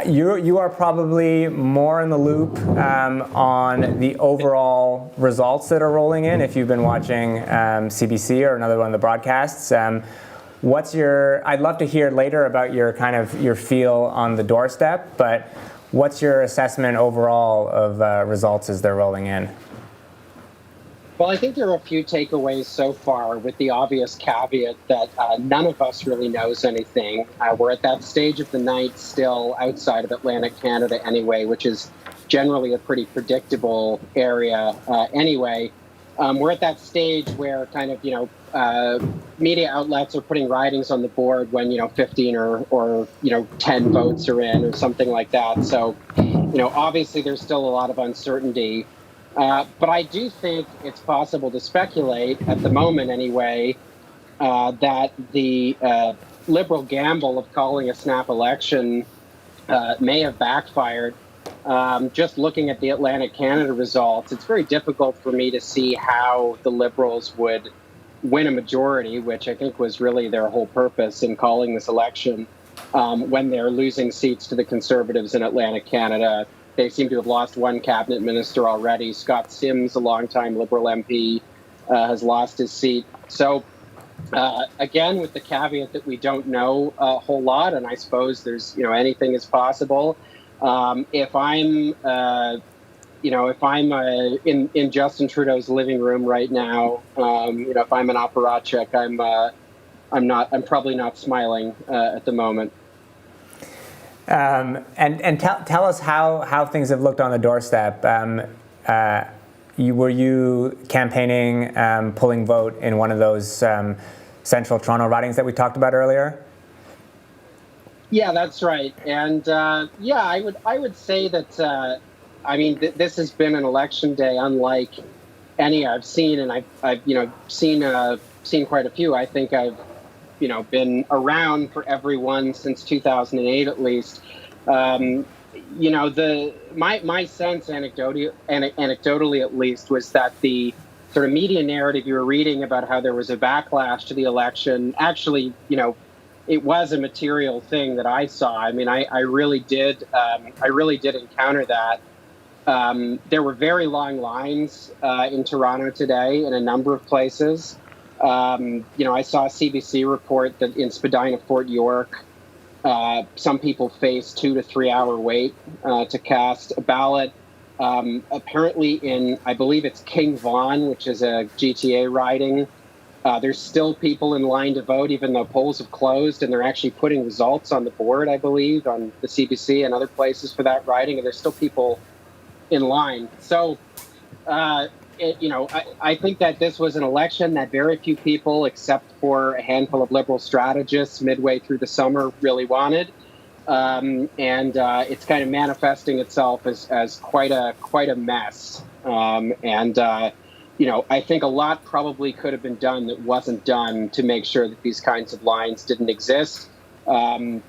[SPEAKER 4] You are probably more in the loop on the overall results that are rolling in if you've been watching CBC or another one of the broadcasts. I'd love to hear later about your feel on the doorstep, but what's your assessment overall of results as they're rolling in?
[SPEAKER 12] Well, I think there are a few takeaways so far, with the obvious caveat that none of us really knows anything. We're at that stage of the night still outside of Atlantic Canada anyway, which is generally a pretty predictable area anyway. We're at that stage where media outlets are putting ridings on the board when 15 or 10 votes are in or something like that. So obviously there's still a lot of uncertainty. But I do think it's possible to speculate, at the moment anyway, that the Liberal gamble of calling a snap election may have backfired. Just looking at the Atlantic Canada results, it's very difficult for me to see how the Liberals would win a majority, which I think was really their whole purpose in calling this election, when they're losing seats to the Conservatives in Atlantic Canada. They seem to have lost one cabinet minister already. Scott Sims, a longtime Liberal MP, has lost his seat. So, again, with the caveat that we don't know a whole lot, and I suppose there's, anything is possible. If I'm in Justin Trudeau's living room right now, if I'm an apparatchik, I'm probably not smiling at the moment.
[SPEAKER 4] And tell us how things have looked on the doorstep. Were you campaigning, pulling vote in one of those central Toronto ridings that we talked about earlier?
[SPEAKER 12] Yeah, that's right. And I would say that this has been an election day unlike any I've seen, and I've seen quite a few. I think I've been around for everyone since 2008 at least. My sense, anecdotally at least, was that the sort of media narrative you were reading about how there was a backlash to the election actually, it was a material thing that I saw. I mean, I really did encounter that. There were very long lines in Toronto today in a number of places. I saw a CBC report that in Spadina, Fort York, some people face 2 to 3 hour wait to cast a ballot. Apparently in, I believe it's King Vaughan, which is a GTA riding, there's still people in line to vote, even though polls have closed, and they're actually putting results on the board, I believe, on the CBC and other places for that riding, and there's still people in line. So, I think that this was an election that very few people, except for a handful of Liberal strategists midway through the summer, really wanted. And it's kind of manifesting itself as quite a mess. I think a lot probably could have been done that wasn't done to make sure that these kinds of lines didn't exist. From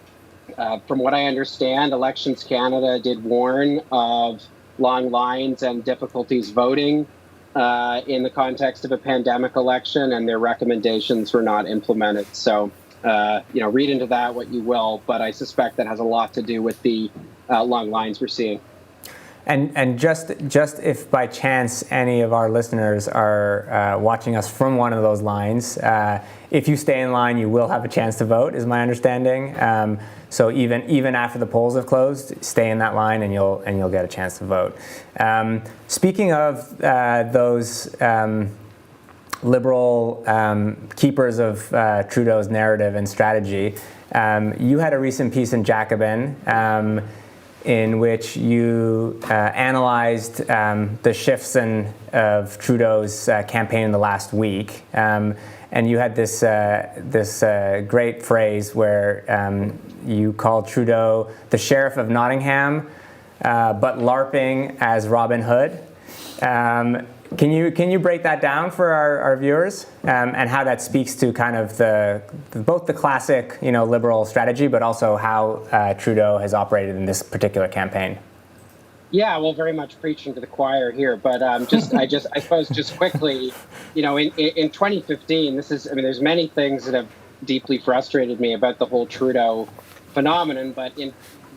[SPEAKER 12] what I understand, Elections Canada did warn of long lines and difficulties voting in the context of a pandemic election, and their recommendations were not implemented. So, read into that what you will, but I suspect that has a lot to do with the long lines we're seeing.
[SPEAKER 4] And just if by chance any of our listeners are watching us from one of those lines, if you stay in line, you will have a chance to vote, is my understanding. So even after the polls have closed, stay in that line and you'll get a chance to vote. Speaking of those Liberal keepers of Trudeau's narrative and strategy, you had a recent piece in Jacobin in which you analyzed the shifts of Trudeau's campaign in the last week. And you had this great phrase where you called Trudeau the Sheriff of Nottingham, but LARPing as Robin Hood. Can you break that down for our viewers and how that speaks to kind of both the classic Liberal strategy, but also how Trudeau has operated in this particular campaign?
[SPEAKER 12] Yeah, well, very much preaching to the choir here, but I suppose just quickly, in 2015, there's many things that have deeply frustrated me about the whole Trudeau phenomenon, but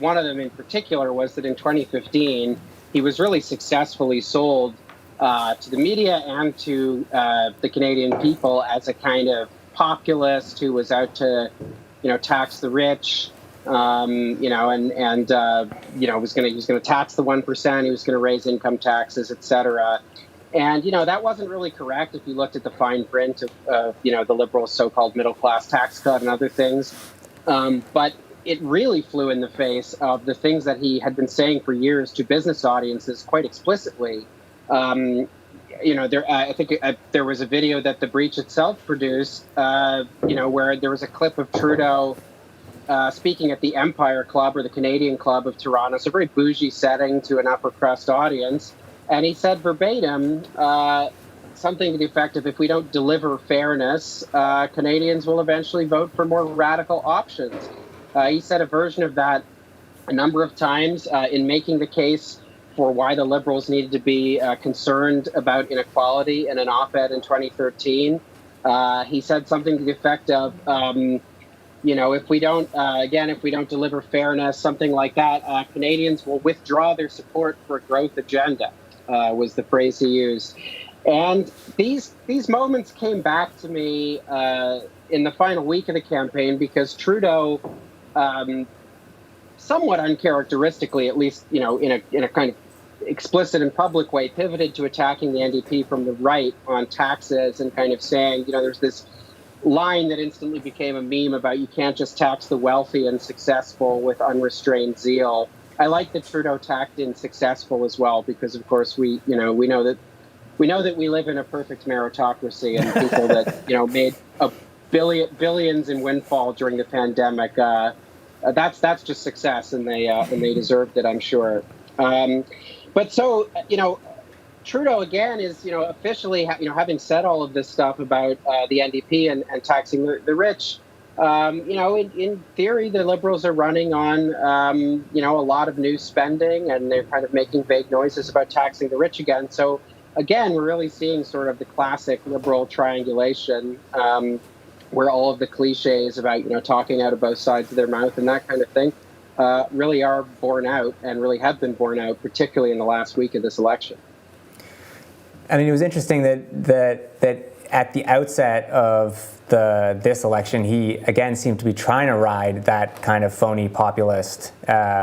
[SPEAKER 12] one of them in particular was that in 2015, he was really successfully sold to the media and to the Canadian people as a kind of populist who was out to, tax the rich, was going to tax the 1%. He was going to raise income taxes, etc. And that wasn't really correct if you looked at the fine print of the Liberals' so-called middle-class tax cut and other things. But it really flew in the face of the things that he had been saying for years to business audiences quite explicitly. I think there was a video that The Breach itself produced, where there was a clip of Trudeau speaking at the Empire Club or the Canadian Club of Toronto. It's a very bougie setting to an upper crust audience. And he said verbatim something to the effect of, if we don't deliver fairness, Canadians will eventually vote for more radical options. He said a version of that a number of times in making the case for why the Liberals needed to be concerned about inequality in an op-ed in 2013. He said something to the effect of, if we don't deliver fairness, something like that, Canadians will withdraw their support for a growth agenda, was the phrase he used. And these moments came back to me in the final week of the campaign, because Trudeau, somewhat uncharacteristically, at least, in a kind of explicit and public way, pivoted to attacking the NDP from the right on taxes and kind of saying, there's this line that instantly became a meme about you can't just tax the wealthy and successful with unrestrained zeal. I like that Trudeau tacked in successful as well, because of course we know that we live in a perfect meritocracy, and people that made billions in windfall during the pandemic, that's just success, and they deserved it, I'm sure. But so, Trudeau again is, officially, having said all of this stuff about the NDP and taxing the rich, in theory, the Liberals are running on, a lot of new spending, and they're kind of making vague noises about taxing the rich again. So again, we're really seeing sort of the classic Liberal triangulation. where all of the cliches about, talking out of both sides of their mouth and that kind of thing really are borne out and really have been borne out, particularly in the last week of this election.
[SPEAKER 4] I mean, it was interesting that at the outset of this election, he again seemed to be trying to ride that kind of phony populist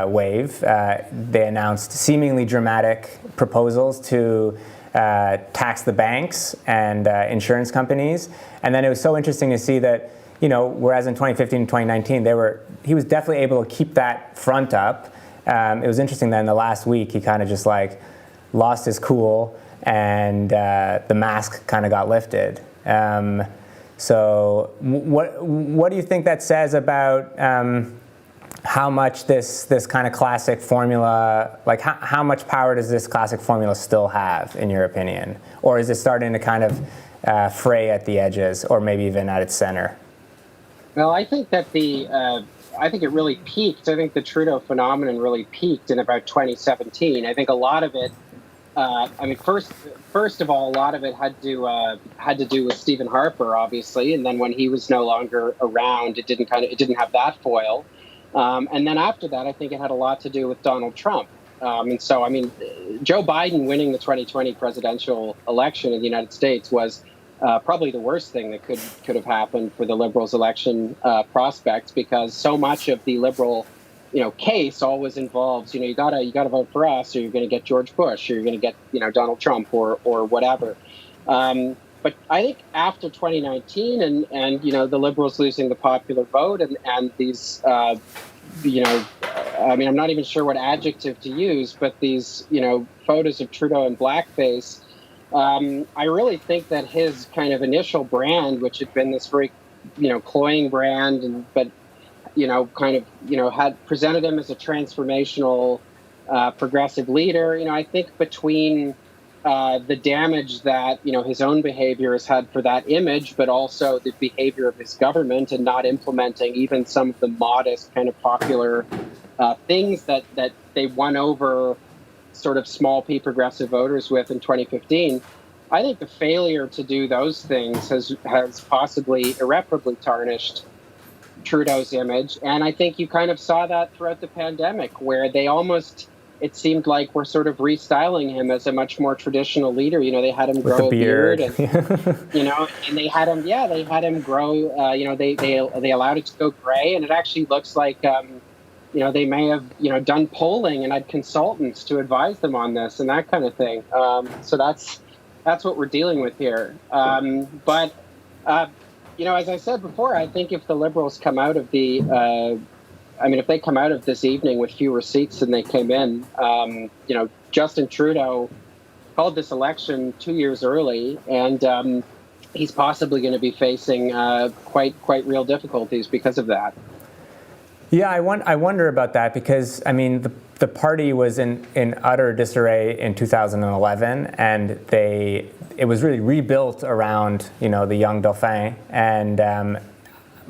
[SPEAKER 4] wave. They announced seemingly dramatic proposals to tax the banks and insurance companies, and then it was so interesting to see that, whereas in 2015 and 2019 he was definitely able to keep that front up. It was interesting that in the last week he kind of just lost his cool, and the mask kind of got lifted. So what do you think that says about how much this kind of classic formula, how much power does this classic formula still have, in your opinion? Or is it starting to kind of fray at the edges, or maybe even at its center?
[SPEAKER 12] Well, I think that I think it really peaked. I think the Trudeau phenomenon really peaked in about 2017. I think a lot of it, first of all, a lot of it had to do with Stephen Harper, obviously, and then when he was no longer around, it didn't have that foil. And then after that, I think it had a lot to do with Donald Trump. And so, Joe Biden winning the 2020 presidential election in the United States was probably the worst thing that could have happened for the Liberals' election prospects, because so much of the Liberal case always involves, you gotta vote for us, or you're going to get George Bush, or you're going to get, Donald Trump, or whatever. But I think after 2019 and the Liberals losing the popular vote and these, I'm not even sure what adjective to use, but these, photos of Trudeau in blackface, I really think that his kind of initial brand, which had been this very, cloying brand, but had presented him as a transformational, progressive leader. I think between the damage that, his own behavior has had for that image, but also the behavior of his government and not implementing even some of the modest kind of popular things that they won over sort of small p progressive voters with in 2015. I think the failure to do those things has possibly irreparably tarnished Trudeau's image. And I think you kind of saw that throughout the pandemic, where they almost, it seemed like we're sort of restyling him as a much more traditional leader. They had him grow a beard and, and they had him grow, they allowed it to go gray. And it actually looks like, they may have, done polling and had consultants to advise them on this and that kind of thing. So that's what we're dealing with here. But as I said before, I think if the Liberals come out of if they come out of this evening with fewer seats than they came in, Justin Trudeau called this election 2 years early, and he's possibly going to be facing quite real difficulties because of that.
[SPEAKER 4] Yeah, I wonder about that, because the party was in utter disarray in 2011, and it was really rebuilt around the young Dauphin, and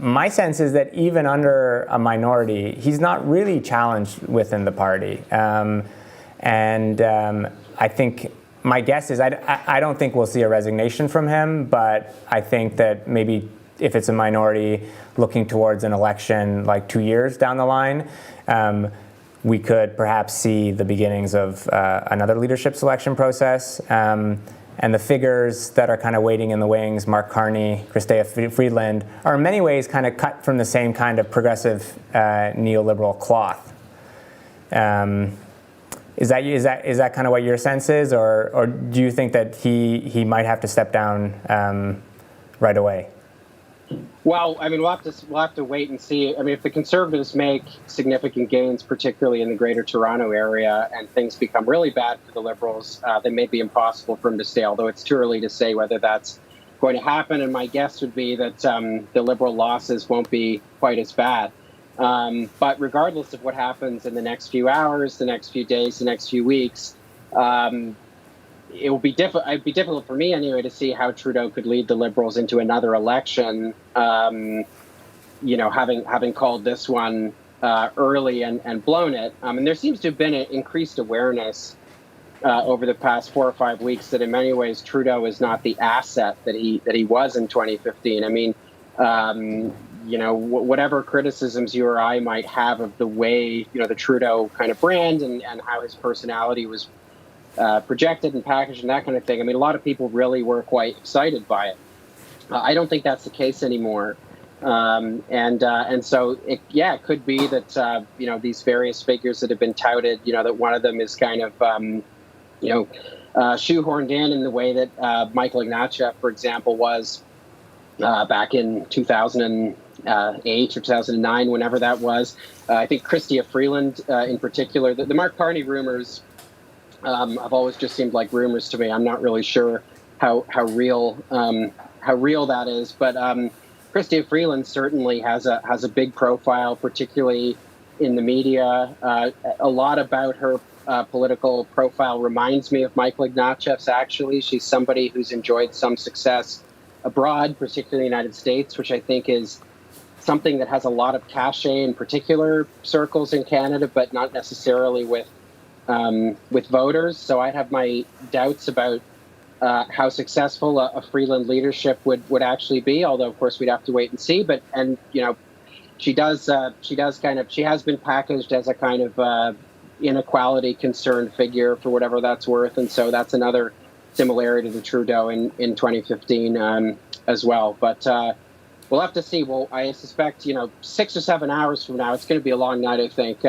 [SPEAKER 4] my sense is that even under a minority, he's not really challenged within the party, and I think my guess is I don't think we'll see a resignation from him, but I think that maybe if it's a minority looking towards an election like 2 years down the line, we could perhaps see the beginnings of another leadership selection process. And the figures that are kind of waiting in the wings, Mark Carney, Chrystia Freeland, are in many ways kind of cut from the same kind of progressive neoliberal cloth. Is that kind of what your sense is, or do you think that he might have to step down right away?
[SPEAKER 12] Well, we'll have to wait and see. If the Conservatives make significant gains, particularly in the Greater Toronto area, and things become really bad for the Liberals, they may be impossible for him to stay, although it's too early to say whether that's going to happen. And my guess would be that the Liberal losses won't be quite as bad. But regardless of what happens in the next few hours, the next few days, the next few weeks, it will be difficult. It'd be difficult for me anyway to see how Trudeau could lead the Liberals into another election. Having called this one early and blown it. And there seems to have been an increased awareness over the past 4 or 5 weeks that in many ways Trudeau is not the asset that he was in 2015. whatever criticisms you or I might have of the way, the Trudeau kind of brand and how his personality was projected and packaged and that kind of thing. I mean, a lot of people really were quite excited by it. I don't think that's the case anymore. And so it could be that, these various figures that have been touted, that one of them is kind of, shoehorned in the way that Michael Ignatieff, for example, was back in 2008 or 2009, whenever that was. I think Chrystia Freeland in particular. The Mark Carney rumors have always just seemed like rumors to me. I'm not really sure how real that is, but Chrystia Freeland certainly has a big profile, particularly in the media. A lot about her political profile reminds me of Michael Ignatieff's, actually. She's somebody who's enjoyed some success abroad, particularly in the United States, which I think is something that has a lot of cachet in particular circles in Canada, but not necessarily with voters. So I have my doubts about how successful a Freeland leadership would actually be, although of course we'd have to wait and see. She has been packaged as a kind of inequality concerned figure, for whatever that's worth, and so that's another similarity to Trudeau in 2015 as well. But we'll have to see. Well, I suspect 6 or 7 hours from now, it's going to be a long night. I think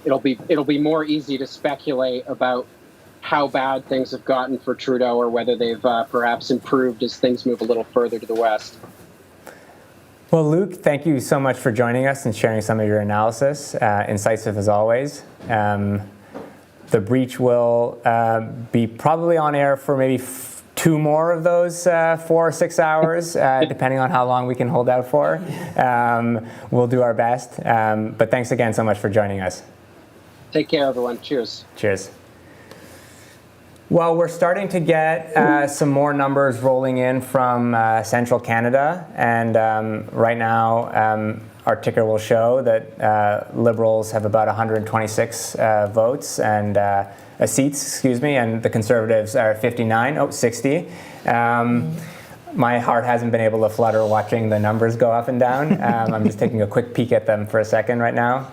[SPEAKER 12] it'll be more easy to speculate about how bad things have gotten for Trudeau, or whether they've perhaps improved as things move a little further to the west.
[SPEAKER 4] Well, Luke, thank you so much for joining us and sharing some of your analysis. Incisive as always. The Breach will be probably on air for maybe 2 more of those 4 or 6 hours, depending on how long we can hold out for. We'll do our best. But thanks again so much for joining us.
[SPEAKER 12] Take care, everyone. Cheers.
[SPEAKER 4] Cheers. Well, we're starting to get some more numbers rolling in from central Canada, and right now our ticker will show that Liberals have about 126 votes and seats, and the Conservatives are 60. My heart hasn't been able to flutter watching the numbers go up and down. I'm just taking a quick peek at them for a second right now.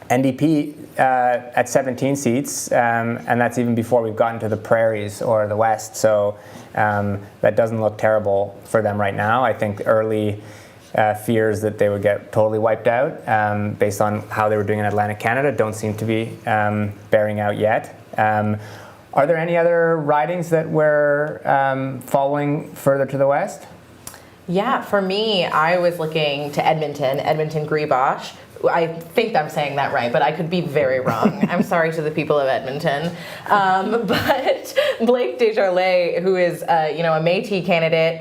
[SPEAKER 4] NDP at 17 seats, and that's even before we've gotten to the Prairies or the West, so that doesn't look terrible for them right now. I think early fears that they would get totally wiped out based on how they were doing in Atlantic Canada don't seem to be bearing out yet. Are there any other ridings that we're following further to the west?
[SPEAKER 3] Yeah, for me, I was looking to Edmonton Gribosh. I think I'm saying that right, but I could be very wrong. I'm sorry to the people of Edmonton. But Blake Desjardins, who is a Métis candidate,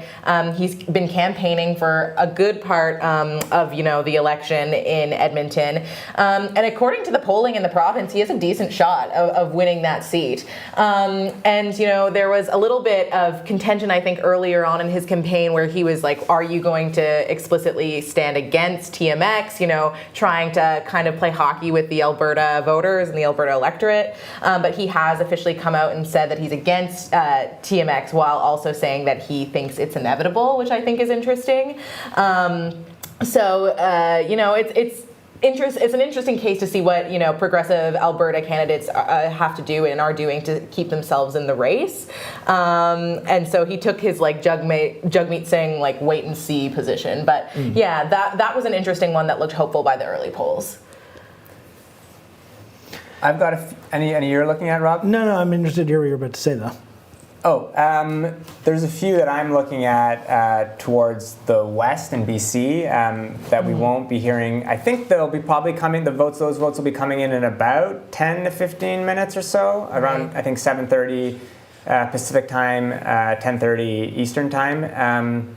[SPEAKER 3] he's been campaigning for a good part of the election in Edmonton. And according to the polling in the province, he has a decent shot of winning that seat. And there was a little bit of contention, I think, earlier on in his campaign where he was like, are you going to explicitly stand against TMX, trying to kind of play hockey with the Alberta voters and the Alberta electorate. But he has officially come out and said that he's against TMX while also saying that he thinks it's inevitable, which I think is interesting. It's an interesting case to see what progressive Alberta candidates have to do and are doing to keep themselves in the race. And so he took his Jagmeet Singh wait and see position. But yeah, that was an interesting one that looked hopeful by the early polls.
[SPEAKER 4] I've got any you're looking at, Rob?
[SPEAKER 2] No, I'm interested to hear what you're about to say, though.
[SPEAKER 4] There's a few that I'm looking at towards the west in BC that we won't be hearing. I think they'll be probably coming. Those votes will be coming in about 10 to 15 minutes or so, around I think 7:30 Pacific time, 10:30 Eastern time.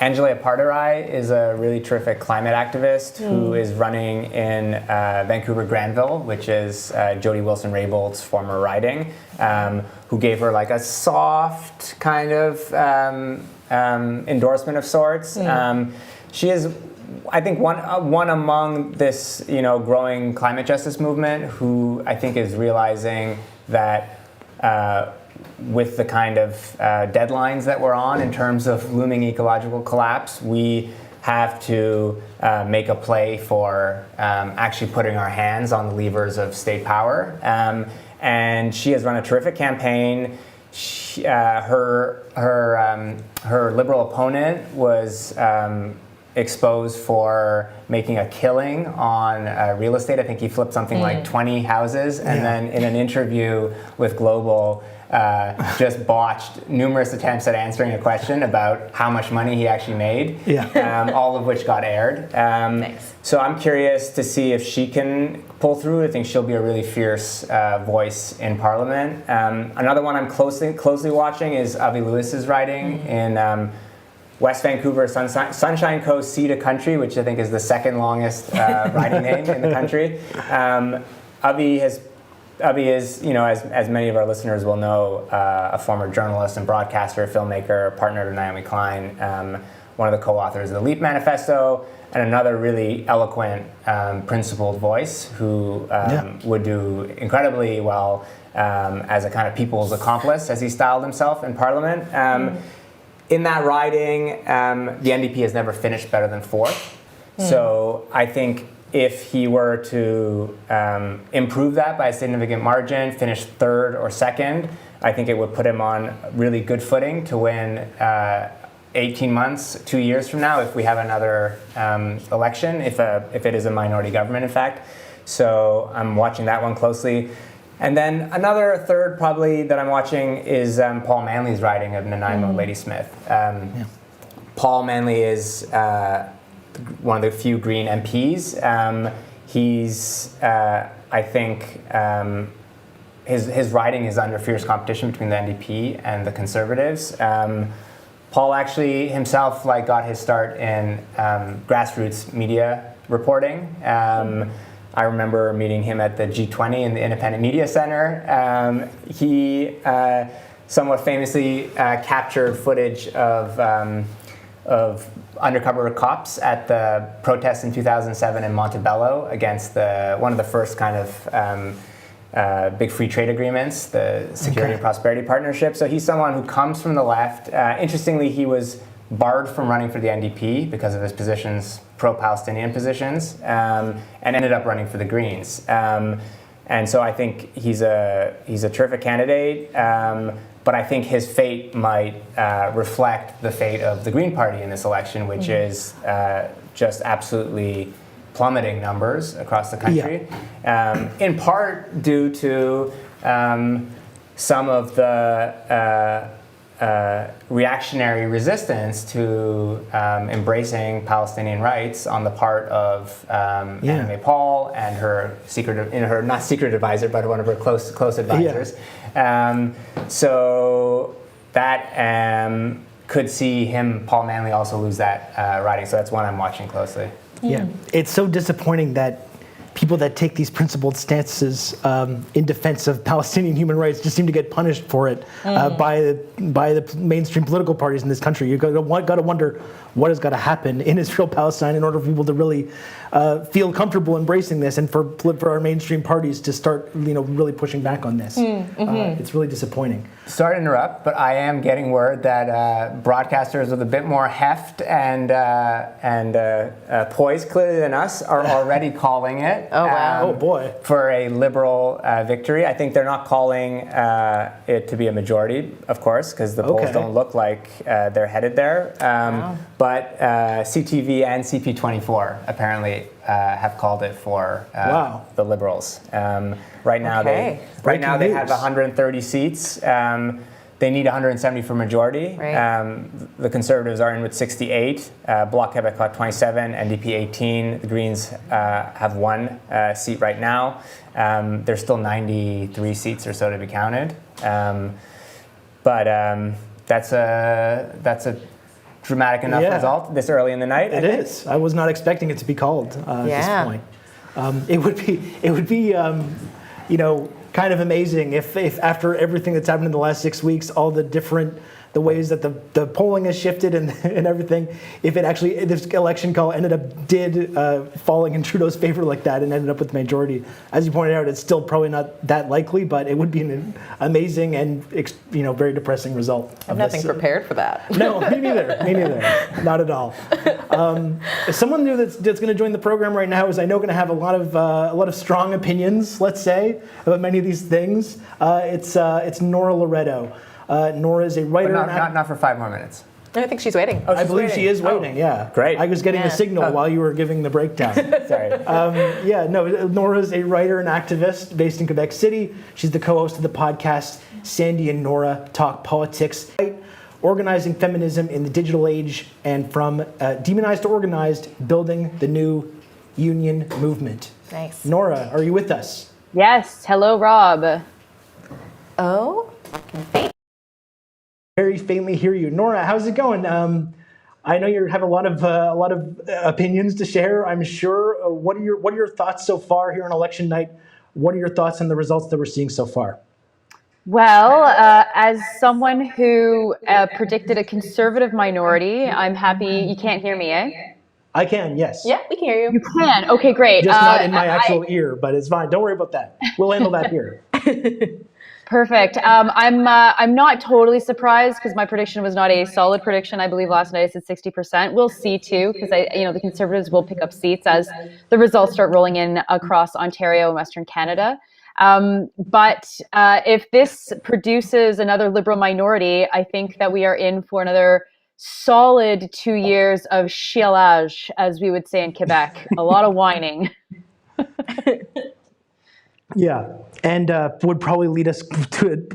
[SPEAKER 4] Angela Parderai is a really terrific climate activist who is running in Vancouver Granville, which is Jody Wilson-Raybould's former riding, who gave her a soft kind of endorsement of sorts. She is, I think, one among this growing climate justice movement who I think is realizing that with the kind of deadlines that we're on in terms of looming ecological collapse, we have to make a play for actually putting our hands on the levers of state power. And she has run a terrific campaign. Her Liberal opponent was exposed for making a killing on real estate. I think he flipped something like 20 houses, and then in an interview with Global, just botched numerous attempts at answering a question about how much money he actually made, all of which got aired. So I'm curious to see if she can pull through. I think she'll be a really fierce voice in Parliament. Another one I'm closely watching is Avi Lewis's riding in West Vancouver, Sunshine Coast, Sea to Country, which I think is the second longest riding name in the country. Avi is, as many of our listeners will know, a former journalist and broadcaster, filmmaker, partner to Naomi Klein, one of the co-authors of the LEAP Manifesto, and another really eloquent, principled voice who would do incredibly well as a kind of people's accomplice, as he styled himself in Parliament. In that riding, the NDP has never finished better than fourth. So I think if he were to improve that by a significant margin, finish third or second, I think it would put him on really good footing to win 18 months, 2 years from now, if we have another election, if it is a minority government, in fact. So I'm watching that one closely. And then another third probably that I'm watching is Paul Manley's riding of Nanaimo Ladysmith. Paul Manley is one of the few Green MPs. He's, I think, his riding is under fierce competition between the NDP and the Conservatives. Paul actually himself got his start in grassroots media reporting. I remember meeting him at the G20 in the Independent Media Center. He somewhat famously captured footage of undercover cops at the protests in 2007 in Montebello against one of the first kind of big free trade agreements, the Security and Prosperity Partnership. So he's someone who comes from the left. Interestingly, he was barred from running for the NDP because of his positions, pro-Palestinian positions, and ended up running for the Greens. And so I think he's a terrific candidate, but I think his fate might reflect the fate of the Green Party in this election, which is just absolutely plummeting numbers across the country, in part due to some of the reactionary resistance to embracing Palestinian rights on the part of Anna May Paul and her not secret advisor, but one of her close advisors. So that could see Paul Manley, also lose that riding. So that's one I'm watching closely.
[SPEAKER 2] Yeah, it's so disappointing that people that take these principled stances in defense of Palestinian human rights just seem to get punished for it by the mainstream political parties in this country. You've got to wonder what has got to happen in Israel-Palestine in order for people to really feel comfortable embracing this, and for our mainstream parties to start really pushing back on this. It's really disappointing.
[SPEAKER 4] Sorry to interrupt, but I am getting word that broadcasters with a bit more heft and poise clearly than us are already calling it.
[SPEAKER 3] Oh, wow.
[SPEAKER 2] Oh, boy.
[SPEAKER 4] For a Liberal victory. I think they're not calling it to be a majority, of course, because the polls don't look like they're headed there. But CTV and CP24 apparently have called it for the Liberals. Right now they have 130 seats. They need 170 for majority. Right. The Conservatives are in with 68. Bloc Québécois 27, NDP 18. The Greens have one seat right now. There's still 93 seats or so to be counted. But that's a dramatic enough result this early in the night.
[SPEAKER 2] It is. I was not expecting it to be called at this point. It would be kind of amazing if after everything that's happened in the last 6 weeks, all the different the ways that the polling has shifted and everything, if this election call did falling in Trudeau's favor like that and ended up with the majority. As you pointed out, it's still probably not that likely, but it would be an amazing and very depressing result.
[SPEAKER 3] I have nothing prepared for that.
[SPEAKER 2] No, me neither. Not at all. Someone new that's going to join the program right now is I know going to have a lot of strong opinions, let's say, about many of these things. It's Nora Loreto. Nora is a writer.
[SPEAKER 4] But not for 5 more minutes.
[SPEAKER 3] I think she's waiting.
[SPEAKER 2] I believe she is waiting, yeah.
[SPEAKER 4] Great.
[SPEAKER 2] I was getting a signal while you were giving the breakdown.
[SPEAKER 4] Sorry.
[SPEAKER 2] Nora is a writer and activist based in Quebec City. She's the co-host of the podcast Sandy and Nora Talk Politics, organizing feminism in the digital age, and from demonized to organized, building the new union movement.
[SPEAKER 3] Nice.
[SPEAKER 2] Nora, are you with us?
[SPEAKER 13] Yes. Hello, Rob.
[SPEAKER 3] Oh,
[SPEAKER 2] Very faintly hear you. Nora, how's it going? I know you have a lot of opinions to share, I'm sure. What are your thoughts so far here on election night? What are your thoughts on the results that we're seeing so far?
[SPEAKER 13] Well, as someone who predicted a conservative minority, I'm happy. You can't hear me, eh?
[SPEAKER 2] I can, yes.
[SPEAKER 3] yeah, we can hear you.
[SPEAKER 13] You can. Okay, great.
[SPEAKER 2] Just not in my actual ear, but it's fine. Don't worry about that. We'll handle that here.
[SPEAKER 13] Perfect. I'm not totally surprised because my prediction was not a solid prediction. I believe last night I said 60%. We'll see too, because the Conservatives will pick up seats as the results start rolling in across Ontario and Western Canada. But if this produces another Liberal minority, I think that we are in for another solid 2 years of chialage, as we would say in Quebec. A lot of whining.
[SPEAKER 2] Yeah, and would probably lead us to,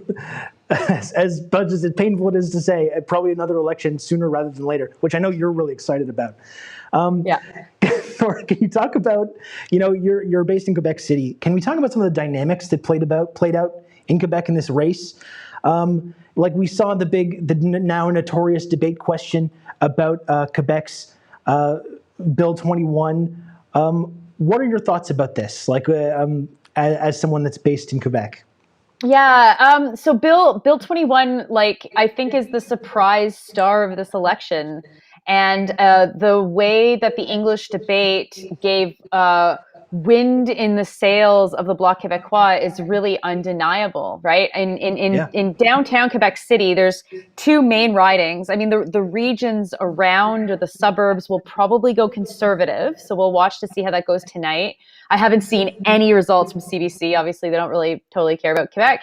[SPEAKER 2] as much as it's painful it is to say, probably another election sooner rather than later, which I know you're really excited about.
[SPEAKER 13] Yeah.
[SPEAKER 2] Nora, can you talk about, you're based in Quebec City. Can we talk about some of the dynamics that played out in Quebec in this race? Like we saw the now notorious debate question about Quebec's Bill 21. What are your thoughts about this? Like, as someone that's based in Quebec?
[SPEAKER 13] Yeah. So Bill 21, I think is the surprise star of this election. And the way that the English debate gave wind in the sails of the Bloc Québécois is really undeniable, right? In downtown Quebec City, there's two main ridings. I mean, the regions around or the suburbs will probably go conservative. So we'll watch to see how that goes tonight. I haven't seen any results from CBC. Obviously, they don't really totally care about Quebec.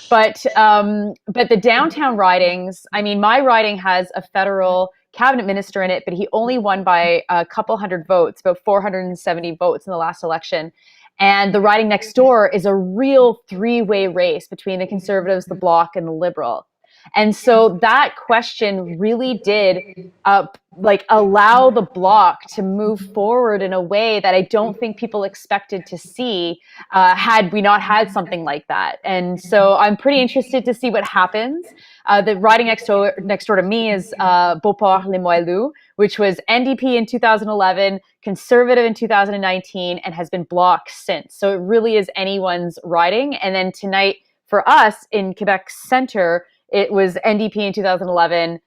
[SPEAKER 13] But the downtown ridings, I mean, my riding has a federal cabinet minister in it, but he only won by a couple hundred votes, about 470 votes in the last election. And the riding next door is a real three-way race between the Conservatives, the Bloc, and the Liberal. And so that question really did allow the Bloc to move forward in a way that I don't think people expected to see had we not had something like that. And so I'm pretty interested to see what happens. The riding next door to me is Beauport-Limoilou, which was NDP in 2011, Conservative in 2019, and has been Bloc since. So it really is anyone's riding. And then tonight for us in Quebec Centre, it was NDP in 2011,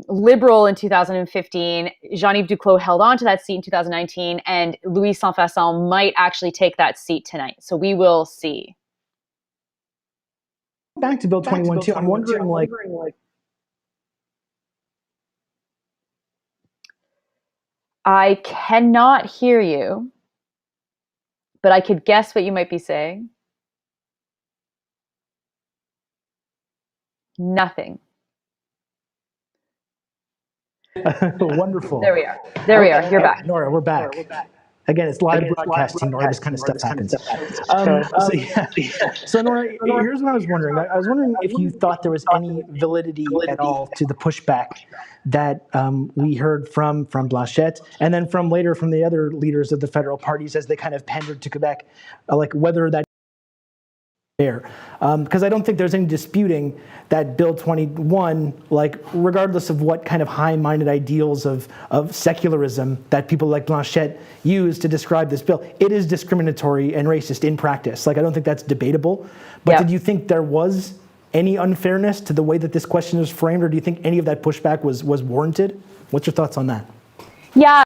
[SPEAKER 13] Liberal in 2015. Jean-Yves Duclos held on to that seat in 2019, and Louis Saint-Fasson might actually take that seat tonight. So we will see.
[SPEAKER 2] Back to Bill 21 too. I'm wondering,
[SPEAKER 13] I cannot hear you, but I could guess what you might be saying. Nothing.
[SPEAKER 2] Wonderful.
[SPEAKER 13] There we are. You're back.
[SPEAKER 2] Nora, we're back. Again, it's live broadcasting, Nora. This kind of stuff happens. So Nora, here's what I was wondering. I was wondering if you thought there was any validity at all to the pushback that we heard from Blanchette, and then from the other leaders of the federal parties as they kind of pandered to Quebec, like whether that there. Because I don't think there's any disputing that Bill 21, regardless of what kind of high-minded ideals of secularism that people like Blanchette use to describe this bill, it is discriminatory and racist in practice. I don't think that's debatable. But Did you think there was any unfairness to the way that this question is framed, or do you think any of that pushback was warranted? What's your thoughts on that?
[SPEAKER 13] Yeah,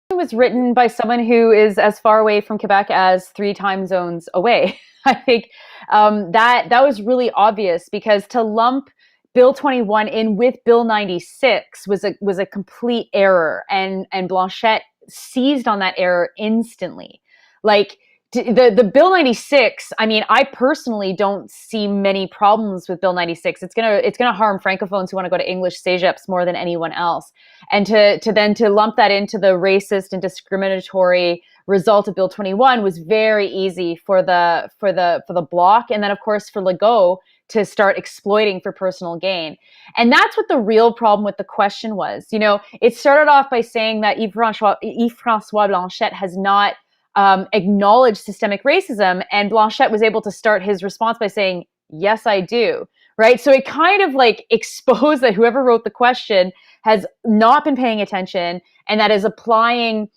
[SPEAKER 13] it was written by someone who is as far away from Quebec as 3 time zones away. I think that was really obvious, because to lump Bill 21 in with Bill 96 was a complete error, and Blanchet seized on that error instantly. Like the Bill 96, I mean, I personally don't see many problems with Bill 96. It's gonna harm francophones who want to go to English cégeps more than anyone else, and to lump that into the racist and discriminatory result of Bill 21 was very easy for the Bloc, and then of course for Legault to start exploiting for personal gain. And that's what the real problem with the question was. You know, it started off by saying that Yves-François Blanchet has not acknowledged systemic racism, and Blanchet was able to start his response by saying, yes, I do. Right? So it kind of like exposed that whoever wrote the question has not been paying attention, and that is applying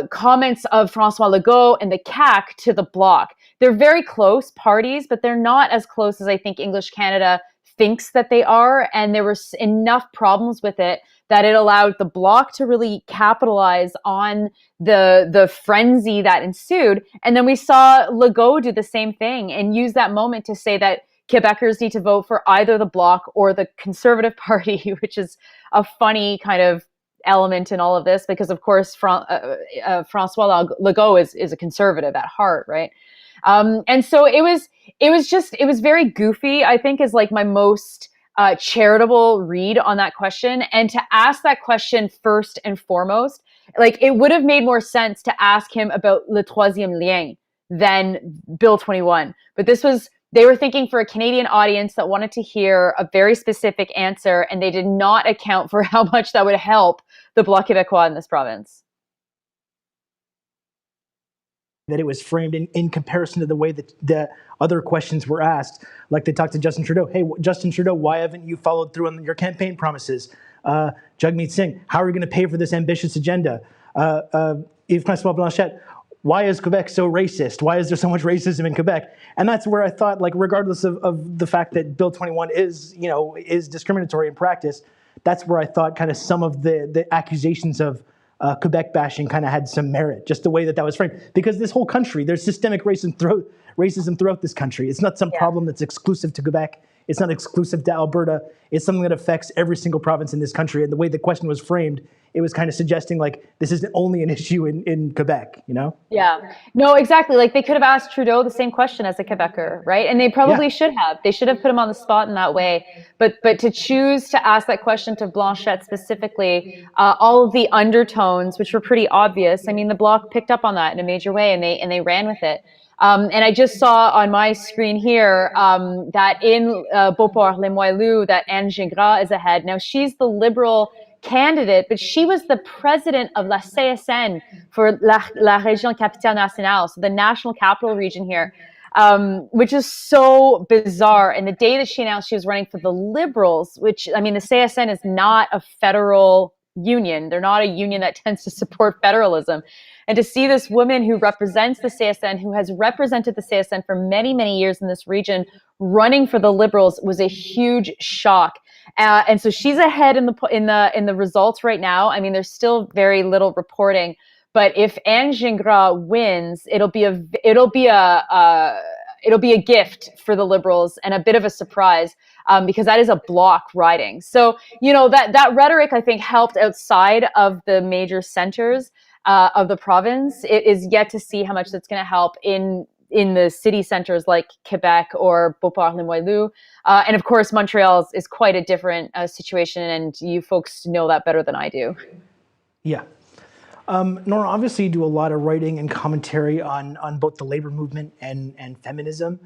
[SPEAKER 13] comments of François Legault and the CAQ to the Bloc. They're very close parties, but they're not as close as I think English Canada thinks that they are. And there were enough problems with it that it allowed the Bloc to really capitalize on the frenzy that ensued. And then we saw Legault do the same thing and use that moment to say that Quebecers need to vote for either the Bloc or the Conservative Party, which is a funny kind of element in all of this, because of course François Legault is a conservative at heart, right? And so it was very goofy, I think, is like my most charitable read on that question. And to ask that question first and foremost, like it would have made more sense to ask him about le troisième lien than Bill 21. But they were thinking for a Canadian audience that wanted to hear a very specific answer, and they did not account for how much that would help the Bloc Québécois in this province.
[SPEAKER 2] That it was framed in comparison to the way that the other questions were asked. Like they talked to Justin Trudeau. Hey, Justin Trudeau, why haven't you followed through on your campaign promises? Jagmeet Singh, how are you going to pay for this ambitious agenda? Yves-François Blanchet, why is Quebec so racist? Why is there so much racism in Quebec? And that's where I thought, like, regardless of the fact that Bill 21 is discriminatory in practice, that's where I thought kind of some of the accusations of Quebec bashing kind of had some merit, just the way that was framed. Because this whole country, there's systemic racism throughout this country. It's not some problem that's exclusive to Quebec. It's not exclusive to Alberta. It's something that affects every single province in this country. And the way the question was framed, it was kind of suggesting like this isn't only an issue in Quebec, you know?
[SPEAKER 13] Yeah. No, exactly. Like they could have asked Trudeau the same question as a Quebecer, right? And they probably should have. They should have put him on the spot in that way. But to choose to ask that question to Blanchet specifically, all of the undertones, which were pretty obvious. I mean, the Bloc picked up on that in a major way, and they ran with it. And I just saw on my screen here that in Beauport-Limoilou that Anne Gingras is ahead. Now, she's the Liberal candidate, but she was the president of la CSN for la Région Capitale Nationale, so the national capital region here, which is so bizarre. And the day that she announced she was running for the Liberals, which, I mean, the CSN is not a federal union. They're not a union that tends to support federalism. And to see this woman who represents the CSN, who has represented the CSN for many, many years in this region, running for the Liberals was a huge shock. And so she's ahead in the results right now. I mean, there's still very little reporting, but if Anne Gingras wins, it'll be a gift for the Liberals and a bit of a surprise, because that is a Bloc riding. So, you know, that rhetoric, I think, helped outside of the major centers of the province. It is yet to see how much that's going to help in the city centers like Quebec or Beauport-Limoilou. And of course, Montreal is quite a different situation, and you folks know that better than I do. Yeah.
[SPEAKER 2] Nora, obviously you do a lot of writing and commentary on both the labor movement and feminism.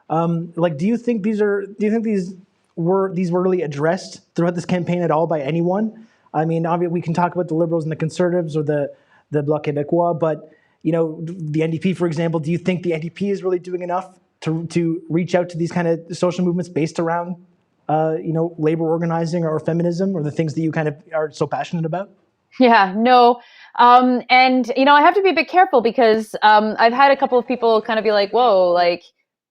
[SPEAKER 2] Do you think these were really addressed throughout this campaign at all by anyone? I mean, obviously we can talk about the Liberals and the Conservatives or the Bloc Québécois, but you know, the NDP, for example, do you think the NDP is really doing enough to reach out to these kind of social movements based around labor organizing or feminism or the things that you kind of are so passionate about?
[SPEAKER 13] Yeah, no. And, you know, I have to be a bit careful because I've had a couple of people kind of be like, whoa, like,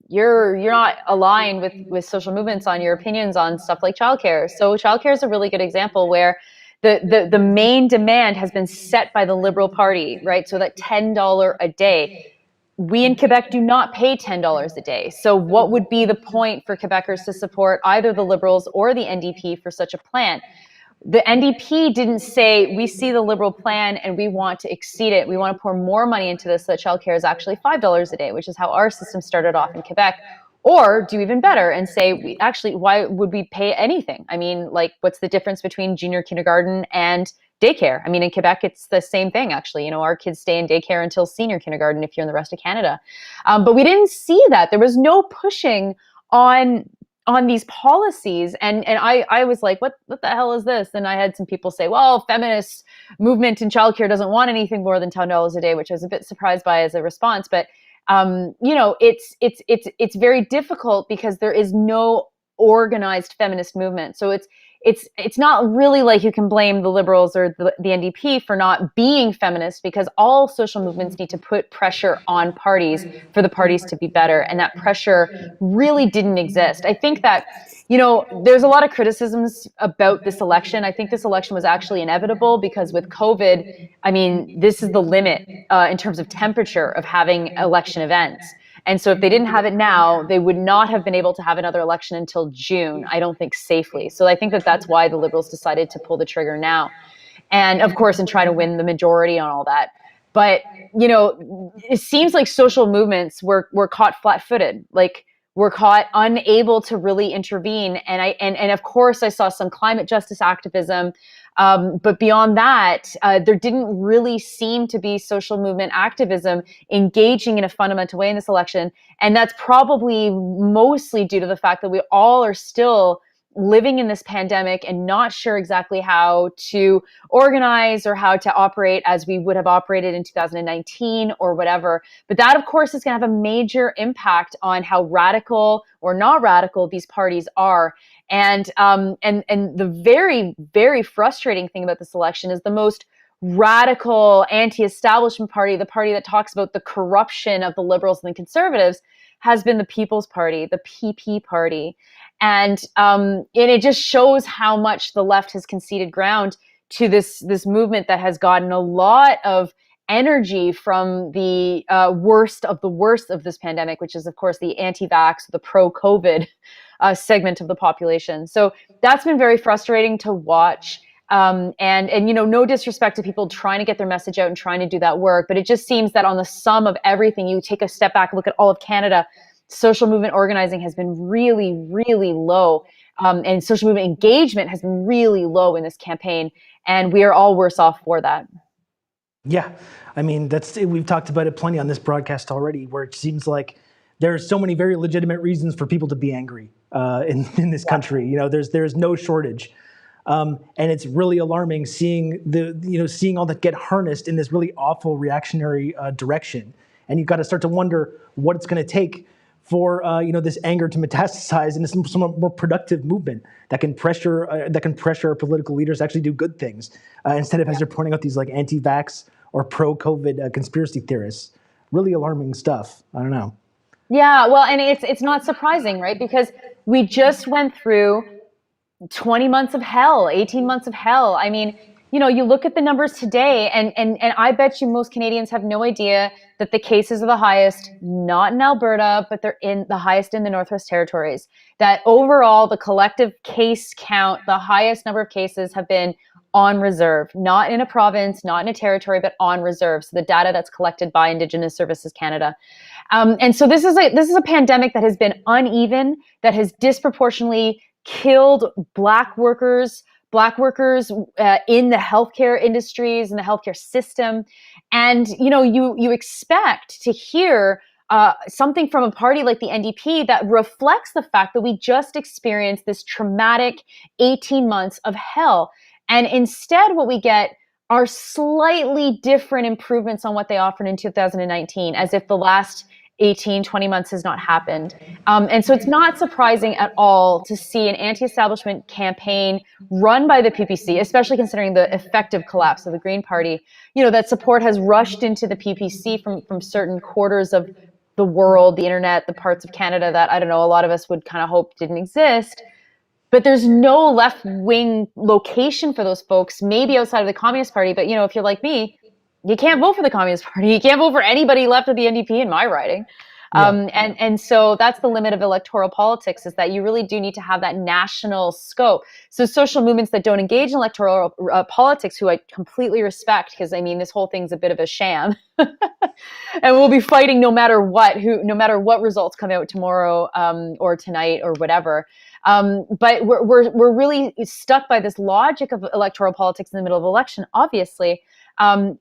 [SPEAKER 13] you're not aligned with social movements on your opinions on stuff like childcare. So childcare is a really good example where the main demand has been set by the Liberal Party, right? So that $10 a day. We in Quebec do not pay $10 a day. So what would be the point for Quebecers to support either the Liberals or the NDP for such a plan? The NDP didn't say, we see the Liberal plan and we want to exceed it. We want to pour more money into this so that childcare is actually $5 a day, which is how our system started off in Quebec. Or do even better and say, why would we pay anything? I mean, like, what's the difference between junior kindergarten and daycare? I mean, in Quebec, it's the same thing, actually. You know, our kids stay in daycare until senior kindergarten if you're in the rest of Canada. But we didn't see that. There was no pushing on these policies. And I was like, what the hell is this? And I had some people say, well, feminist movement in childcare doesn't want anything more than $10 a day, which I was a bit surprised by as a response. But you know, it's very difficult because there is no organized feminist movement. So it's not really like you can blame the Liberals or the NDP for not being feminist, because all social movements need to put pressure on parties for the parties to be better. And that pressure really didn't exist. I think that, you know, there's a lot of criticisms about this election. I think this election was actually inevitable because with COVID, I mean, this is the limit in terms of temperature of having election events. And so if they didn't have it now, they would not have been able to have another election until June, I don't think safely. So I think that that's why the Liberals decided to pull the trigger now. And of course, and try to win the majority on all that. But, you know, it seems like social movements were caught flat-footed. Like, we're caught unable to really intervene. And of course, I saw some climate justice activism. But beyond that, there didn't really seem to be social movement activism engaging in a fundamental way in this election. And that's probably mostly due to the fact that we all are still living in this pandemic and not sure exactly how to organize or how to operate as we would have operated in 2019 or whatever. But that, of course, is going to have a major impact on how radical or not radical these parties are. And the very, very frustrating thing about this election is the most radical anti-establishment party, the party that talks about the corruption of the Liberals and the Conservatives, has been the People's Party, the PP Party. And it just shows how much the left has conceded ground to this movement that has gotten a lot of energy from the worst of this pandemic, which is, of course, the anti-vax, the pro-COVID segment of the population. So that's been very frustrating to watch. And you know, no disrespect to people trying to get their message out and trying to do that work, but it just seems that on the sum of everything, you take a step back, look at all of Canada, social movement organizing has been really, really low. And social movement engagement has been really low in this campaign. And we are all worse off for that.
[SPEAKER 2] Yeah. I mean, we've talked about it plenty on this broadcast already, where it seems like there are so many very legitimate reasons for people to be angry in this country. You know, there's no shortage. And it's really alarming seeing all that get harnessed in this really awful reactionary direction. And you've got to start to wonder what it's going to take for this anger to metastasize into some more productive movement that can pressure our political leaders to actually do good things instead of, as they're pointing out, these like anti-vax or pro-COVID conspiracy theorists. Really alarming stuff. I don't know.
[SPEAKER 13] Yeah, well, and it's not surprising, right? Because we just went through 20 months of hell, 18 months of hell. I mean, you know, you look at the numbers today, and I bet you most Canadians have no idea that the cases are the highest, not in Alberta, but they're in the highest in the Northwest Territories. That overall, the collective case count, the highest number of cases have been on reserve, not in a province, not in a territory, but on reserve. So the data that's collected by Indigenous Services Canada. And so this is a pandemic that has been uneven, that has disproportionately killed Black workers in the healthcare industries, in the healthcare system. And, you know, you expect to hear something from a party like the NDP that reflects the fact that we just experienced this traumatic 18 months of hell. And instead, what we get are slightly different improvements on what they offered in 2019, as if the last 18, 20 months has not happened. And so it's not surprising at all to see an anti-establishment campaign run by the PPC, especially considering the effective collapse of the Green Party, you know, that support has rushed into the PPC from certain quarters of the world, the internet, the parts of Canada that, I don't know, a lot of us would kind of hope didn't exist. But there's no left-wing location for those folks, maybe outside of the Communist Party. But, if you're like me, you can't vote for the Communist Party. You can't vote for anybody left of the NDP in my riding. And so that's the limit of electoral politics, is that you really do need to have that national scope. So social movements that don't engage in electoral politics, who I completely respect, because this whole thing's a bit of a sham, and we'll be fighting no matter what results come out tomorrow or tonight or whatever. But we're really stuck by this logic of electoral politics in the middle of election, obviously. And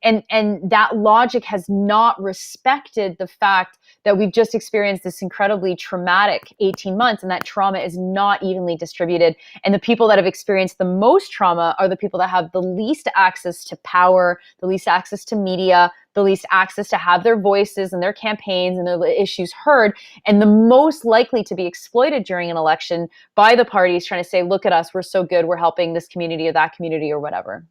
[SPEAKER 13] that logic has not respected the fact that we've just experienced this incredibly traumatic 18 months, and that trauma is not evenly distributed. And the people that have experienced the most trauma are the people that have the least access to power, the least access to media, the least access to have their voices and their campaigns and their issues heard, and the most likely to be exploited during an election by the parties trying to say, look at us, we're so good, we're helping this community or that community or whatever.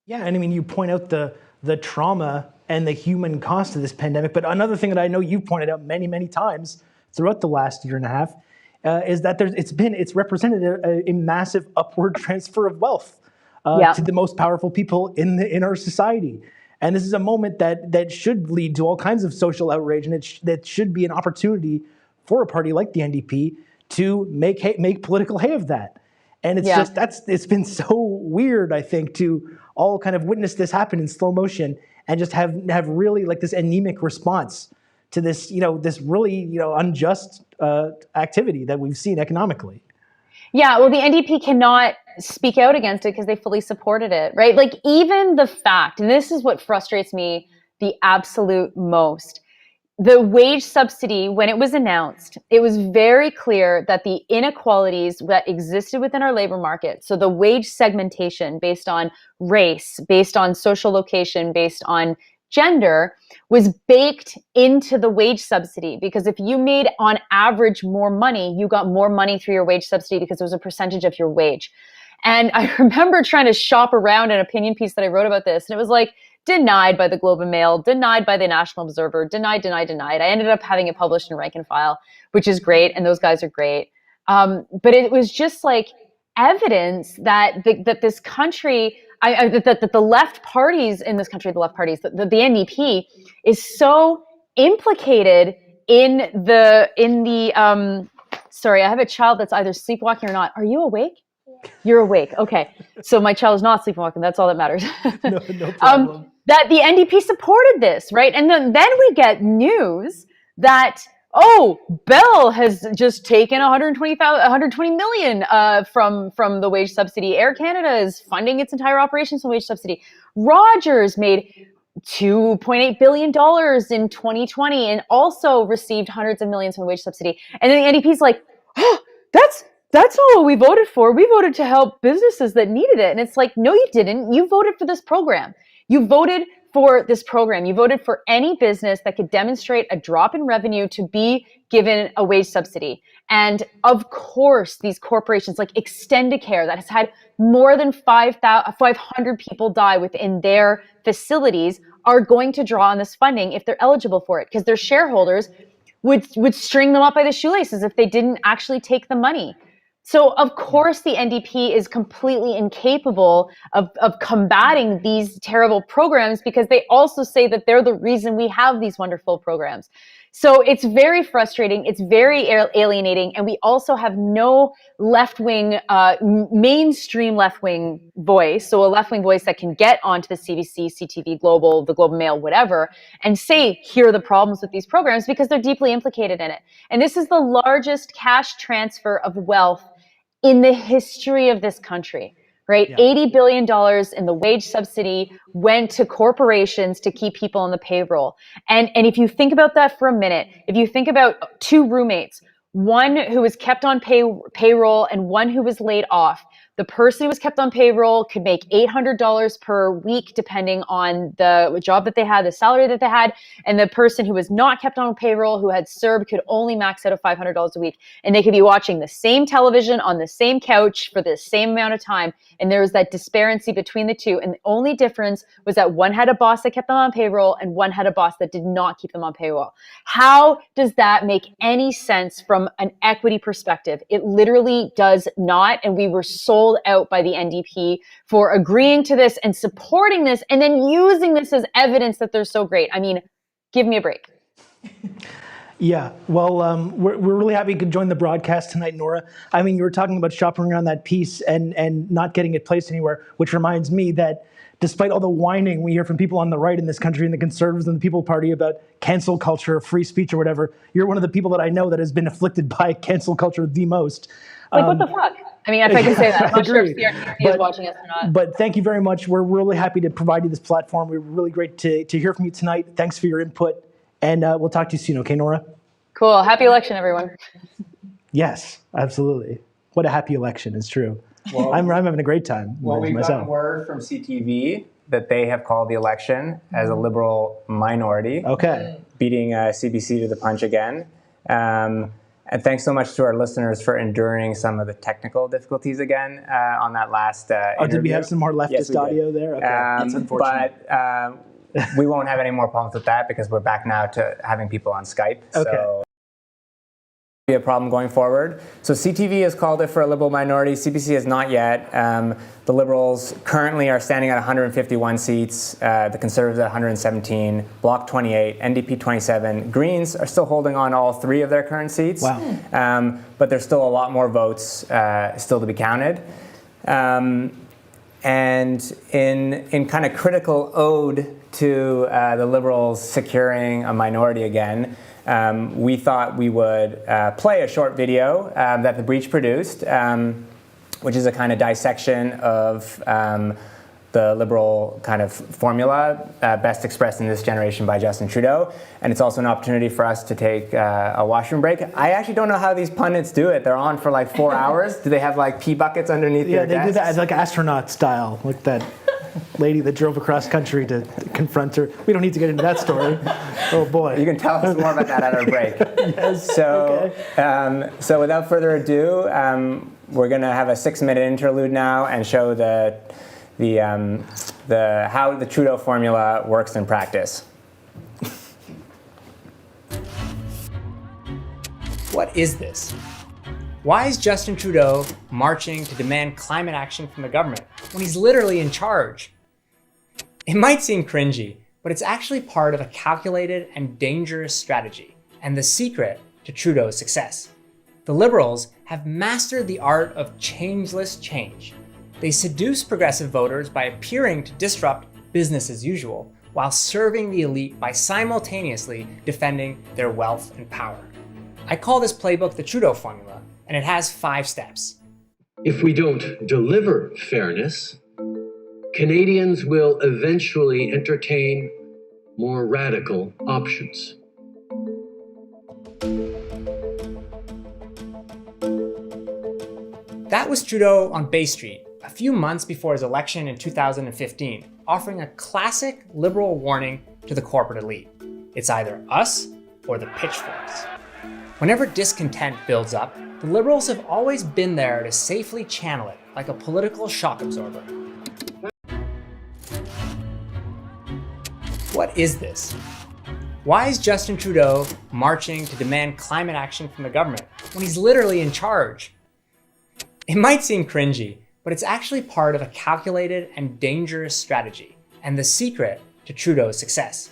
[SPEAKER 2] Yeah, and you point out the trauma and the human cost of this pandemic, but another thing that I know you've pointed out many, many times throughout the last year and a half is that it's represented a massive upward transfer of wealth to the most powerful people in our society. And this is a moment that should lead to all kinds of social outrage, and that should be an opportunity for a party like the NDP to make political hay of that. And it's been so weird, I think, to all kind of witness this happen in slow motion and just have really like this anemic response to this, this really, unjust activity that we've seen economically.
[SPEAKER 13] Yeah, well, the NDP cannot speak out against it because they fully supported it, right? Like, even the fact, and this is what frustrates me the absolute most, the wage subsidy, when it was announced, it was very clear that the inequalities that existed within our labor market, so the wage segmentation based on race, based on social location, based on gender, was baked into the wage subsidy. Because if you made on average more money, you got more money through your wage subsidy because it was a percentage of your wage. And I remember trying to shop around an opinion piece that I wrote about this, and it was like, denied by the Globe and Mail, denied by the National Observer, denied. I ended up having it published in Rank and File, which is great, and those guys are great. But it was just like evidence that this country, that the left parties in this country, the NDP, is so implicated in the. Sorry, I have a child that's either sleepwalking or not. Are you awake? You're awake. Okay. So my child is not sleepwalking. That's all that matters.
[SPEAKER 2] No problem.
[SPEAKER 13] That the NDP supported this, right? And then we get news that, Bell has just taken $120 million from the wage subsidy. Air Canada is funding its entire operations from wage subsidy. Rogers made $2.8 billion in 2020 and also received hundreds of millions from wage subsidy. And then the NDP's like, that's not what we voted for. We voted to help businesses that needed it. And it's like, no, you didn't. You voted for this program. You voted for this program. You voted for any business that could demonstrate a drop in revenue to be given a wage subsidy. And of course, these corporations like Extendicare, that has had more than 500 people die within their facilities, are going to draw on this funding if they're eligible for it, because their shareholders would string them up by the shoelaces if they didn't actually take the money. So of course the NDP is completely incapable of combating these terrible programs, because they also say that they're the reason we have these wonderful programs. So it's very frustrating. It's very alienating. And we also have no left-wing, mainstream left-wing voice. So a left-wing voice that can get onto the CBC, CTV Global, the Globe and Mail, whatever, and say, here are the problems with these programs, because they're deeply implicated in it. And this is the largest cash transfer of wealth in the history of this country, right? Yeah. $80 billion in the wage subsidy went to corporations to keep people on the payroll. And if you think about that for a minute, if you think about two roommates, one who was kept on payroll and one who was laid off, the person who was kept on payroll could make $800 per week, depending on the job that they had, the salary that they had. And the person who was not kept on payroll, who had served, could only max out at $500 a week. And they could be watching the same television on the same couch for the same amount of time. And there was that disparity between the two. And the only difference was that one had a boss that kept them on payroll and one had a boss that did not keep them on payroll. How does that make any sense from an equity perspective? It literally does not. And we were sold out by the NDP for agreeing to this and supporting this and then using this as evidence that they're so great. I mean, give me a break.
[SPEAKER 2] Yeah, well, we're really happy you could join the broadcast tonight, Nora. I mean, you were talking about shopping around that piece and not getting it placed anywhere, which reminds me that despite all the whining we hear from people on the right in this country and the Conservatives and the People Party about cancel culture, free speech or whatever, you're one of the people that I know that has been afflicted by cancel culture the most.
[SPEAKER 13] Like, what the fuck? I mean, if I can say that. I'm not sure if CRTV is watching us or not.
[SPEAKER 2] But thank you very much. We're really happy to provide you this platform. We're really great to hear from you tonight. Thanks for your input. And we'll talk to you soon, okay, Nora?
[SPEAKER 13] Cool. Happy election, everyone.
[SPEAKER 2] Yes, absolutely. What a happy election. It's true. Well, I'm having a great time
[SPEAKER 4] we've
[SPEAKER 2] myself.
[SPEAKER 4] gotten word from CTV that they have called the election as a Liberal minority.
[SPEAKER 2] Okay.
[SPEAKER 4] Beating CBC to the punch again. And thanks so much to our listeners for enduring some of the technical difficulties again on that last interview.
[SPEAKER 2] Did we have some more leftist audio there? Okay, that's unfortunate.
[SPEAKER 4] But we won't have any more problems with that because we're back now to having people on Skype.
[SPEAKER 2] Okay.
[SPEAKER 4] So be a problem going forward. So CTV has called it for a Liberal minority. CBC has not yet. The Liberals currently are standing at 151 seats. The Conservatives at 117. Bloc 28. NDP 27. Greens are still holding on all 3 of their current seats.
[SPEAKER 2] Wow.
[SPEAKER 4] But there's still a lot more votes still to be counted. And in kind of critical ode to the Liberals securing a minority again, we thought we would play a short video that The Breach produced, which is a kind of dissection of the Liberal kind of formula, best expressed in this generation by Justin Trudeau. And it's also an opportunity for us to take a washroom break. I actually don't know how these pundits do it. They're on for like 4 hours. Do they have like pee buckets underneath their desks?
[SPEAKER 2] Yeah, they do that like astronaut style, like that lady that drove across country to confront her. We don't need to get into that story. Oh boy.
[SPEAKER 4] You can tell us more about that at our break.
[SPEAKER 2] Yes.
[SPEAKER 4] So, okay. So without further ado, we're going to have a 6-minute interlude now and show how the Trudeau Formula works in practice.
[SPEAKER 14] What is this? Why is Justin Trudeau marching to demand climate action from the government when he's literally in charge? It might seem cringy, but it's actually part of a calculated and dangerous strategy, and the secret to Trudeau's success. The Liberals have mastered the art of changeless change. They seduce progressive voters by appearing to disrupt business as usual, while serving the elite by simultaneously defending their wealth and power. I call this playbook the Trudeau Formula, and it has 5 steps.
[SPEAKER 15] If we don't deliver fairness, Canadians will eventually entertain more radical options.
[SPEAKER 14] That was Trudeau on Bay Street a few months before his election in 2015, offering a classic Liberal warning to the corporate elite. It's either us or the pitchforks. Whenever discontent builds up, the Liberals have always been there to safely channel it like a political shock absorber. What is this? Why is Justin Trudeau marching to demand climate action from the government when he's literally in charge? It might seem cringy, but it's actually part of a calculated and dangerous strategy, and the secret to Trudeau's success.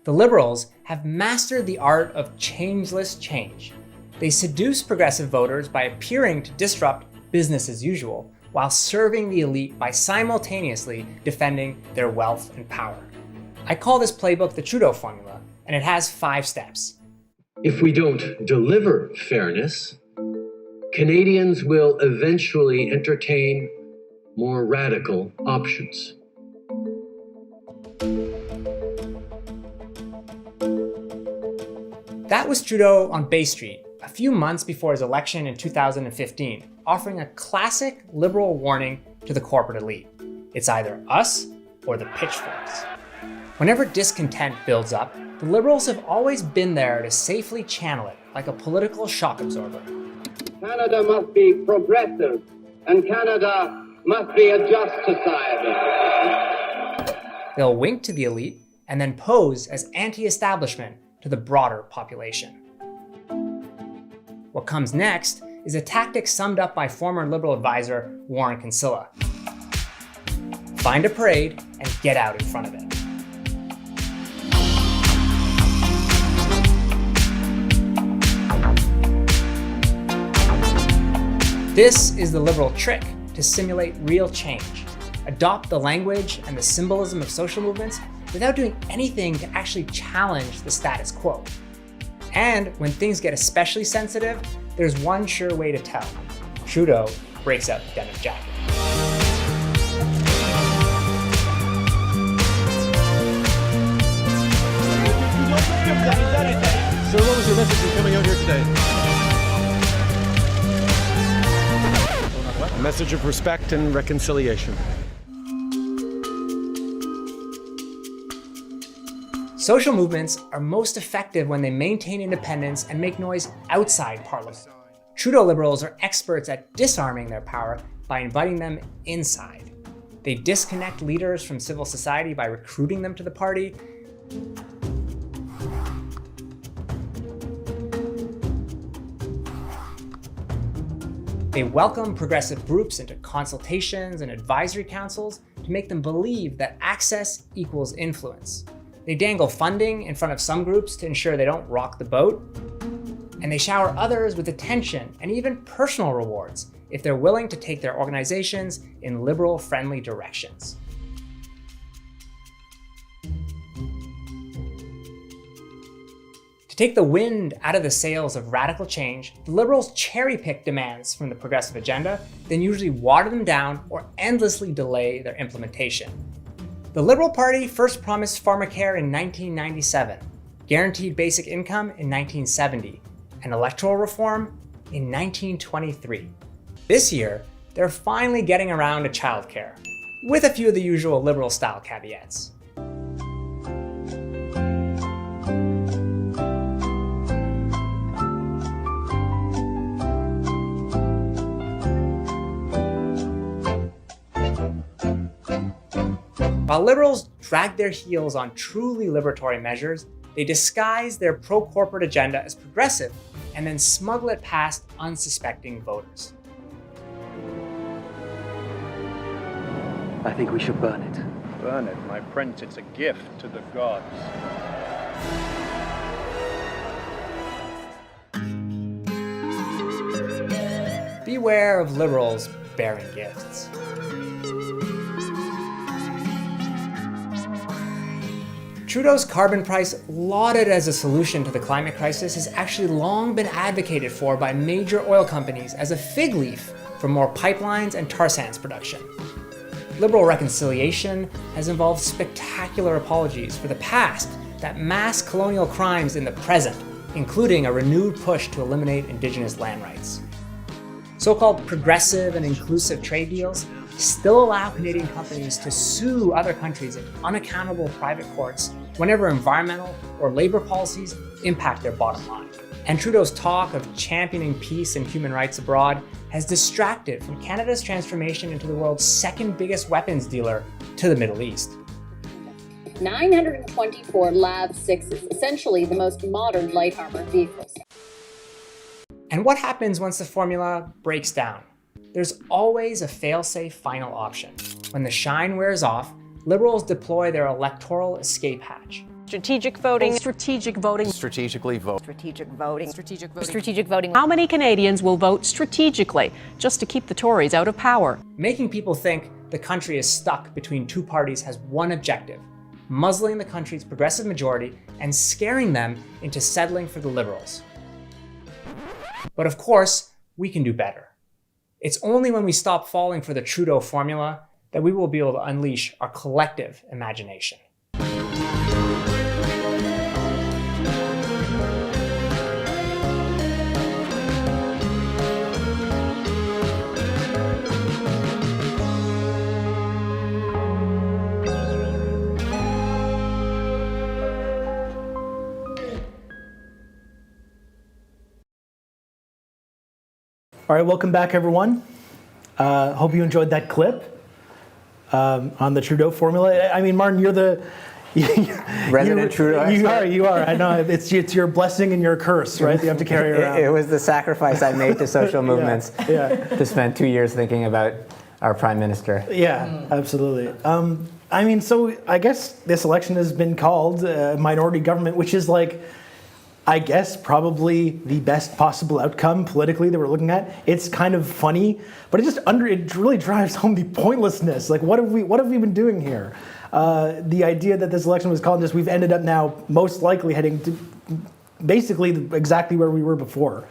[SPEAKER 14] The Liberals have mastered the art of changeless change. They seduce progressive voters by appearing to disrupt business as usual, while serving the elite by simultaneously defending their wealth and power. I call this playbook the Trudeau Formula, and it has 5 steps.
[SPEAKER 15] If we don't deliver fairness, Canadians will eventually entertain more radical options.
[SPEAKER 14] That was Trudeau on Bay Street a few months before his election in 2015, offering a classic liberal warning to the corporate elite. It's either us or the pitchforks. Whenever discontent builds up, the Liberals have always been there to safely channel it like a political shock absorber.
[SPEAKER 16] Canada must be progressive, and Canada must be a just society.
[SPEAKER 14] They'll wink to the elite and then pose as anti-establishment to the broader population. What comes next is a tactic summed up by former Liberal advisor Warren Kinsella. Find a parade and get out in front of it. This is the Liberal trick to simulate real change. Adopt the language and the symbolism of social movements without doing anything to actually challenge the status quo. And when things get especially sensitive, there's one sure way to tell. Trudeau breaks out the denim jacket.
[SPEAKER 10] Sir, what was your message in coming out here today? A message of respect and reconciliation.
[SPEAKER 14] Social movements are most effective when they maintain independence and make noise outside Parliament. Trudeau Liberals are experts at disarming their power by inviting them inside. They disconnect leaders from civil society by recruiting them to the party. They welcome progressive groups into consultations and advisory councils to make them believe that access equals influence. They dangle funding in front of some groups to ensure they don't rock the boat. And they shower others with attention and even personal rewards if they're willing to take their organizations in liberal-friendly directions. To take the wind out of the sails of radical change, the Liberals cherry-pick demands from the progressive agenda, then usually water them down or endlessly delay their implementation. The Liberal Party first promised pharmacare in 1997, guaranteed basic income in 1970, and electoral reform in 1923. This year, they're finally getting around to childcare, with a few of the usual Liberal-style caveats. While Liberals drag their heels on truly liberatory measures, they disguise their pro-corporate agenda as progressive and then smuggle it past unsuspecting voters.
[SPEAKER 17] I think we should burn it.
[SPEAKER 18] Burn it, my prince. It's a gift to the gods.
[SPEAKER 14] Beware of Liberals bearing gifts. Trudeau's carbon price, lauded as a solution to the climate crisis, has actually long been advocated for by major oil companies as a fig leaf for more pipelines and tar sands production. Liberal reconciliation has involved spectacular apologies for the past that mask colonial crimes in the present, including a renewed push to eliminate Indigenous land rights. So-called progressive and inclusive trade deals still allow Canadian companies to sue other countries in unaccountable private courts whenever environmental or labor policies impact their bottom line. And Trudeau's talk of championing peace and human rights abroad has distracted from Canada's transformation into the world's second biggest weapons dealer to the Middle East.
[SPEAKER 19] 924 LAV 6s, essentially the most modern light armor vehicles.
[SPEAKER 14] And what happens once the formula breaks down? There's always a fail-safe final option. When the shine wears off, Liberals deploy their electoral escape hatch.
[SPEAKER 20] Strategic voting. Strategic voting.
[SPEAKER 21] Strategically vote.
[SPEAKER 20] Strategic voting. Strategic voting.
[SPEAKER 19] Strategic voting.
[SPEAKER 20] How many Canadians will vote strategically just to keep the Tories out of power?
[SPEAKER 14] Making people think the country is stuck between two parties has one objective: muzzling the country's progressive majority and scaring them into settling for the Liberals. But of course, we can do better. It's only when we stop falling for the Trudeau formula that we will be able to unleash our collective imagination.
[SPEAKER 2] All right, welcome back, everyone. Hope you enjoyed that clip on the Trudeau Formula. I mean, Martin, you're the
[SPEAKER 4] resident Trudeau expert.
[SPEAKER 2] You are. I know it's your blessing and your curse, right? You have to carry around.
[SPEAKER 4] It was the sacrifice I made to social movements to spend 2 years thinking about our prime minister.
[SPEAKER 2] Yeah, absolutely. I mean, so I guess this election has been called a minority government, which is like, I guess, probably the best possible outcome politically that we're looking at. It's kind of funny, but it really drives home the pointlessness. Like, what have we been doing here? The idea that this election was called and we've ended up now most likely heading to basically exactly where we were before.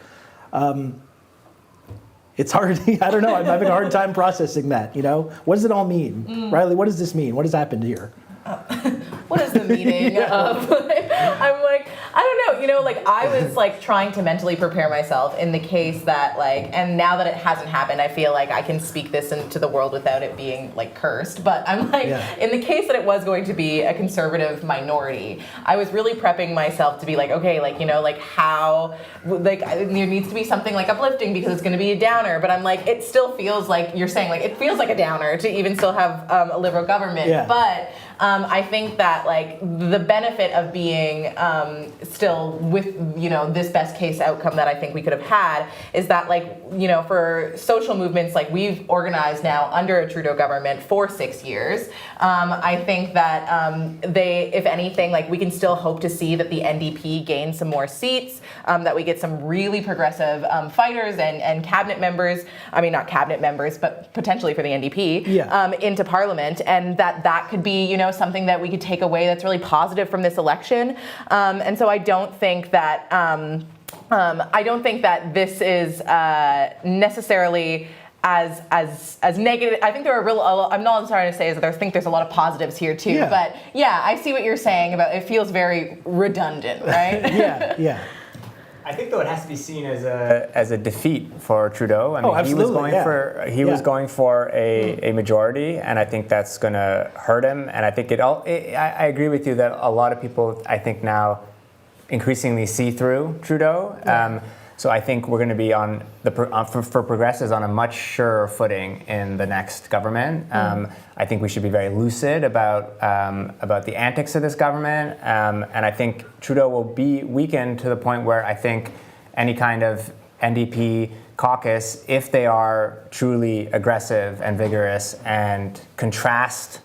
[SPEAKER 2] It's hard. I don't know. I'm having a hard time processing that. What does it all mean, Riley? What does this mean? What has happened here?
[SPEAKER 3] What is the meaning of? I'm like, I don't know. I was like trying to mentally prepare myself in the case that and now that it hasn't happened, I feel like I can speak this into the world without it being like cursed. But I'm like, in the case that it was going to be a conservative minority, I was really prepping myself to be like, okay, how, there needs to be something like uplifting because it's going to be a downer. But I'm like, it still feels like you're saying it feels like a downer to even still have a Liberal government.
[SPEAKER 2] Yeah.
[SPEAKER 3] But I think that the benefit of being still with this best case outcome that I think we could have had is that for social movements we've organized now under a Trudeau government for 6 years. I think that they, if anything, we can still hope to see that the NDP gain some more seats, that we get some really progressive fighters and cabinet members. I mean, not cabinet members, but potentially for the NDP into Parliament, and that could be something that we could take away that's really positive from this election. And so I don't think that this is necessarily as negative. I think there are I'm not trying to say is that I think there's a lot of positives here too. Yeah. But I see what you're saying about it. Feels very redundant, right?
[SPEAKER 2] Yeah.
[SPEAKER 4] I think though it has to be seen as a defeat for Trudeau. I mean,
[SPEAKER 2] absolutely.
[SPEAKER 4] he was going for a majority, and I think that's going to hurt him. And I think I agree with you that a lot of people, I think now, increasingly see through Trudeau. So I think we're going to be for progressives on a much surer footing in the next government. I think we should be very lucid about the antics of this government, and I think Trudeau will be weakened to the point where I think any kind of NDP caucus, if they are truly aggressive and vigorous and contrast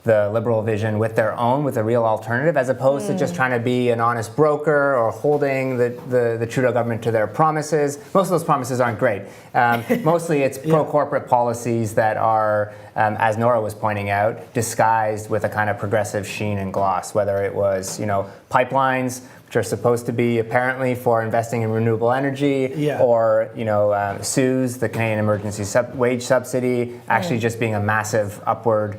[SPEAKER 4] the Liberal vision with a real alternative, as opposed to just trying to be an honest broker or holding the Trudeau government to their promises. Most of those promises aren't great. Mostly it's pro-corporate policies that are, as Nora was pointing out, disguised with a kind of progressive sheen and gloss, whether it was, pipelines, which are supposed to be apparently for investing in renewable energy, or CEWS, the Canadian Emergency Wage Subsidy, actually just being a massive upward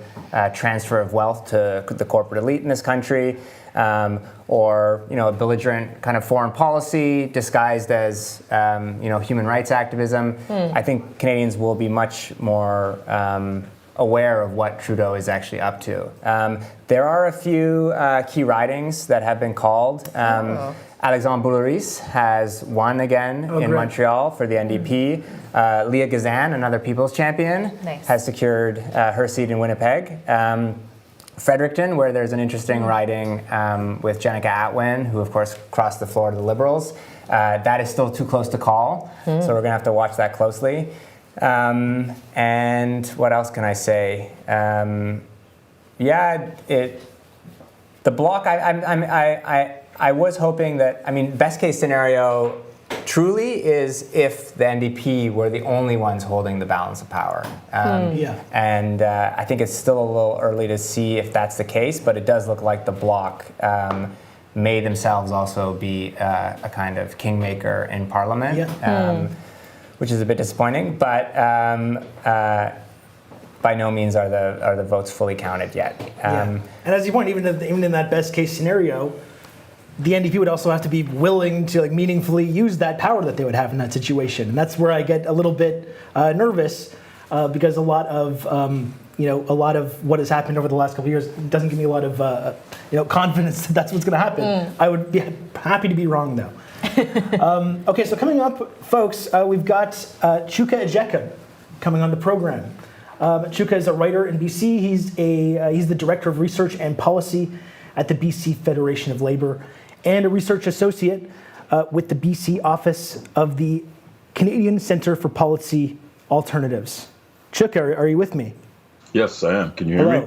[SPEAKER 4] transfer of wealth to the corporate elite in this country, or a belligerent kind of foreign policy disguised as human rights activism. I think Canadians will be much more aware of what Trudeau is actually up to. There are a few key ridings that have been called. Alexandre Boularice has won again in Montreal for the NDP. Leah Gazan, another People's Champion, has secured her seat in Winnipeg. Fredericton, where there's an interesting riding with Jenica Atwin, who of course crossed the floor to the Liberals. That is still too close to call, so we're going to have to watch that closely. And what else can I say? The bloc. I was hoping that. Best case scenario, truly, is if the NDP were the only ones holding the balance of power. And I think it's still a little early to see if that's the case, but it does look like the bloc may themselves also be a kind of kingmaker in Parliament. Which is a bit disappointing, but by no means are the votes fully counted yet.
[SPEAKER 2] And as you point, even in that best case scenario, the NDP would also have to be willing to meaningfully use that power that they would have in that situation, and that's where I get a little bit nervous because a lot of what has happened over the last couple of years doesn't give me a lot of confidence that that's what's going to happen. I would be happy to be wrong though. Okay, so coming up, folks, we've got Chuka Ejeckam coming on the program. Chuka is a writer in BC. He's the Director of Research and Policy at the BC Federation of Labour and a research associate with the BC Office of the Canadian Centre for Policy Alternatives. Chuka, are you with me?
[SPEAKER 21] Yes, I am. Can you hear me?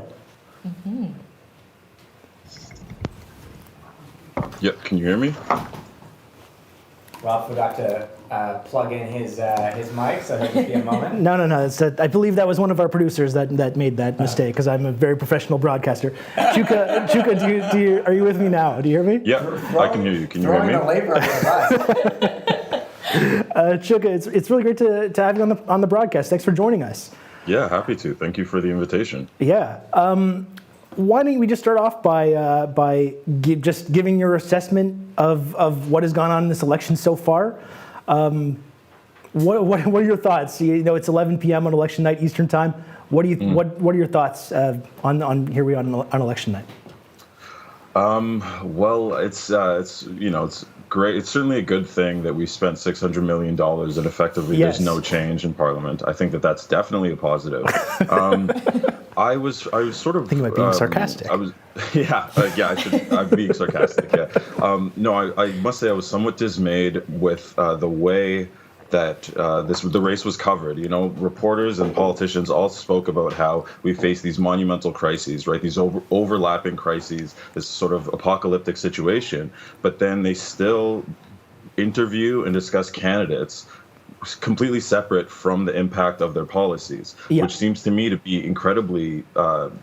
[SPEAKER 3] Mm-hmm.
[SPEAKER 21] Yep, can you hear me?
[SPEAKER 14] Rob forgot to plug in his mic, so he'll just be a moment.
[SPEAKER 2] No. I believe that was one of our producers that made that mistake, because I'm a very professional broadcaster. Chuka, are you with me now? Do you hear me?
[SPEAKER 21] Yeah, I can hear you. Can you hear me?
[SPEAKER 2] Chuka, it's really great to have you on the broadcast. Thanks for joining us.
[SPEAKER 21] Yeah, happy to. Thank you for the invitation.
[SPEAKER 2] Yeah. Why don't we just start off by just giving your assessment of what has gone on in this election so far? What are your thoughts? It's 11 p.m. on election night Eastern time. What are your thoughts on here we are on election night?
[SPEAKER 21] Well, it's great. It's certainly a good thing that we spent $600 million and effectively there's no change in Parliament. I think that's definitely a positive. I was sort of
[SPEAKER 2] thinking about being sarcastic.
[SPEAKER 21] I'm being sarcastic. Yeah. No, I must say I was somewhat dismayed with the way that the race was covered. Reporters and politicians all spoke about how we face these monumental crises, right? These overlapping crises, this sort of apocalyptic situation. But then they still interview and discuss candidates completely separate from the impact of their policies, which seems to me to be incredibly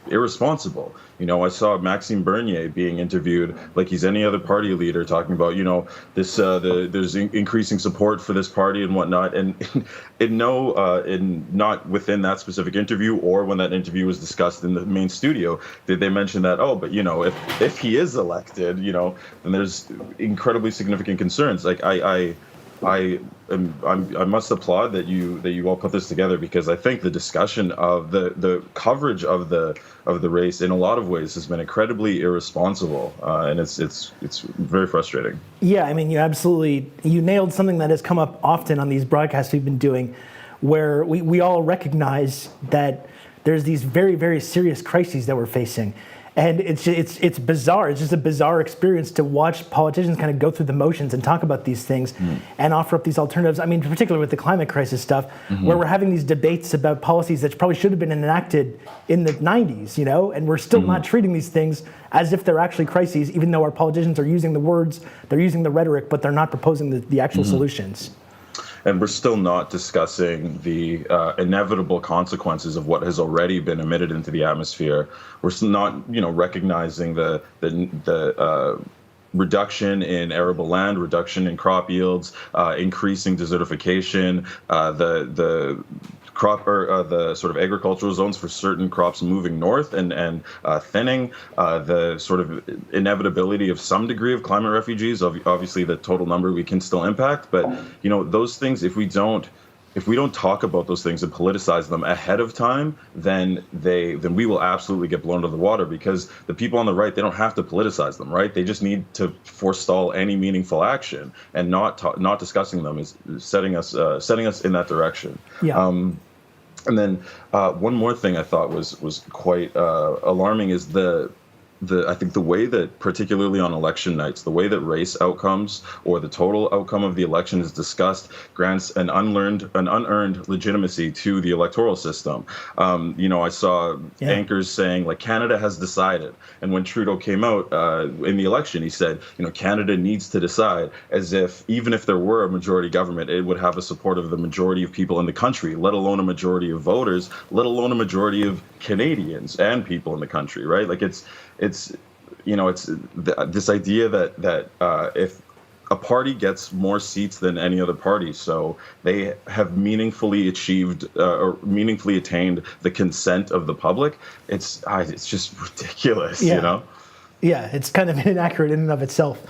[SPEAKER 21] irresponsible. I saw Maxime Bernier being interviewed like he's any other party leader, talking about, there's increasing support for this party and whatnot. And not within that specific interview or when that interview was discussed in the main studio, did they mention that, but if he is elected, then there's incredibly significant concerns. Like I must applaud that you all put this together, because I think the discussion of the coverage of the race in a lot of ways has been incredibly irresponsible, and it's very frustrating.
[SPEAKER 2] Yeah, I mean, you nailed something that has come up often on these broadcasts we've been doing, where we all recognize that there's these very, very serious crises that we're facing. And it's bizarre. It's just a bizarre experience to watch politicians kind of go through the motions and talk about these things and offer up these alternatives. I mean, particularly with the climate crisis stuff, where we're having these debates about policies that probably should have been enacted in the 90s, and we're still not treating these things as if they're actually crises, even though our politicians are using the words, they're using the rhetoric, but they're not proposing the actual solutions.
[SPEAKER 21] And we're still not discussing the inevitable consequences of what has already been emitted into the atmosphere. We're still not, recognizing the reduction in arable land, reduction in crop yields, increasing desertification, the crop or the sort of agricultural zones for certain crops moving north and thinning, the sort of inevitability of some degree of climate refugees. Obviously, the total number we can still impact, but those things, if we don't talk about those things and politicize them ahead of time, then we will absolutely get blown out of the water, because the people on the right, they don't have to politicize them, right? They just need to forestall any meaningful action, and not discussing them is setting us in that direction.
[SPEAKER 2] Yeah.
[SPEAKER 21] And then one more thing I thought was quite alarming is I think the way that, particularly on election nights, the way that race outcomes or the total outcome of the election is discussed grants an unearned legitimacy to the electoral system. I saw anchors saying, like, Canada has decided. And when Trudeau came out in the election, he said, Canada needs to decide, as if even if there were a majority government, it would have the support of the majority of people in the country, let alone a majority of voters, let alone a majority of Canadians and people in the country, right? Like it's this idea that if a party gets more seats than any other party, so they have meaningfully achieved or meaningfully attained the consent of the public, it's just ridiculous,
[SPEAKER 2] Yeah, it's kind of inaccurate in and of itself.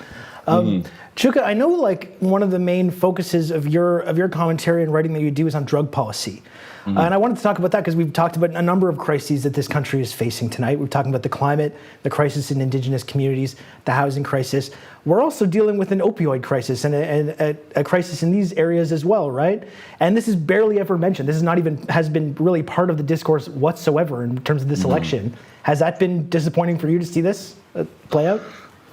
[SPEAKER 2] Chuka, I know like one of the main focuses of your commentary and writing that you do is on drug policy. And I wanted to talk about that because we've talked about a number of crises that this country is facing tonight. We're talking about the climate, the crisis in Indigenous communities, the housing crisis. We're also dealing with an opioid crisis and a crisis in these areas as well, right? And this is barely ever mentioned. This is not even has been really part of the discourse whatsoever in terms of this election. Has that been disappointing for you to see this play out?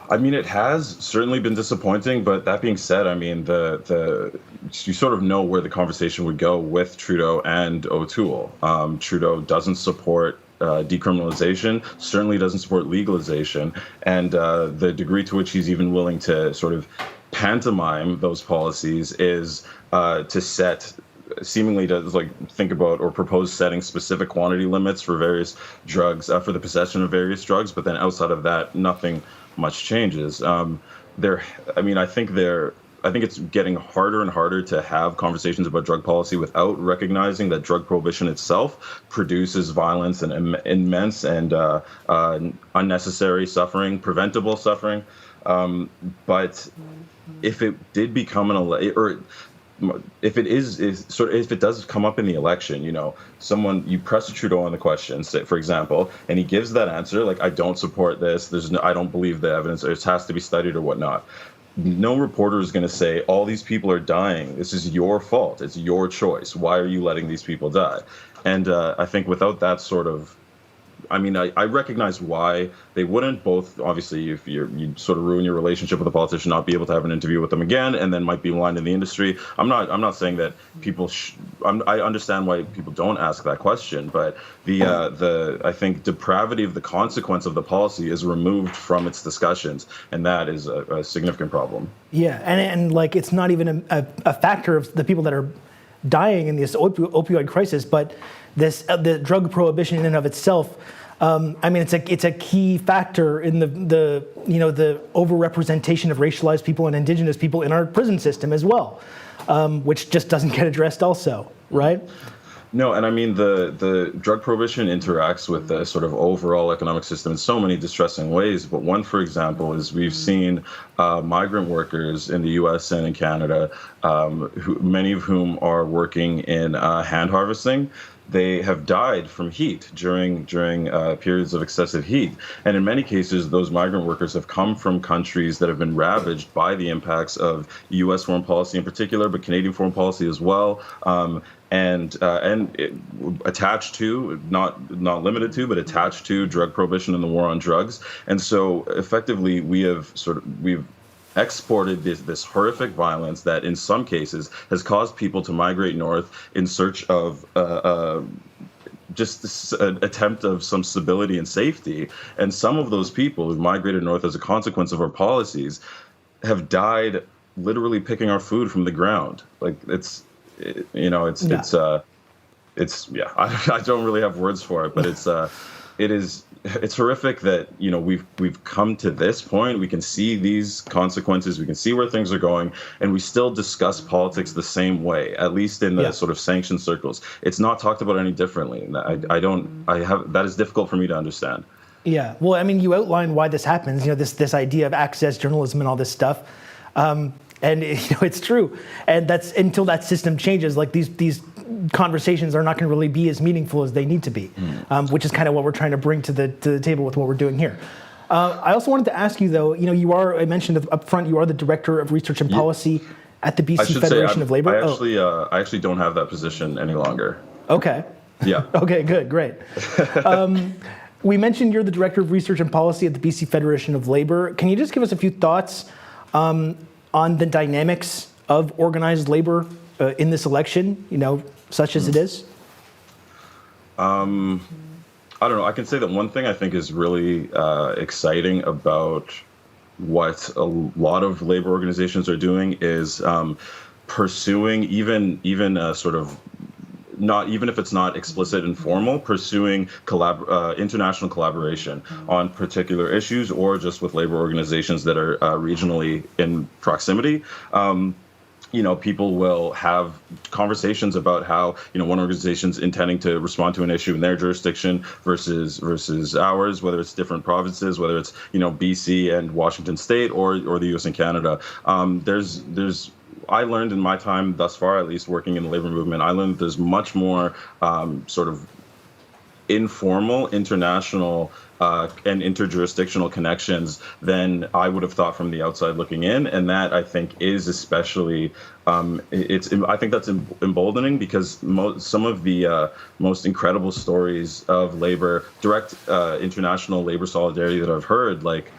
[SPEAKER 21] I mean, it has certainly been disappointing, but that being said, I mean, you sort of know where the conversation would go with Trudeau and O'Toole. Trudeau doesn't support decriminalization, certainly doesn't support legalization, and the degree to which he's even willing to sort of pantomime those policies is to set seemingly to like think about or propose setting specific quantity limits for various drugs, for the possession of various drugs, but then outside of that, nothing much changes. I think it's getting harder and harder to have conversations about drug policy without recognizing that drug prohibition itself produces violence and immense and unnecessary suffering, preventable suffering. But if it did become if it does come up in the election, you press Trudeau on the question, say, for example, and he gives that answer, like, I don't support this, I don't believe the evidence, it has to be studied or whatnot. No reporter is going to say, all these people are dying, this is your fault, it's your choice, why are you letting these people die? And I think without that sort of, I recognize why they wouldn't. Both, obviously, if you sort of ruin your relationship with a politician, not be able to have an interview with them again, and then might be maligned in the industry. I'm not saying that people. I understand why people don't ask that question, but I think depravity of the consequence of the policy is removed from its discussions, and that is a significant problem. Yeah, and like it's not even a factor of the people that are dying in this opioid crisis, but the drug prohibition in and of itself. It's a key factor in the overrepresentation of racialized people and Indigenous people in our prison system as well, which just doesn't get addressed also, right? No, and I mean the drug prohibition interacts with the sort of overall economic system in so many distressing ways. But one, for example, is we've seen migrant workers in the U.S. and in Canada, many of whom are working in hand harvesting. They have died from heat during periods of excessive heat. And in many cases, those migrant workers have come from countries that have been ravaged by the impacts of U.S. foreign policy in particular, but Canadian foreign policy as well. And attached to, not limited to, but attached to drug prohibition and the war on drugs. And so effectively, we've exported this horrific violence that in some cases has caused people to migrate north in search of just this attempt of some stability and safety. And some of those people who migrated north as a consequence of our policies have died literally picking our food from the ground. Like I don't really have words for it, but it's horrific that we've come to this point. We can see these consequences, we can see where things are going, and we still discuss politics the same way, at least in the sort of sanctioned circles. It's not talked about any differently. That is difficult for me to understand. Yeah, well, I mean, you outlined why this happens. This idea of access journalism and all this stuff. And it's true, and that's until that system changes. Like these conversations are not going to really be as meaningful as they need to be, which is kind of what we're trying to bring to the table with what we're doing here. I also wanted to ask you, though. I mentioned up front, you are the director of research and policy at the BC Federation of Labor. I actually don't have that position any longer. Okay. Yeah. Okay. Good. Great. We mentioned you're the director of research and policy at the BC Federation of Labor. Can you just give us a few thoughts on the dynamics of organized labor in this election, such as it is? I don't know. I can say that one thing I think is really exciting about what a lot of labor organizations are doing is pursuing even sort of, not even if it's not explicit and formal, pursuing international collaboration on particular issues or just with labor organizations that are regionally in proximity. people will have conversations about how, one organization's intending to respond to an issue in their jurisdiction versus ours, whether it's different provinces, whether it's, BC and Washington State or the U.S. and Canada. I learned in my time thus far, at least working in the labor movement, I learned there's much more sort of informal, international, and interjurisdictional connections than I would have thought from the outside looking in, and that I think is especially I think that's emboldening, because some of the most incredible stories of labor, direct international labor solidarity that I've heard, like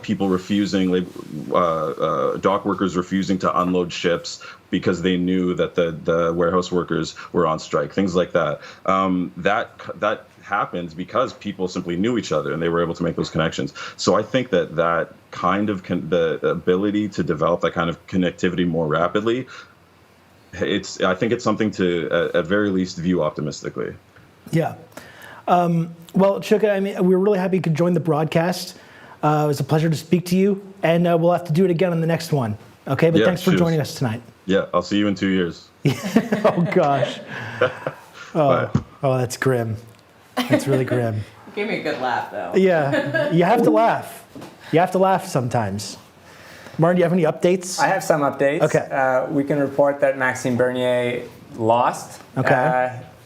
[SPEAKER 21] people refusing, dock workers refusing to unload ships because they knew that the warehouse workers were on strike, things like that. That happens because people simply knew each other and they were able to make those connections. So I think that kind of the ability to develop that kind of connectivity more rapidly, I think it's something to at very least view optimistically.
[SPEAKER 2] Yeah. Well, Chuka, we're really happy you could join the broadcast. It was a pleasure to speak to you, and we'll have to do it again on the next one. Okay, but thanks for joining us tonight.
[SPEAKER 21] Yeah, I'll see you in 2 years.
[SPEAKER 2] Oh gosh. Oh, that's grim. That's really grim.
[SPEAKER 3] You gave me a good laugh, though.
[SPEAKER 2] Yeah, you have to laugh. You have to laugh sometimes. Martin, do you have any updates?
[SPEAKER 4] I have some updates.
[SPEAKER 2] Okay.
[SPEAKER 4] We can report that Maxime Bernier lost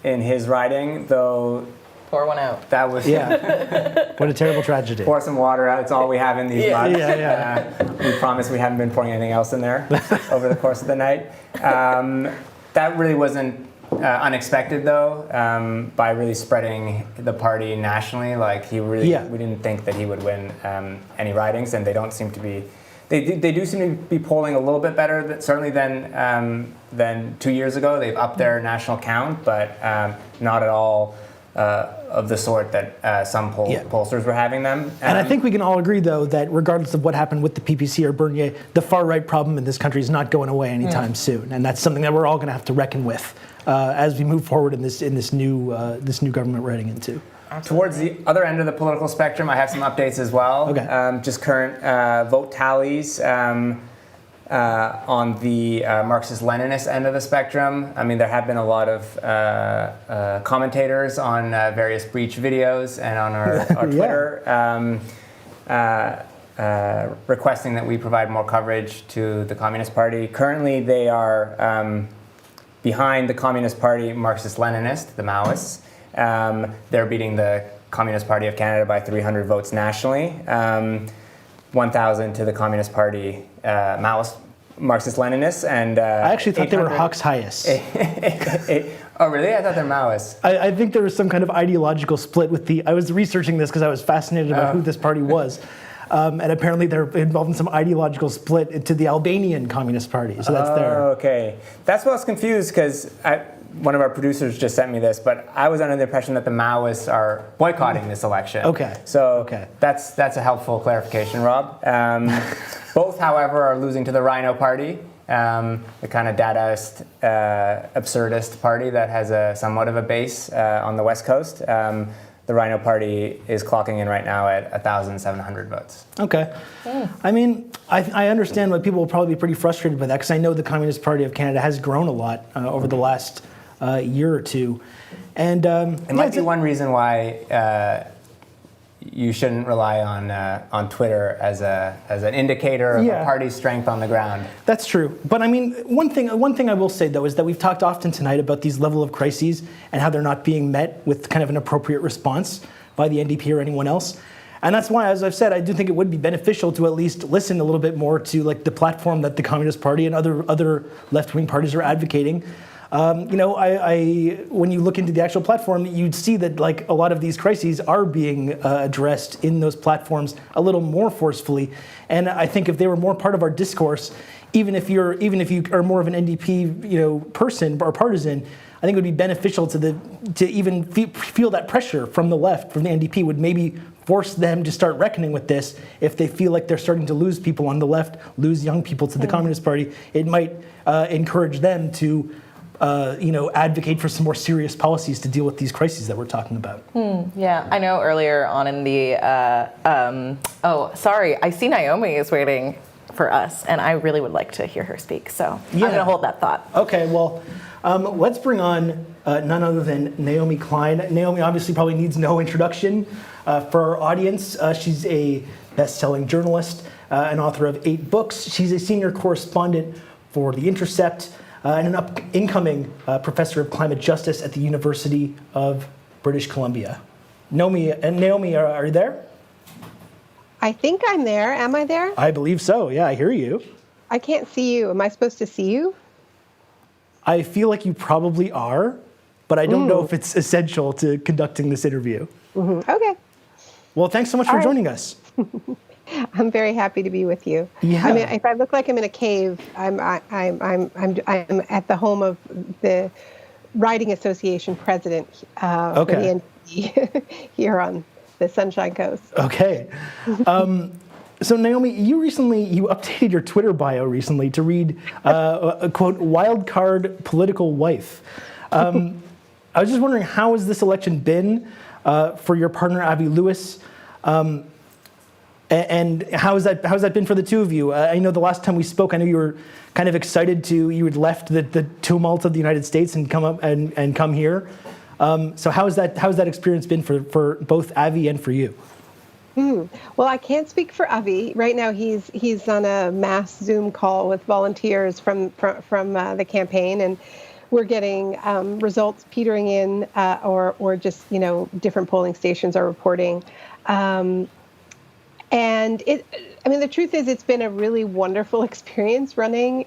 [SPEAKER 4] in his riding, though.
[SPEAKER 3] Pour one out.
[SPEAKER 4] That was
[SPEAKER 2] What a terrible tragedy.
[SPEAKER 4] Pour some water out. It's all we have in these mugs.
[SPEAKER 2] Yeah.
[SPEAKER 4] We promise we haven't been pouring anything else in there over the course of the night. That really wasn't unexpected, though, by really spreading the party nationally. Like we didn't think that he would win any ridings, and they don't seem to be. They do seem to be polling a little bit better, certainly than 2 years ago. They've upped their national count, but not at all of the sort that some pollsters were having them.
[SPEAKER 2] And I think we can all agree, though, that regardless of what happened with the PPC or Bernier, the far-right problem in this country is not going away anytime soon, and that's something that we're all going to have to reckon with as we move forward in this new government we're heading into.
[SPEAKER 4] Towards the other end of the political spectrum, I have some updates as well.
[SPEAKER 2] Okay.
[SPEAKER 4] Just current vote tallies on the Marxist-Leninist end of the spectrum. There have been a lot of commentators on various breach videos and on our Twitter requesting that we provide more coverage to the Communist Party. Currently, they are behind the Communist Party Marxist-Leninist, the Maoists. They're beating the Communist Party of Canada by 300 votes nationally. 1,000 to the Communist Party Maoist Marxist-Leninists, and
[SPEAKER 2] I actually thought they were Hawks highest.
[SPEAKER 4] Oh, really? I thought they're Maoists.
[SPEAKER 2] I think there was some kind of ideological split with I was researching this because I was fascinated about who this party was. And apparently they're involved in some ideological split into the Albanian Communist Party. So that's there.
[SPEAKER 4] Okay. That's why I was confused, because one of our producers just sent me this, but I was under the impression that the Maoists are boycotting this election.
[SPEAKER 2] Okay.
[SPEAKER 4] So that's a helpful clarification, Rob. Both, however, are losing to the Rhino Party, the kind of Dadaist, absurdist party that has somewhat of a base on the West Coast. The Rhino Party is clocking in right now at 1,700 votes.
[SPEAKER 2] Okay. I understand why people will probably be pretty frustrated by that, because I know the Communist Party of Canada has grown a lot over the last year or two. And
[SPEAKER 4] it might be one reason why you shouldn't rely on Twitter as an indicator of a party's strength on the ground.
[SPEAKER 2] That's true. But one thing I will say, though, is that we've talked often tonight about these level of crises and how they're not being met with kind of an appropriate response by the NDP or anyone else. And that's why, as I've said, I do think it would be beneficial to at least listen a little bit more to the platform that the Communist Party and other left-wing parties are advocating. When you look into the actual platform, you'd see that a lot of these crises are being addressed in those platforms a little more forcefully. And I think if they were more part of our discourse, even if you are more of an NDP person or partisan, I think it would be beneficial to even feel that pressure from the left, from the NDP, would maybe force them to start reckoning with this. If they feel like they're starting to lose people on the left, lose young people to the Communist Party, it might encourage them to advocate for some more serious policies to deal with these crises that we're talking about.
[SPEAKER 3] Yeah, I know earlier on in the, I see Naomi is waiting for us, and I really would like to hear her speak. So I'm going to hold that thought.
[SPEAKER 2] Okay, well, let's bring on none other than Naomi Klein. Naomi obviously probably needs no introduction for our audience. She's a best-selling journalist and author of 8 books. She's a senior correspondent for The Intercept and an incoming professor of climate justice at the University of British Columbia. Naomi, are you there?
[SPEAKER 5] I think I'm there. Am I there?
[SPEAKER 2] I believe so. Yeah, I hear you.
[SPEAKER 5] I can't see you. Am I supposed to see you?
[SPEAKER 2] I feel like you probably are, but I don't know if it's essential to conducting this interview.
[SPEAKER 5] Mm-hmm. Okay.
[SPEAKER 2] Well, thanks so much for joining us.
[SPEAKER 5] I'm very happy to be with you.
[SPEAKER 2] Yeah.
[SPEAKER 5] I mean, if I look like I'm in a cave, I'm at the home of the Riding Association president for the NDP here on the Sunshine Coast.
[SPEAKER 2] Okay. So Naomi, you updated your Twitter bio recently to read a quote, wild card political wife. I was just wondering, how has this election been for your partner, Avi Lewis? And how has that been for the two of you? I know the last time we spoke, I know you were kind of excited you had left the tumult of the United States and come up and come here. So how has that experience been for both Avi and for you?
[SPEAKER 5] Well, I can't speak for Avi. Right now, he's on a mass Zoom call with volunteers from the campaign, and we're getting results petering in, or just different polling stations are reporting. And the truth is, it's been a really wonderful experience running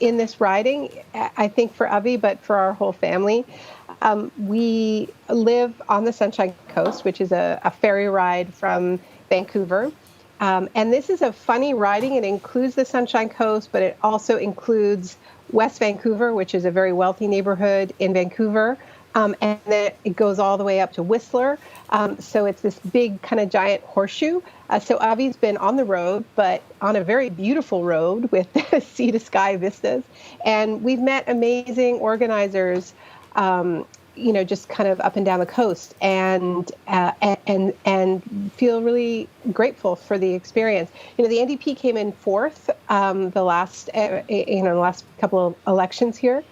[SPEAKER 5] in this riding. I think for Avi, but for our whole family. We live on the Sunshine Coast, which is a ferry ride from Vancouver. And this is a funny riding. It includes the Sunshine Coast, but it also includes West Vancouver, which is a very wealthy neighborhood in Vancouver. And then it goes all the way up to Whistler. So it's this big kind of giant horseshoe. So Avi's been on the road, but on a very beautiful road with sea to sky vistas. And we've met amazing organizers, just kind of up and down the coast, and feel really grateful for the experience. The NDP came in fourth the last couple of elections here,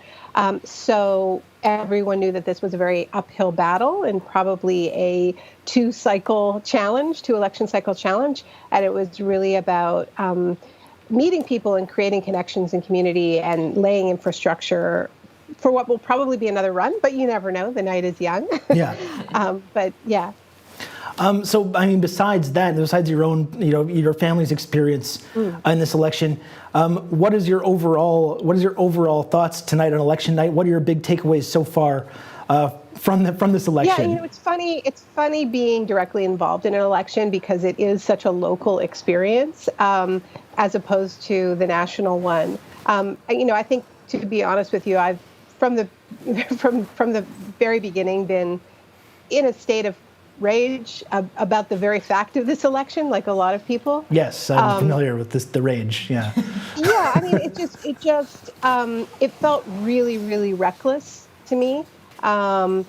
[SPEAKER 5] so everyone knew that this was a very uphill battle and probably a two-election cycle challenge, and it was really about meeting people and creating connections in community and laying infrastructure for what will probably be another run, but you never know. The night is young. Yeah. But yeah.
[SPEAKER 2] So besides that, besides your own, your family's experience in this election, what is your overall thoughts tonight on election night? What are your big takeaways so far from this election?
[SPEAKER 5] Yeah, it's funny. It's funny being directly involved in an election because it is such a local experience as opposed to the national one. I think, to be honest with you, I've from the very beginning been in a state of rage about the very fact of this election, like a lot of people.
[SPEAKER 2] Yes, I'm familiar with the rage. Yeah.
[SPEAKER 5] Yeah, it felt really, really reckless to me, and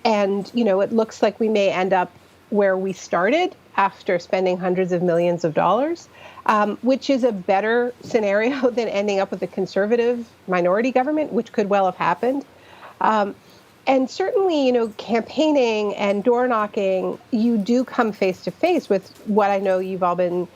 [SPEAKER 5] it looks like we may end up where we started after spending hundreds of millions of dollars. Which is a better scenario than ending up with a conservative minority government, which could well have happened. And certainly, campaigning and door knocking, you do come face to face with what I know you've all been,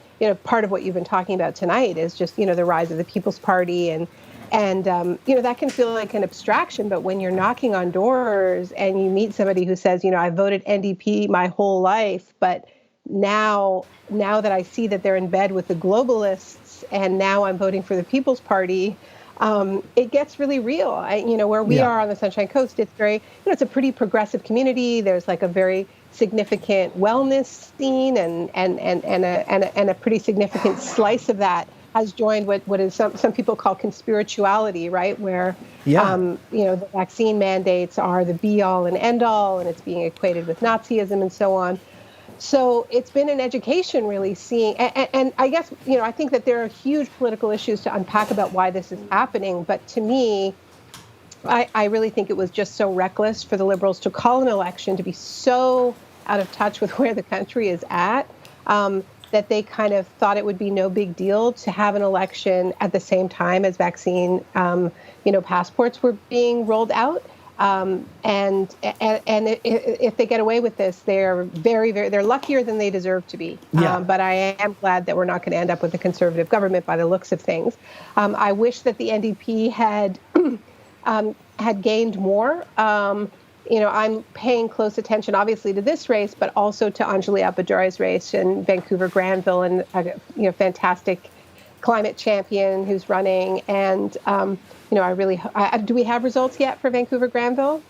[SPEAKER 5] part of what you've been talking about tonight is just, the rise of the People's Party. And that can feel like an abstraction. But when you're knocking on doors and you meet somebody who says, I voted NDP my whole life, but now that I see that they're in bed with the globalists and now I'm voting for the People's Party, it gets really real. Where we are on the Sunshine Coast, it's very, it's a pretty progressive community. There's like a very significant wellness scene and a pretty significant slice of that has joined what is some people call conspirituality, right? Where, the vaccine mandates are the be all and end all, and it's being equated with Nazism and so on. So it's been an education really seeing, and I guess, I think that there are huge political issues to unpack about why this is happening. But to me, I really think it was just so reckless for the Liberals to call an election, to be so out of touch with where the country is at, that that they kind of thought it would be no big deal to have an election at the same time as vaccine, passports were being rolled out. And if they get away with this, they're they're luckier than they deserve to be.
[SPEAKER 2] Yeah.
[SPEAKER 5] But I am glad that we're not going to end up with a conservative government by the looks of things. I wish that the NDP had gained more. I'm paying close attention, obviously, to this race, but also to Anjali Appadurai's race in Vancouver Granville, and fantastic climate champion who's running. And do we have results yet for Vancouver Granville?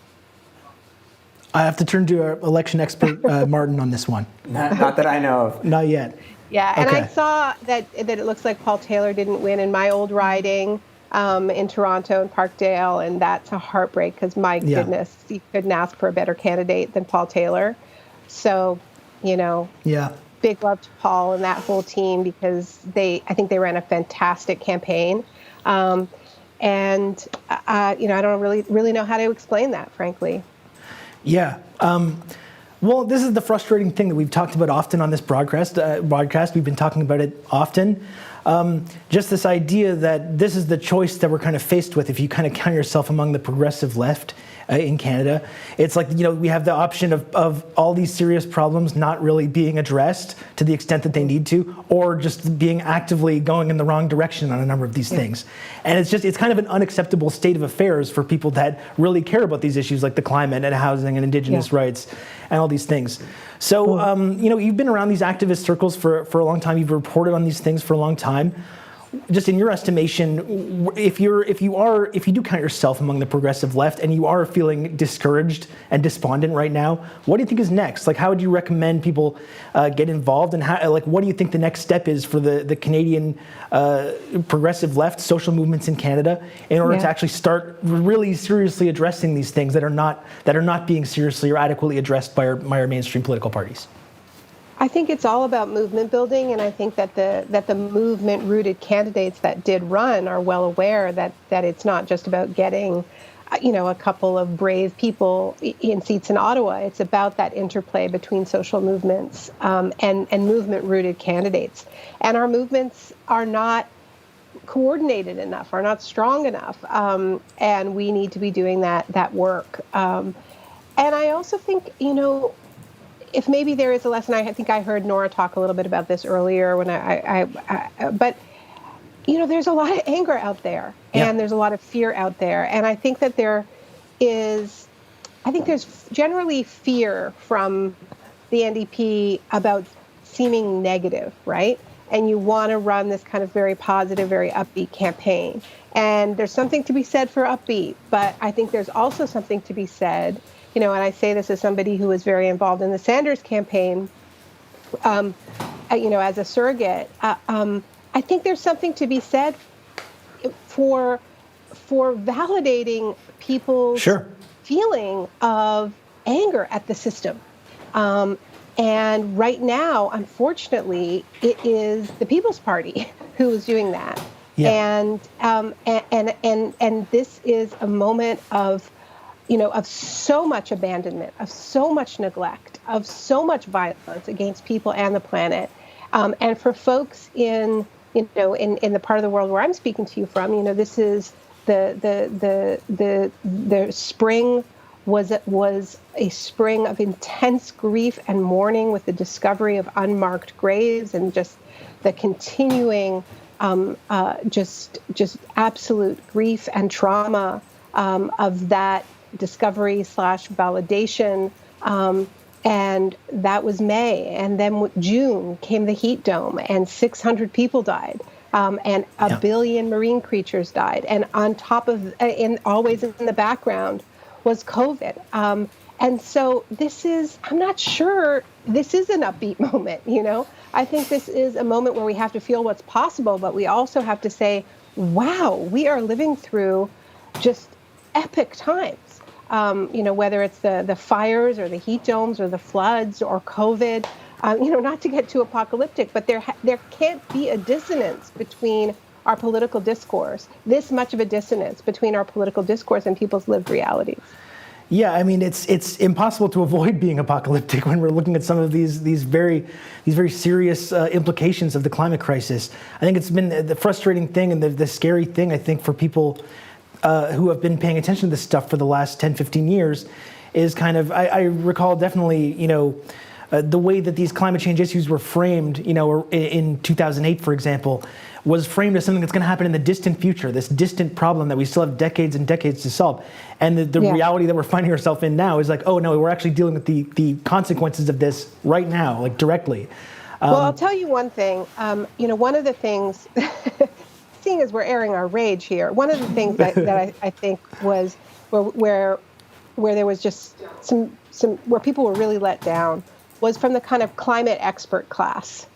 [SPEAKER 2] I have to turn to our election expert Martin on this one.
[SPEAKER 4] Not that I know of.
[SPEAKER 2] Not yet.
[SPEAKER 5] Yeah, and
[SPEAKER 2] Okay.
[SPEAKER 5] I saw that it looks like Paul Taylor didn't win in my old riding. In Toronto and Parkdale, and that's a heartbreak because my goodness, you couldn't ask for a better candidate than Paul Taylor. So, big love to Paul and that whole team because I think they ran a fantastic campaign, and I don't really know how to explain that, frankly.
[SPEAKER 2] Yeah. Well, this is the frustrating thing that we've talked about often on this broadcast. We've been talking about it often. Just this idea that this is the choice that we're kind of faced with if you kind of count yourself among the progressive left in Canada. It's like, we have the option of all these serious problems not really being addressed to the extent that they need to, or just being actively going in the wrong direction on a number of these things. And it's kind of an unacceptable state of affairs for people that really care about these issues like the climate and housing and Indigenous rights and all these things. So, you've been around these activist circles for a long time. You've reported on these things for a long time. Just in your estimation, if you do count yourself among the progressive left and you are feeling discouraged and despondent right now, what do you think is next? Like, how would you recommend people get involved, and what do you think the next step is for the Canadian progressive left, social movements in Canada, in order to actually start really seriously addressing these things that are not being seriously or adequately addressed by our mainstream political parties?
[SPEAKER 5] I think it's all about movement building, and I think that the movement-rooted candidates that did run are well aware that it's not just about getting, a couple of brave people in seats in Ottawa. It's about that interplay between social movements and movement-rooted candidates. And our movements are not coordinated enough, are not strong enough, and we need to be doing that work. And I also think, if maybe there is a lesson, I think I heard Nora talk a little bit about this earlier when but there's a lot of anger out there, and there's a lot of fear out there. And I think that there's generally fear from the NDP about seeming negative, right? And you want to run this kind of very positive, very upbeat campaign. And there's something to be said for upbeat, but I think there's also something to be said, and I say this as somebody who was very involved in the Sanders campaign, as a surrogate. I think there's something to be said for validating people's feeling of anger at the system. And right now, unfortunately, it is the People's Party who is doing that. Yeah. And this is a moment of so much abandonment, of so much neglect, of so much violence against people and the planet. And for folks in the part of the world where I'm speaking to you from, this is the spring was a spring of intense grief and mourning with the discovery of unmarked graves and just the continuing just absolute grief and trauma of that discovery / validation. And that was May. And then June came the heat dome and 600 people died. And a billion marine creatures died. And on top of, always in the background, was COVID. And so I'm not sure this is an upbeat moment, I think this is a moment where we have to feel what's possible, but we also have to say, wow, we are living through just epic times. Whether it's the fires or the heat domes or the floods or COVID, not to get too apocalyptic, but there can't be a dissonance between our political discourse, this much of a dissonance between our political discourse and people's lived realities.
[SPEAKER 2] Yeah, I mean, it's impossible to avoid being apocalyptic when we're looking at some of these very serious implications of the climate crisis. I think it's been the frustrating thing and the scary thing, I think, for people who have been paying attention to this stuff for the last 10, 15 years is kind of, I recall definitely, the way that these climate change issues were framed, in 2008, for example, was framed as something that's going to happen in the distant future, this distant problem that we still have decades and decades to solve. And the reality that we're finding ourselves in now is like, oh no, we're actually dealing with the consequences of this right now, like directly.
[SPEAKER 5] Well, I'll tell you one thing. One of the things, seeing as we're airing our rage here, one of the things that I think was where there was just some where people were really let down was from the kind of climate expert class.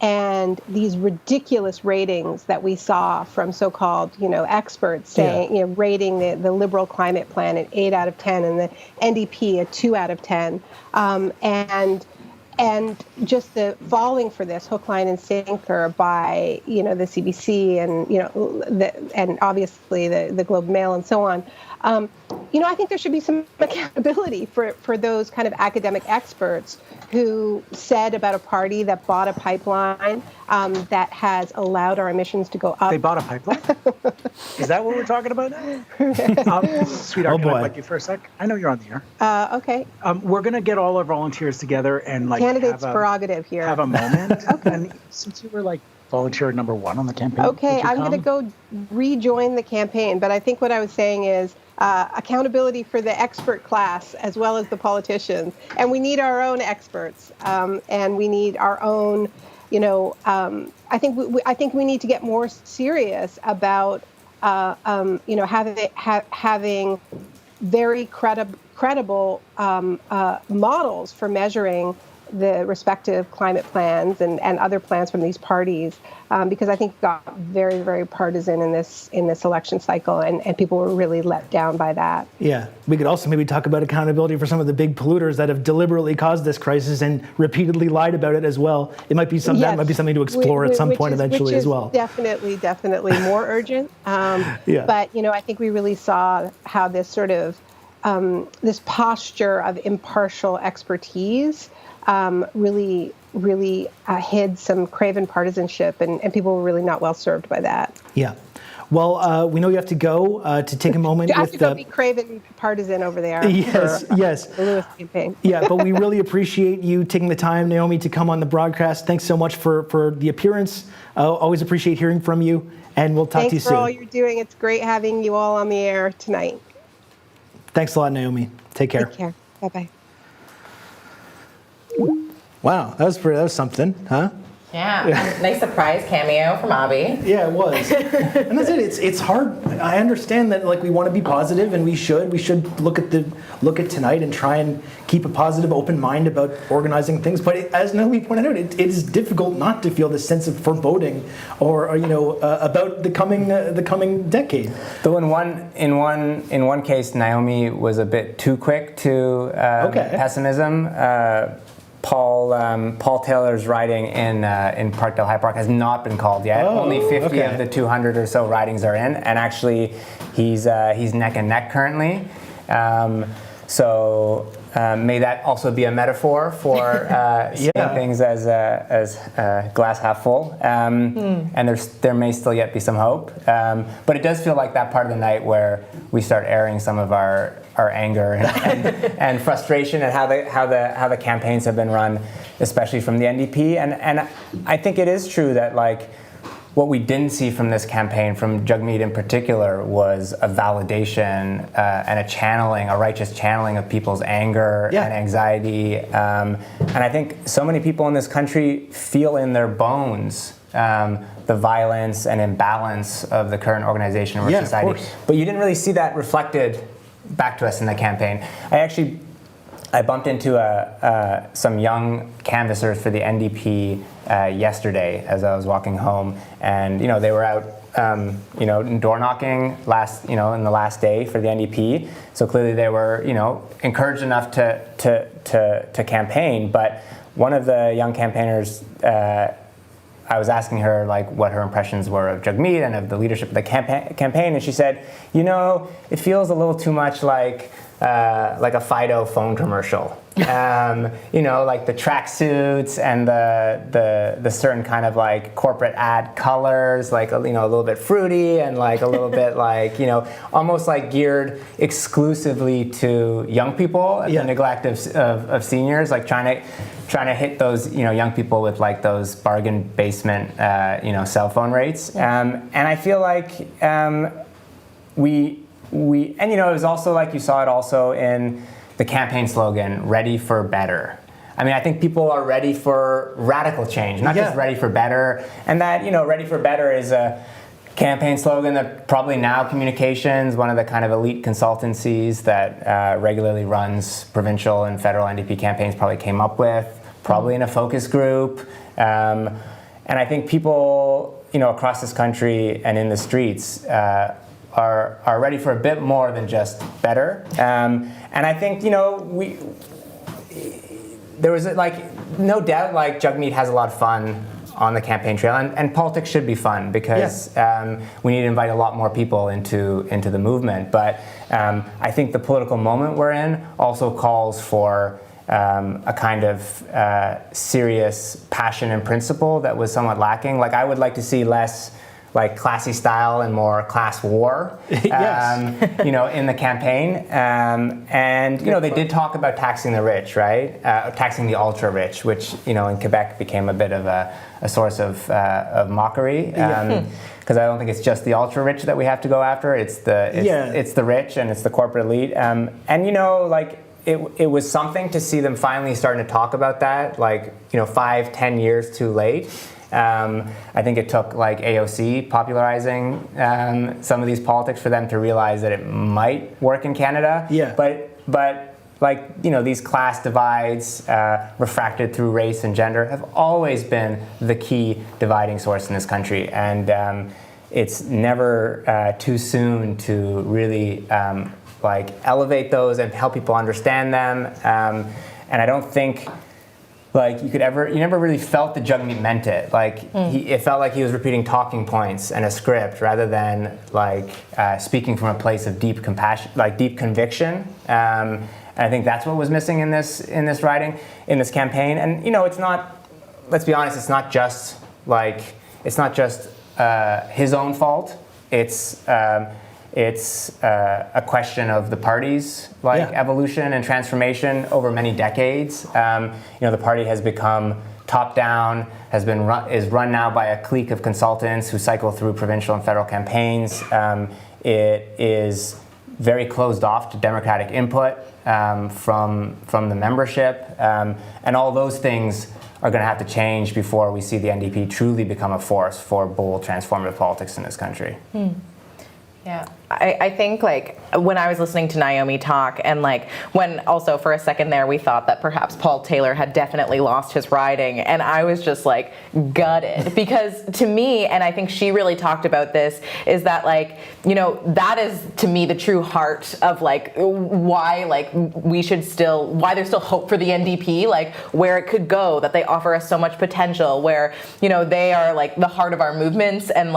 [SPEAKER 5] And these ridiculous ratings that we saw from so-called, experts saying, rating the Liberal climate plan an 8 out of 10 and the NDP a 2 out of 10. And just the falling for this hook, line, and sinker by, the CBC and, and obviously the Globe and Mail and so on. I think there should be some accountability for those kind of academic experts who said about a party that bought a pipeline that has allowed our emissions to go up.
[SPEAKER 6] They bought a pipeline? Is that what we're talking about now? Sweetheart, can I bug you for a sec? I know you're on the air.
[SPEAKER 5] Okay.
[SPEAKER 6] We're going to get all our volunteers together and
[SPEAKER 5] candidates prerogative here.
[SPEAKER 6] Have a moment. Okay. And since you were volunteer number 1 on the campaign.
[SPEAKER 5] Okay, I'm going to go rejoin the campaign, but I think what I was saying is accountability for the expert class as well as the politicians, and we need our own experts, and we need our own. I think we need to get more serious about having very credible models for measuring the respective climate plans and other plans from these parties, because I think it got very, very partisan in this election cycle, and people were really let down by that.
[SPEAKER 2] Yeah, we could also maybe talk about accountability for some of the big polluters that have deliberately caused this crisis and repeatedly lied about it as well. It might be that might be something to explore at some point eventually as well.
[SPEAKER 5] Definitely more urgent. But I think we really saw how this sort of this posture of impartial expertise really hid some craven partisanship, and people were really not well served by that.
[SPEAKER 2] Yeah. Well, we know you have to go to take a moment.
[SPEAKER 5] You have to go be craven partisan over there.
[SPEAKER 2] Yes.
[SPEAKER 5] The Lewis campaign.
[SPEAKER 2] Yeah, but we really appreciate you taking the time, Naomi, to come on the broadcast. Thanks so much for the appearance. Always appreciate hearing from you, and we'll talk to you soon.
[SPEAKER 5] Thanks for all you're doing. It's great having you all on the air tonight.
[SPEAKER 2] Thanks a lot, Naomi. Take care.
[SPEAKER 5] Take care. Bye-bye.
[SPEAKER 2] Wow, that was something, huh?
[SPEAKER 3] Yeah, nice surprise cameo from Abby.
[SPEAKER 2] Yeah, it was. And that's it. It's hard. I understand that we want to be positive, and we should look at tonight and try and keep a positive, open mind about organizing things. But as Naomi pointed out, it is difficult not to feel this sense of foreboding, or about the coming decade.
[SPEAKER 4] Though in one case, Naomi was a bit too quick to pessimism. Paul Taylor's riding in Parkdale High Park has not been called yet. Only 50 of the 200 or so ridings are in, and actually he's neck and neck currently. So may that also be a metaphor for seeing things as glass half full. And there may still yet be some hope. But it does feel like that part of the night where we start airing some of our anger and frustration at how the campaigns have been run, especially from the NDP. And I think it is true that what we didn't see from this campaign, from Jagmeet in particular, was a validation and a righteous channeling of people's anger and anxiety. And I think so many people in this country feel in their bones the violence and imbalance of the current organization of our society. But you didn't really see that reflected back to us in the campaign. I bumped into some young canvassers for the NDP yesterday as I was walking home, and they were out door knocking in the last day for the NDP. So clearly they were encouraged enough to campaign. But one of the young campaigners I was asking her like what her impressions were of Jagmeet and of the leadership of the campaign, and she said, it feels a little too much like a Fido phone commercial. Like the tracksuits and the certain kind of like corporate ad colors, like a little bit fruity and like a little bit like almost like geared exclusively to young people at the neglect of seniors, like trying to hit those young people with like those bargain basement cell phone rates, and I feel like we it was also like you saw it also in the campaign slogan, ready for better. I mean, I think people are ready for radical change, not just ready for better. And that, ready for better is a campaign slogan that probably Now Communications, one of the kind of elite consultancies that regularly runs provincial and federal NDP campaigns, probably came up with, probably in a focus group. And I think people, across this country and in the streets, are ready for a bit more than just better. And I think, there was like, no doubt, like Jagmeet has a lot of fun on the campaign trail, and politics should be fun because we need to invite a lot more people into the movement. But I think the political moment we're in also calls for a kind of serious passion and principle that was somewhat lacking. Like I would like to see less like classy style and more class war, in the campaign. And they did talk about taxing the rich, right? Taxing the ultra rich, which in Quebec became a bit of a source of mockery. Because I don't think it's just the ultra rich that we have to go after. It's the rich and it's the corporate elite. It was something to see them finally starting to talk about that, 5-10 years too late. I think it took like AOC popularizing some of these politics for them to realize that it might work in Canada. But these class divides refracted through race and gender have always been the key dividing source in this country. And it's never too soon to really elevate those and help people understand them. And I don't think you never really felt that Jagmeet meant it. It felt like he was repeating talking points and a script rather than speaking from a place of deep compassion, deep conviction. And I think that's what was missing in this writing, in this campaign. And it's not. Let's be honest. It's not just his own fault. It's a question of the party's evolution and transformation over many decades. The party has become top-down, is run now by a clique of consultants who cycle through provincial and federal campaigns. It is very closed off to democratic input from the membership, and all those things are going to have to change before we see the NDP truly become a force for bold, transformative politics in this country.
[SPEAKER 3] Yeah, I think when I was listening to Naomi talk and when also for a second there we thought that perhaps Paul Taylor had definitely lost his riding, and I was just gutted because to me, and I think she really talked about this, is that that is to me the true heart of why we should still, why there's still hope for the NDP, where it could go, that they offer us so much potential, where they are the heart of our movements, and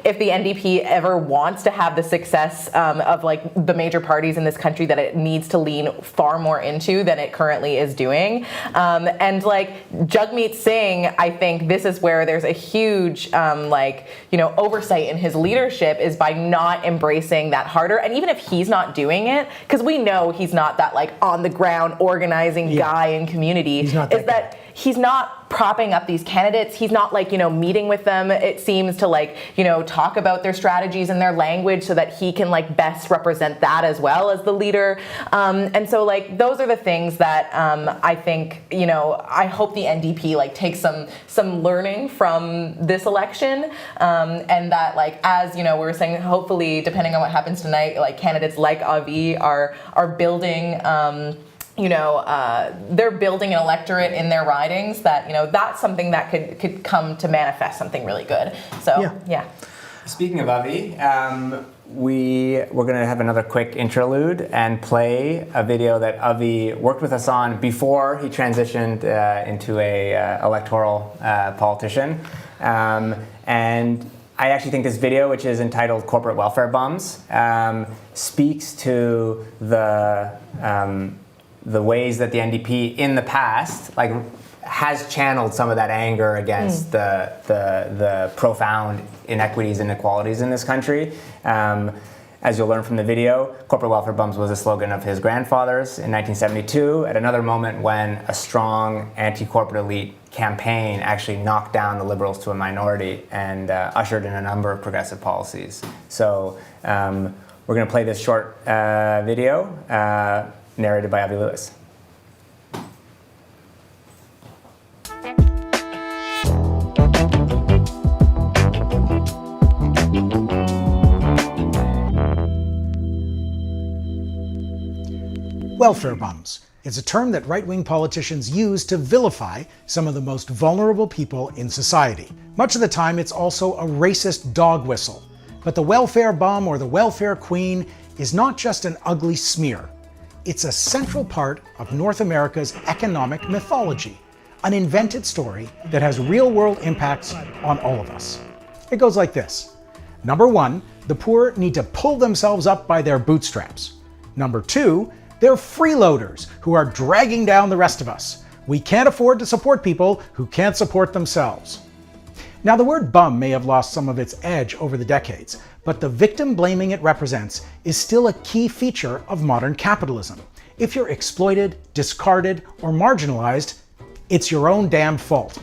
[SPEAKER 3] if the NDP ever wants to have the success of the major parties in this country that it needs to lean far more into than it currently is doing. And Jagmeet Singh, I think this is where there's a huge oversight in his leadership, is by not embracing that harder. And even if he's not doing it, because we know he's not that on the ground organizing guy in community, he's not propping up these candidates. He's not meeting with them, it seems, to talk about their strategies and their language so that he can best represent that as well as the leader. And so those are the things that I think, I hope the NDP takes some learning from this election, and that as we were saying, hopefully depending on what happens tonight, candidates like Avi are building they're building an electorate in their ridings that, that's something that could come to manifest something really good. So, yeah.
[SPEAKER 4] Speaking of Avi, we're going to have another quick interlude and play a video that Avi worked with us on before he transitioned into a electoral politician. And I actually think this video, which is entitled Corporate Welfare Bums, speaks to the ways that the NDP in the past has channeled some of that anger against the profound inequities and inequalities in this country. As you'll learn from the video, Corporate Welfare Bums was a slogan of his grandfather's in 1972, at another moment when a strong anti-corporate elite campaign actually knocked down the Liberals to a minority and ushered in a number of progressive policies. So we're going to play this short video narrated by Avi Lewis.
[SPEAKER 1] Welfare bums. It's a term that right-wing politicians use to vilify some of the most vulnerable people in society. Much of the time, it's also a racist dog whistle. But the welfare bum or the welfare queen is not just an ugly smear. It's a central part of North America's economic mythology, an invented story that has real-world impacts on all of us. It goes like this. Number one, the poor need to pull themselves up by their bootstraps. Number two, they're freeloaders who are dragging down the rest of us. We can't afford to support people who can't support themselves. Now, the word bum may have lost some of its edge over the decades, but the victim blaming it represents is still a key feature of modern capitalism. If you're exploited, discarded, or marginalized, it's your own damn fault.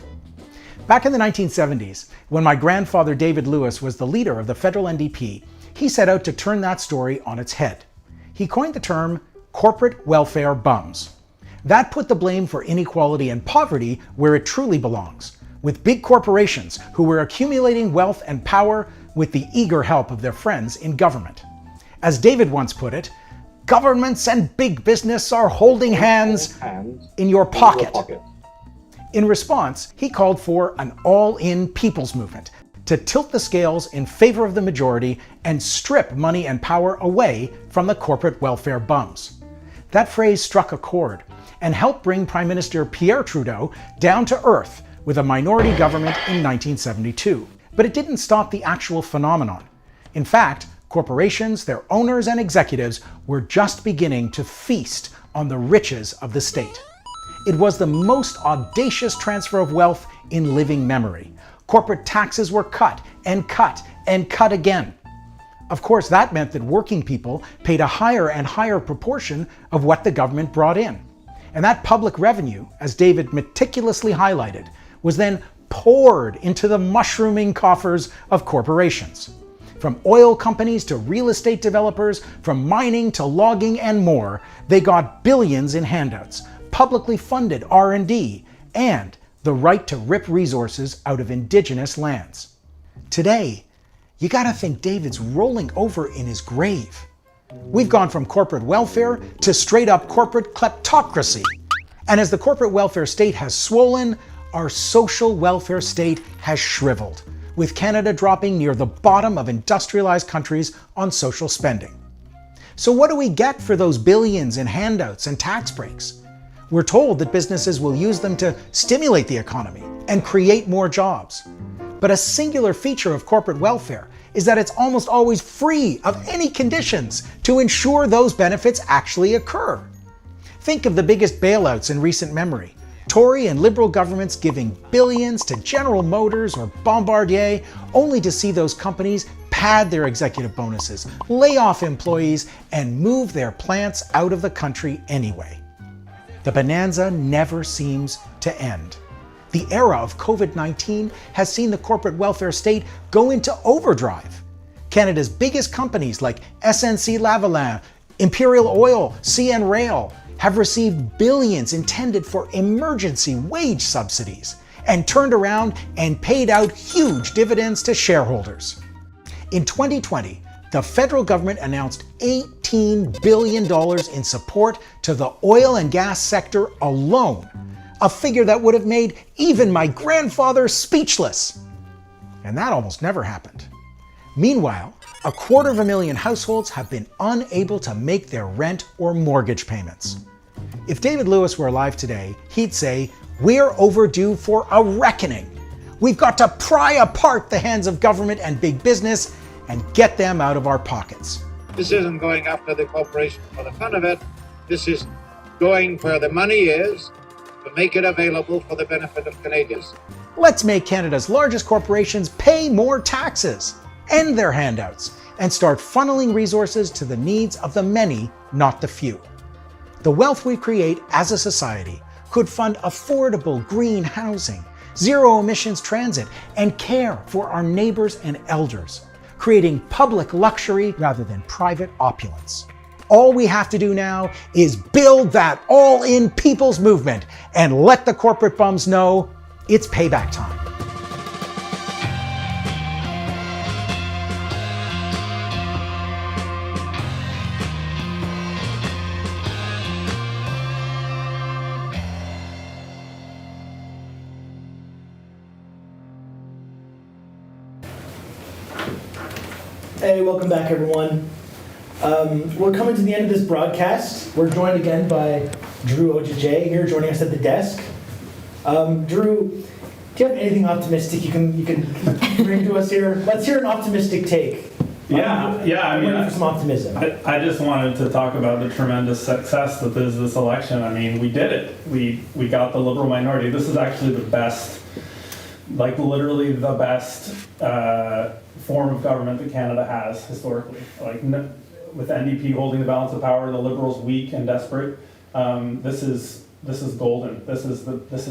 [SPEAKER 1] Back in the 1970s, when my grandfather David Lewis was the leader of the federal NDP, he set out to turn that story on its head. He coined the term corporate welfare bums. That put the blame for inequality and poverty where it truly belongs, with big corporations who were accumulating wealth and power with the eager help of their friends in government. As David once put it, governments and big business are holding hands in your pocket. In response, he called for an all-in people's movement to tilt the scales in favor of the majority and strip money and power away from the corporate welfare bums. That phrase struck a chord and helped bring Prime Minister Pierre Trudeau down to earth with a minority government in 1972. But it didn't stop the actual phenomenon. In fact, corporations, their owners and executives were just beginning to feast on the riches of the state. It was the most audacious transfer of wealth in living memory. Corporate taxes were cut and cut and cut again. Of course, that meant that working people paid a higher and higher proportion of what the government brought in. And that public revenue, as David meticulously highlighted, was then poured into the mushrooming coffers of corporations. From oil companies to real estate developers, from mining to logging and more, they got billions in handouts, publicly funded R&D, and the right to rip resources out of indigenous lands. Today, you gotta think David's rolling over in his grave. We've gone from corporate welfare to straight up corporate kleptocracy. And as the corporate welfare state has swollen, our social welfare state has shriveled, with Canada dropping near the bottom of industrialized countries on social spending. So what do we get for those billions in handouts and tax breaks? We're told that businesses will use them to stimulate the economy and create more jobs. But a singular feature of corporate welfare is that it's almost always free of any conditions to ensure those benefits actually occur. Think of the biggest bailouts in recent memory. Tory and Liberal governments giving billions to General Motors or Bombardier, only to see those companies pad their executive bonuses, lay off employees, and move their plants out of the country anyway. The bonanza never seems to end. The era of COVID-19 has seen the corporate welfare state go into overdrive. Canada's biggest companies like SNC-Lavalin, Imperial Oil, CN Rail have received billions intended for emergency wage subsidies and turned around and paid out huge dividends to shareholders. In 2020, the federal government announced $18 billion in support to the oil and gas sector alone, a figure that would have made even my grandfather speechless. And that almost never happened. Meanwhile, 250,000 households have been unable to make their rent or mortgage payments. If David Lewis were alive today, he'd say, "We're overdue for a reckoning. We've got to pry apart the hands of government and big business and get them out of our pockets.
[SPEAKER 7] This isn't going after the corporation for the fun of it. This is going where the money is to make it available for the benefit of Canadians.
[SPEAKER 1] Let's make Canada's largest corporations pay more taxes, end their handouts, and start funneling resources to the needs of the many, not the few. The wealth we create as a society could fund affordable green housing, zero emissions transit, and care for our neighbors and elders, creating public luxury rather than private opulence. All we have to do now is build that all-in people's movement and let the corporate bums know it's payback time.
[SPEAKER 2] Hey, welcome back, everyone. We're coming to the end of this broadcast. We're joined again by Dru Oja Jay here joining us at the desk. Dru, do you have anything optimistic you can bring to us here? Let's hear an optimistic take.
[SPEAKER 11] Yeah. I mean,
[SPEAKER 2] for some optimism.
[SPEAKER 11] I just wanted to talk about the tremendous success that is this election. I mean, we did it. We got the Liberal minority. This is actually the best, like literally the best form of government that Canada has historically. Like with NDP holding the balance of power, the Liberals weak and desperate. This is golden. This is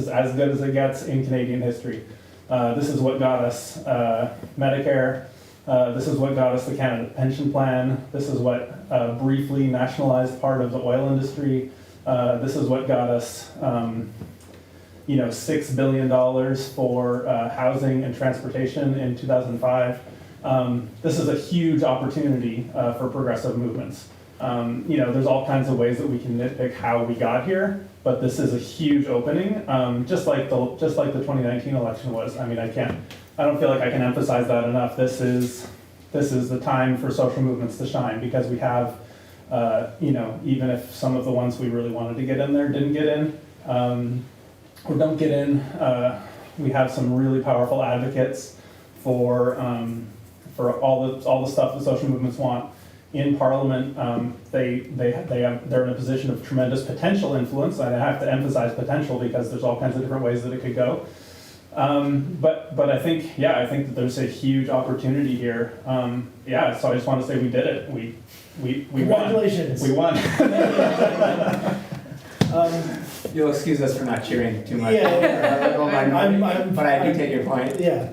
[SPEAKER 11] as good as it gets in Canadian history. This is what got us Medicare. This is what got us the Canada Pension Plan. This is what briefly nationalized part of the oil industry. This is what got us, $6 billion for housing and transportation in 2005. This is a huge opportunity for progressive movements. There's all kinds of ways that we can nitpick how we got here, but this is a huge opening, just like the 2019 election was. I mean, I don't feel like I can emphasize that enough. This is the time for social movements to shine, because we have, even if some of the ones we really wanted to get in there didn't get in, or don't get in, we have some really powerful advocates for all the stuff that social movements want in Parliament. They're in a position of tremendous potential influence, and I have to emphasize potential because there's all kinds of different ways that it could go. But I think that there's a huge opportunity here. So I just want to say we did it. We
[SPEAKER 2] Congratulations.
[SPEAKER 11] Won.
[SPEAKER 14] You'll excuse us for not cheering too much.
[SPEAKER 2] But
[SPEAKER 14] I do take your point.
[SPEAKER 2] Yeah.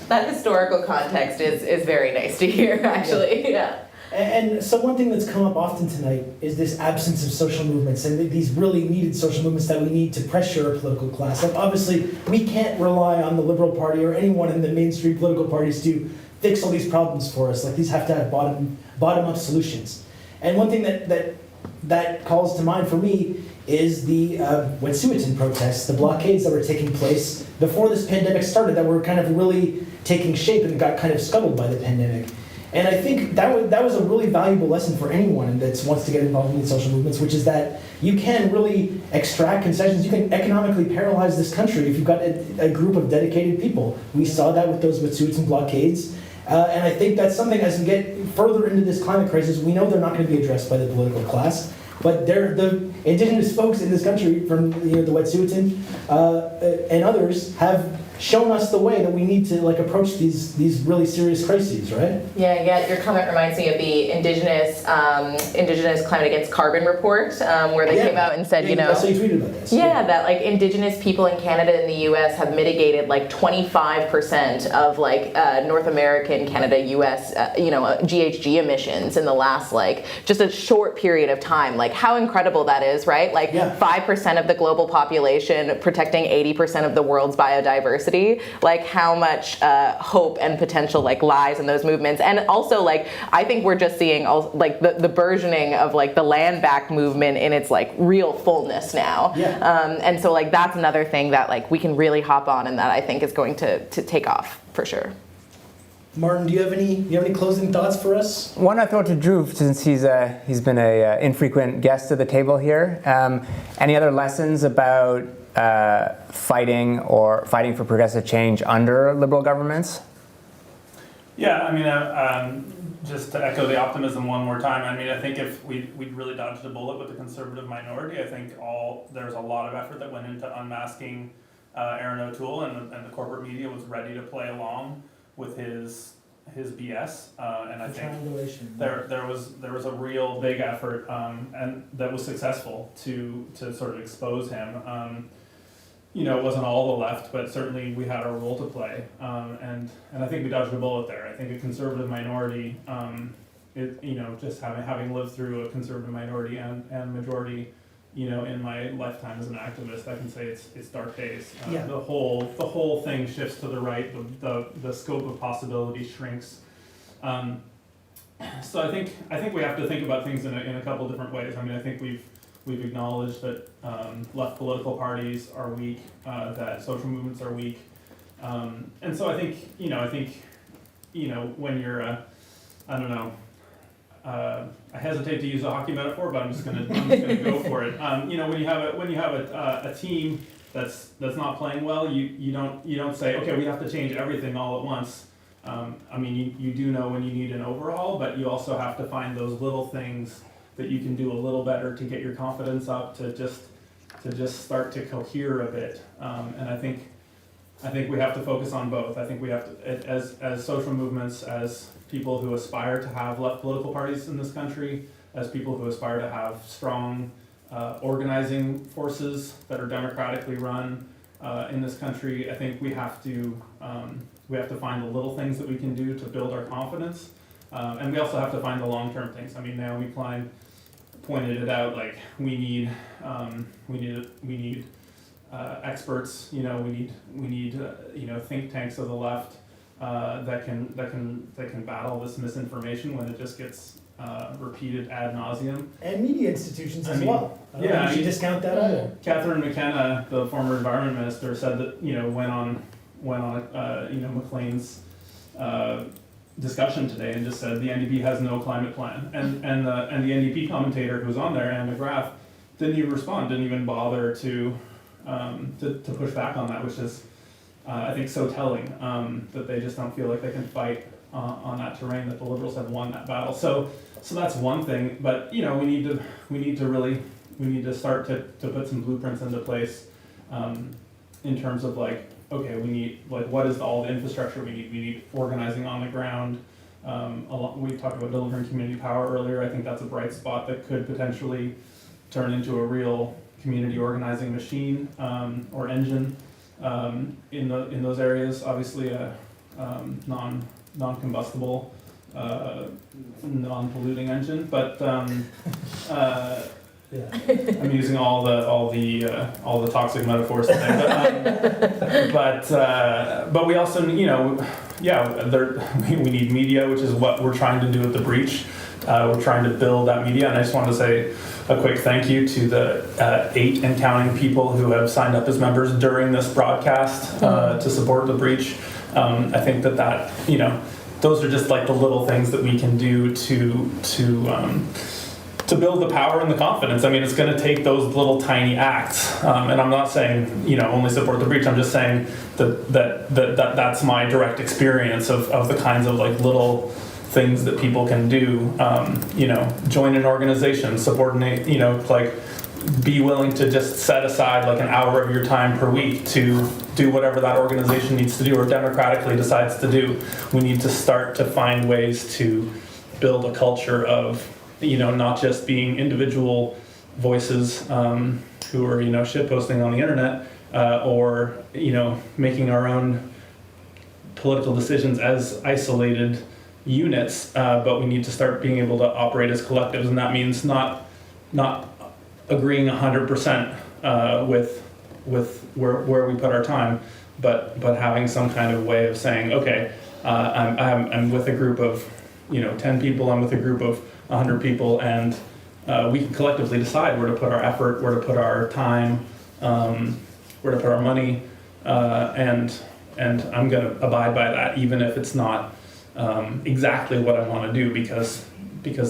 [SPEAKER 3] That historical context is very nice to hear, actually. Yeah.
[SPEAKER 2] And so one thing that's come up often tonight is this absence of social movements and these really needed social movements that we need to pressure our political class. Like obviously, we can't rely on the Liberal Party or anyone in the mainstream political parties to fix all these problems for us. Like these have to have bottom-up solutions. And one thing that calls to mind for me is the Wet'suwet'en protests, the blockades that were taking place before this pandemic started, that were kind of really taking shape and got kind of scuttled by the pandemic. And I think that was a really valuable lesson for anyone that wants to get involved in these social movements, which is that you can really extract concessions. You can economically paralyze this country if you've got a group of dedicated people. We saw that with those Wet'suwet'en blockades. And I think that's something, as we get further into this climate crisis, we know they're not going to be addressed by the political class. But the indigenous folks in this country, from the Wet'suwet'en and others, have shown us the way that we need to approach these really serious crises, right?
[SPEAKER 3] Yeah. Your comment reminds me of the Indigenous Climate Against Carbon report, where they came out and said,
[SPEAKER 2] that's how you tweeted about this.
[SPEAKER 3] That Indigenous people in Canada and the U.S. have mitigated 25% of North American, Canada, U.S. GHG emissions in the last just a short period of time. How incredible that is, right? 5% of the global population protecting 80% of the world's biodiversity. How much hope and potential lies in those movements. And also I think we're just seeing the burgeoning of the land back movement in its real fullness now. And so that's another thing that we can really hop on, and that I think is going to take off for sure.
[SPEAKER 2] Martin, do you have any closing thoughts for us?
[SPEAKER 4] Why not throw it to Dru, since he's been a infrequent guest at the table here. Any other lessons about fighting for progressive change under Liberal governments?
[SPEAKER 11] Yeah, I mean, just to echo the optimism one more time, I mean, I think if we'd really dodged a bullet with the Conservative minority, I think there's a lot of effort that went into unmasking Erin O'Toole, and the corporate media was ready to play along with his BS, and I think there was a real big effort, and that was successful to sort of expose him. It wasn't all the left, but certainly we had a role to play, and I think we dodged a bullet there. I think a conservative minority, just having lived through a conservative minority and majority, in my lifetime as an activist, I can say it's dark days. The whole thing shifts to the right. The scope of possibility shrinks. So I think we have to think about things in a couple different ways. I mean, I think we've acknowledged that left political parties are weak, that social movements are weak, and so I think when you're I don't know. I hesitate to use a hockey metaphor, but I'm just gonna go for it. When you have a team that's not playing well, you don't say, okay, we have to change everything all at once. I mean, you do know when you need an overhaul, but you also have to find those little things that you can do a little better to get your confidence up, to just start to cohere a bit. And I think we have to focus on both. I think we have to, as social movements, as people who aspire to have left political parties in this country, as people who aspire to have strong organizing forces that are democratically run in this country, I think we have to find the little things that we can do to build our confidence, and we also have to find the long-term things. I mean, Naomi Klein pointed it out. Like we need experts. We need think tanks of the left that can battle this misinformation when it just gets repeated ad nauseum.
[SPEAKER 2] And media institutions as well. You should discount that either.
[SPEAKER 11] Catherine McKenna, the former environment minister, said that went on McLean's discussion today and just said the NDP has no climate plan, and the NDP commentator who was on there, Anne McGrath, didn't even respond, didn't even bother to push back on that, which is I think so telling, that they just don't feel like they can fight on that terrain, that the Liberals have won that battle. So that's one thing, but we need to start to put some blueprints into place in terms of okay, we need what is all the infrastructure we need? We need organizing on the ground. We talked about delivering community power earlier. I think that's a bright spot that could potentially turn into a real community organizing machine or engine in those areas. Obviously, a non-combustible, non-polluting engine, but I'm using all the toxic metaphors today, but we also we need media, which is what we're trying to do at the Breach. We're trying to build that media, and I just wanted to say a quick thank you to the 8 and counting people who have signed up as members during this broadcast to support the Breach. I think that those are just the little things that we can do to build the power and the confidence. I mean, it's going to take those little tiny acts, and I'm not saying only support the Breach. I'm just saying that's my direct experience of the kinds of little things that people can do. Join an organization, subordinate. Be willing to just set aside an hour of your time per week to do whatever that organization needs to do or democratically decides to do. We need to start to find ways to build a culture of not just being individual voices who are shitposting on the internet or making our own political decisions as isolated units, but we need to start being able to operate as collectives, and that means not agreeing 100% with where we put our time, but having some kind of way of saying, okay, I'm with a group of 10 people, I'm with a group of 100 people, and we can collectively decide where to put our effort, where to put our time, where to put our money, and I'm going to abide by that, even if it's not exactly what I want to do because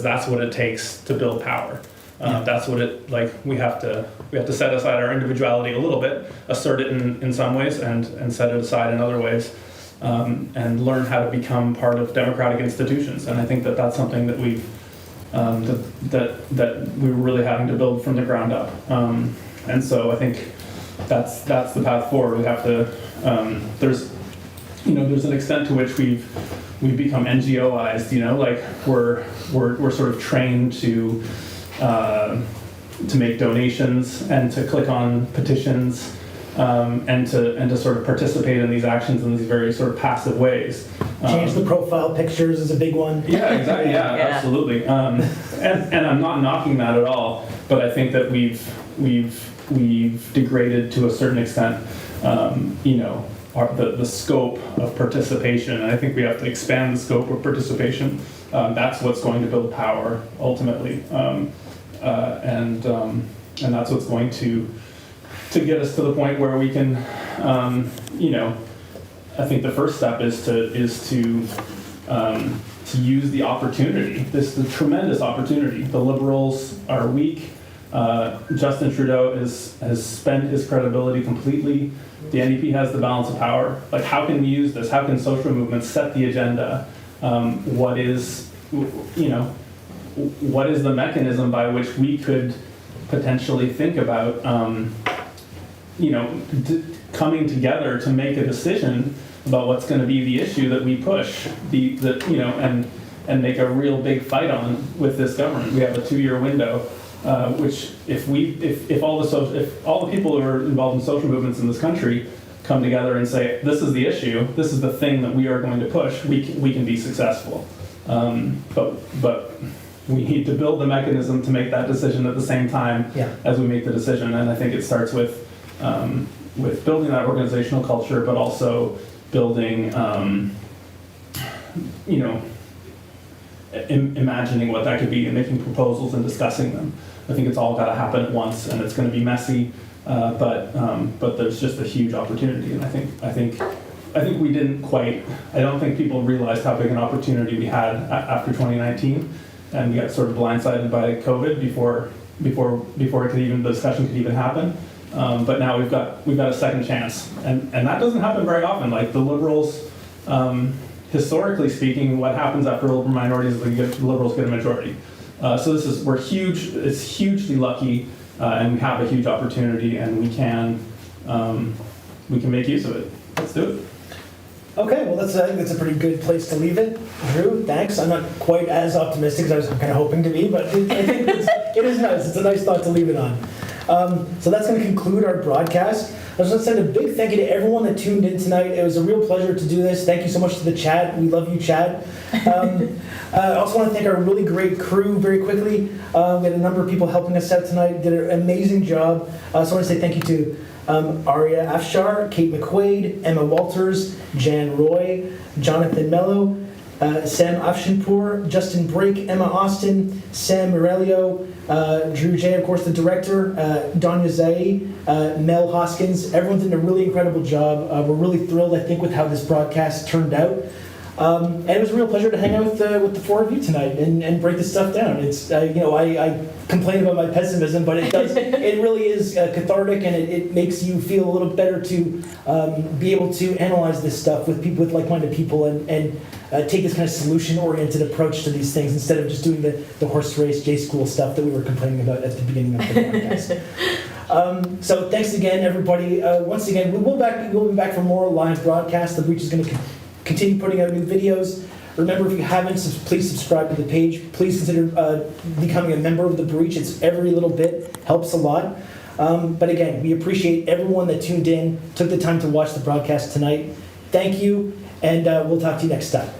[SPEAKER 11] that's what it takes to build power. That's what it like. We have to set aside our individuality a little bit, assert it in some ways, and set it aside in other ways, and learn how to become part of democratic institutions. And I think that that's something that we've that we were really having to build from the ground up. And so I think that's the path forward. We have to. There's an extent to which we've become NGOized. Like we're sort of trained to make donations and to click on petitions and to sort of participate in these actions in these very sort of passive ways.
[SPEAKER 2] Change the profile pictures is a big one.
[SPEAKER 11] Yeah, exactly. Yeah, absolutely. And I'm not knocking that at all, but I think that we've degraded to a certain extent, the scope of participation. And I think we have to expand the scope of participation. That's what's going to build power ultimately, and that's what's going to get us to the point where we can, I think the first step is to use the opportunity. This is a tremendous opportunity. The Liberals are weak. Justin Trudeau has spent his credibility completely. The NDP has the balance of power. Like, how can we use this? How can social movements set the agenda? What is the mechanism by which we could potentially think about, coming together to make a decision about what's going to be the issue that we push, and make a real big fight on with this government. We have a 2-year window, which if all the people who are involved in social movements in this country come together and say, this is the issue, this is the thing that we are going to push, we can be successful. But we need to build the mechanism to make that decision at the same time as we make the decision. And I think it starts with building that organizational culture, but also building, imagining what that could be and making proposals and discussing them. I think it's all got to happen at once, and it's going to be messy, but there's just a huge opportunity. And I think we didn't quite. I don't think people realized how big an opportunity we had after 2019, and we got sort of blindsided by COVID before the discussion could even happen. But now we've got a second chance, and that doesn't happen very often. Like the Liberals, historically speaking, what happens after liberal minorities is the Liberals get a majority. So we're huge. It's hugely lucky, and we have a huge opportunity, and we can make use of it. Let's do it.
[SPEAKER 2] Okay, well, I think that's a pretty good place to leave it. Dru, thanks. I'm not quite as optimistic as I was kind of hoping to be, but I think it is nice. It's a nice thought to leave it on. So that's going to conclude our broadcast. I just want to send a big thank you to everyone that tuned in tonight. It was a real pleasure to do this. Thank you so much to the chat. We love you, chat. I also want to thank our really great crew very quickly. We had a number of people helping us out tonight. Did an amazing job. So I want to say thank you to Aria Afshar, Kate McQuaid, Emma Walters, Jan Roy, Jonathan Mello, Sam Afshinpur, Justin Brake, Emma Austin, Sam Morelio, Dru Jay, of course, the director, Danya Zai, Mel Hoskins. Everyone did a really incredible job. We're really thrilled, I think, with how this broadcast turned out. And it was a real pleasure to hang out with the four of you tonight and break this stuff down. It's I complain about my pessimism, but it really is cathartic, and it makes you feel a little better to be able to analyze this stuff with like-minded people and take this kind of solution-oriented approach to these things instead of just doing the horse race J school stuff that we were complaining about at the beginning of the podcast. So thanks again, everybody. Once again, we'll be back for more live broadcasts. The Breach is going to continue putting out new videos. Remember, if you haven't, please subscribe to the page. Please consider becoming a member of the Breach. It's every little bit helps a lot. But again, we appreciate everyone that tuned in, took the time to watch the broadcast tonight. Thank you, and we'll talk to you next time.